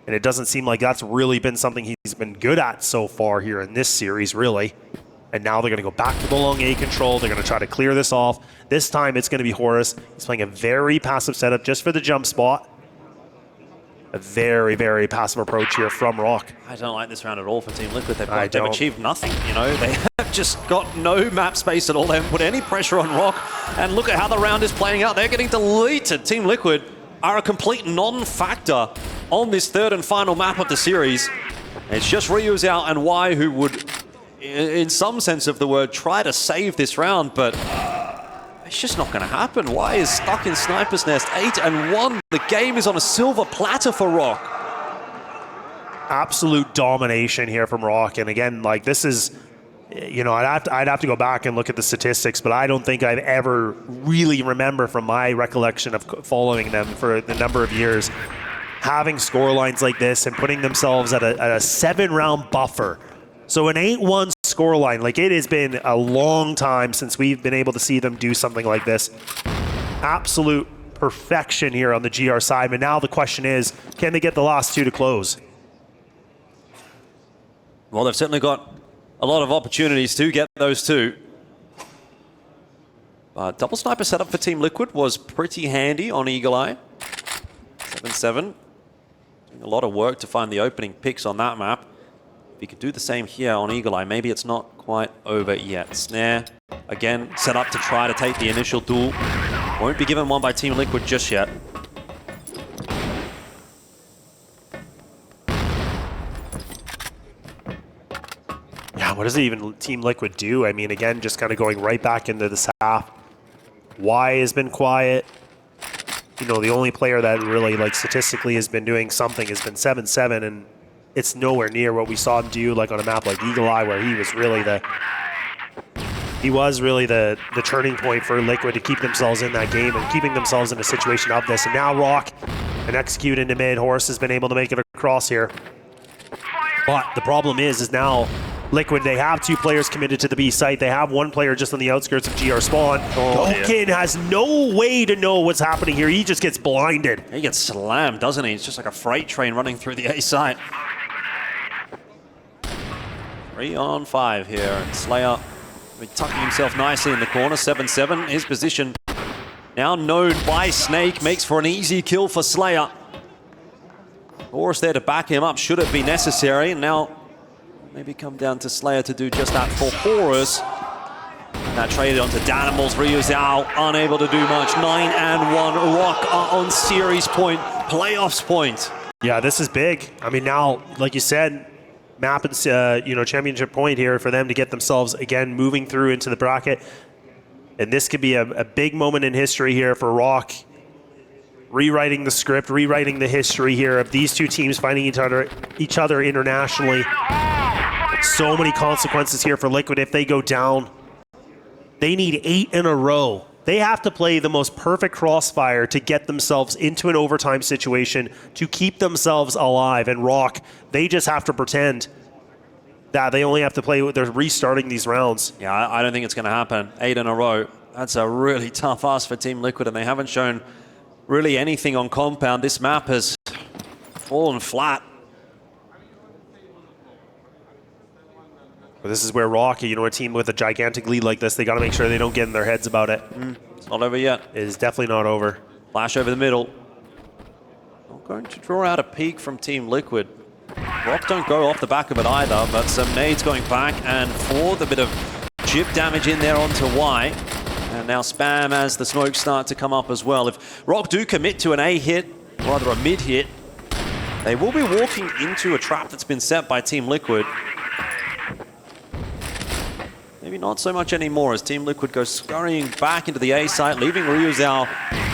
And it doesn't seem like that's really been something he's been good at so far here in this series, really. And now they're going to go back to the long A control. They're going to try to clear this off. This time, it's going to be Horus. He's playing a very passive setup just for the jump spot. A very, very passive approach here from ROC. I don't like this round at all for Team Liquid. They've achieved nothing, They have just got no map space at all. They haven't put any pressure on ROC. And look at how the round is playing out. They're getting deleted. Team Liquid are a complete non-factor on this third and final map of the series. It's just Ryuzao and Y who would, in some sense of the word, try to save this round, but it's just not going to happen. Y is stuck in Sniper's Nest, 8-1. The game is on a silver platter for ROC. Absolute domination here from ROC. And again, like, this is you know, I'd have to go back and look at the statistics, but I don't think I've ever really remember from my recollection of following them for the number of years, having scorelines like this and putting themselves at a 7-round buffer. So an 8-1 scoreline, like it has been a long time since we've been able to see them do something like this. Absolute perfection here on the GR side, but now the question is, can they get the last 2 to close? Well, they've certainly got a lot of opportunities to get those 2. Double sniper setup for Team Liquid was pretty handy on Eagle Eye. 7-7. Doing a lot of work to find the opening picks on that map. If you could do the same here on Eagle Eye, maybe it's not quite over yet. Snare, again, set up to try to take the initial duel. Won't be given one by Team Liquid just yet. Yeah, what does even Team Liquid do? I mean, again, just kind of going right back into this half. Y has been quiet. You know, the only player that really, like, statistically has been doing something has been 7-7, and it's nowhere near what we saw him do, like, on a map like Eagle Eye, where he was really the turning point for Liquid to keep themselves in that game and keeping themselves in a situation of this. And now ROC, and execute into mid. Horse has been able to make it across here. But the problem is now Liquid, they have 2 players committed to the B site. They have 1 player just on the outskirts of GR spawn. Gokin has no way to know what's happening here. He just gets blinded. He gets slammed, doesn't he? It's just like a freight train running through the A site. 3 on 5 here, and Slayer tucking himself nicely in the corner. 7-7, his position now known by Snake, makes for an easy kill for Slayer. Horus there to back him up should it be necessary, and now maybe come down to Slayer to do just that for Horus. That traded onto Danimals. Riyadh unable to do much. 9-1. ROC are on series point, playoffs point. Yeah, this is big. I mean, now, like you said, map and you know, championship point here for them to get themselves again moving through into the bracket, and this could be a big moment in history here for ROC, rewriting the script, rewriting the history here of these 2 teams fighting each other internationally. So many consequences here for Liquid if they go down. They need 8 in a row. They have to play the most perfect CROSSFIRE to get themselves into an overtime situation to keep themselves alive. And ROC, they just have to pretend that they only have to play, they're restarting these rounds. Yeah, I don't think it's going to happen. 8 in a row. That's a really tough ask for Team Liquid, and they haven't shown really anything on compound. This map has fallen flat. But this is where ROC, you know, a team with a gigantic lead like this, they got to make sure they don't get in their heads about it. It's not over yet. It is definitely not over. Flash over the middle. Not going to draw out a peek from Team Liquid. ROC don't go off the back of it either, but some nades going back, and for the bit of chip damage in there onto Y. And now spam as the smokes start to come up as well. If ROC do commit to an A hit, or rather a mid hit, they will be walking into a trap that's been set by Team Liquid. Maybe not so much anymore as Team Liquid goes scurrying back into the A site, leaving Riyadh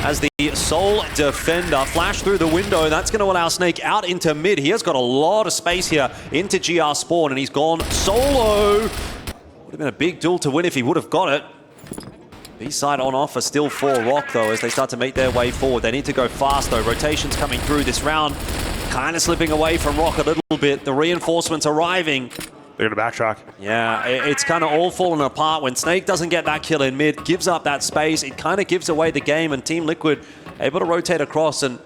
as the sole defender. Flash through the window, that's going to allow Snake out into mid. He has got a lot of space here into GR spawn, and he's gone solo. Would have been a big duel to win if he would have got it. B-side on offer still for ROC though as they start to make their way forward. They need to go fast though. Rotations coming through this round. Kind of slipping away from ROC a little bit. The reinforcements arriving. They're going to backtrack. Yeah, it's kind of all falling apart when Snake doesn't get that kill in mid, gives up that space. It kind of gives away the game, and Team Liquid able to rotate across and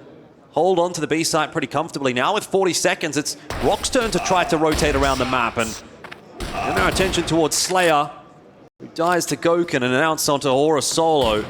hold on to the B site pretty comfortably. Now with 40 seconds, it's ROC's turn to try to rotate around the map, and turn our attention towards Slayer, who dies to Gokin and announce onto Horus solo.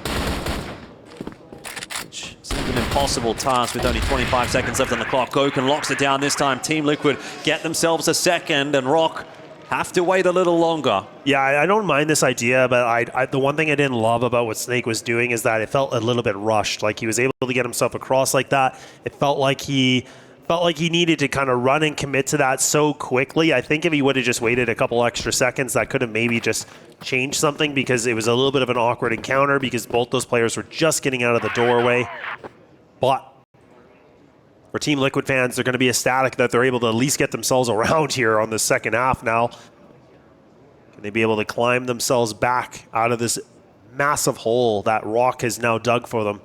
Which seemed an impossible task with only 25 seconds left on the clock. Gokin locks it down this time. Team Liquid get themselves a second, and ROC have to wait a little longer. Yeah, I don't mind this idea, but the one thing I didn't love about what Snake was doing is that it felt a little bit rushed. Like he was able to get himself across like that. It felt like he needed to kind of run and commit to that so quickly. I think if he would have just waited a couple extra seconds, that could have maybe just changed something, because it was a little bit of an awkward encounter because both those players were just getting out of the doorway. But for Team Liquid fans, they're going to be ecstatic that they're able to at least get themselves around here on the second half now. Can they be able to climb themselves back out of this massive hole that ROC has now dug for them?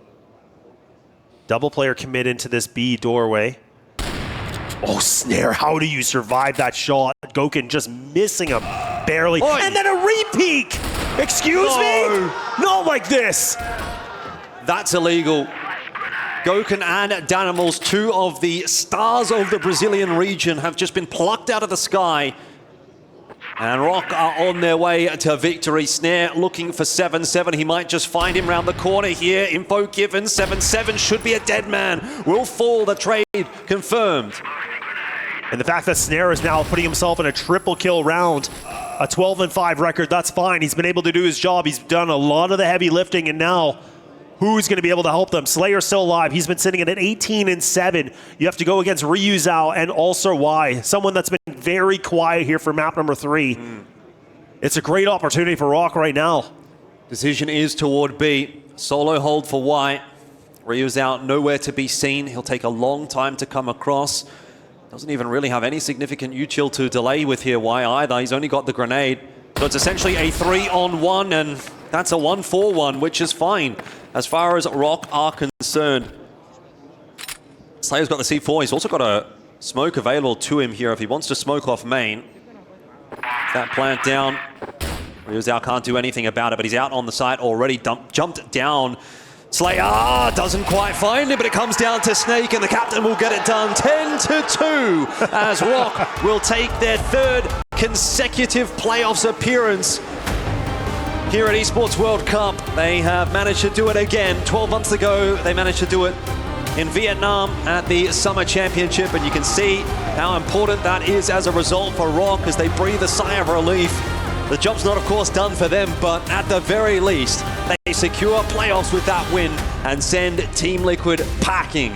Double player commit into this B doorway. Oh, Snare, how do you survive that shot? Goken just missing him barely. Oy. And then a repeat! Excuse me? Not like this. That's illegal. Goken and Danimals, two of the stars of the Brazilian region, have just been plucked out of the sky. And ROC are on their way to victory. Snare looking for 7-7. He might just find him round the corner here. Info given. 7-7 should be a dead man. Will fall. The trade confirmed. And the fact that Snare is now putting himself in a triple kill round, a 12-5 record, that's fine. He's been able to do his job. He's done a lot of the heavy lifting, and now who's going to be able to help them? Slayer's still alive. He's been sitting at an 18-7. You have to go against Riyadh and also Y, someone that's been very quiet here for map number 3. It's a great opportunity for ROC right now. Decision is toward B. Solo hold for Y. Ryu's out, nowhere to be seen. He'll take a long time to come across. Doesn't even really have any significant util to delay with here, Y either. He's only got the grenade. So it's essentially a 3-on-1, and that's a 1-4-1, which is fine as far as ROC are concerned. Slayer's got the C4. He's also got a smoke available to him here if he wants to smoke off main. That plant down. Riyadh can't do anything about it, but he's out on the site already. Jumped down. Slayer doesn't quite find him, but it comes down to Snake, and the captain will get it done 10-2 as ROC will take their third consecutive playoffs appearance here at Esports World Cup. They have managed to do it again. 12 months ago, they managed to do it in Vietnam at the Summer Championship, and you can see how important that is as a result for ROC as they breathe a sigh of relief. The job's not, of course, done for them, but at the very least, they secure playoffs with that win and send Team Liquid packing.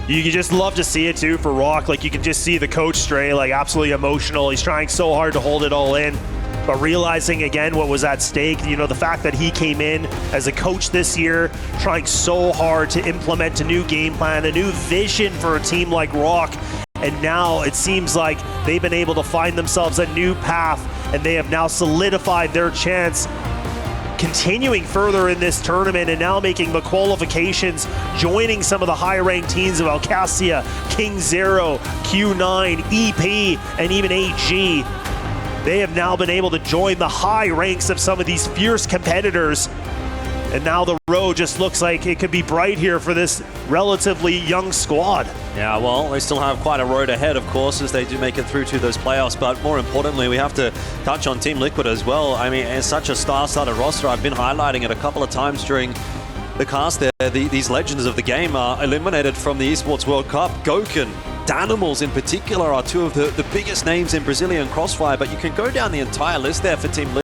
You can just love to see it too for ROC. Like, you can just see the coach Stray, like, absolutely emotional. He's trying so hard to hold it all in, but realizing again what was at stake. You know, the fact that he came in as a coach this year, trying so hard to implement a new game plan, a new vision for a team like ROC. And now it seems like they've been able to find themselves a new path, and they have now solidified their chance continuing further in this tournament and now making the qualifications, joining some of the high-ranked teams of Alcacia, KINGZERO, Q9, EP, and even AG. They have now been able to join the high ranks of some of these fierce competitors. And now the road just looks like it could be bright here for this relatively young squad. Yeah, well, they still have quite a road ahead, of course, as they do make it through to those playoffs. But more importantly, we have to touch on Team Liquid as well. I mean, it's such a star-studded roster. I've been highlighting it a couple of times during the cast there. These legends of the game are eliminated from the Esports World Cup. Goken, Danimals in particular are two of the biggest names in Brazilian CROSSFIRE. But you can go down the entire list there for Team Liquid.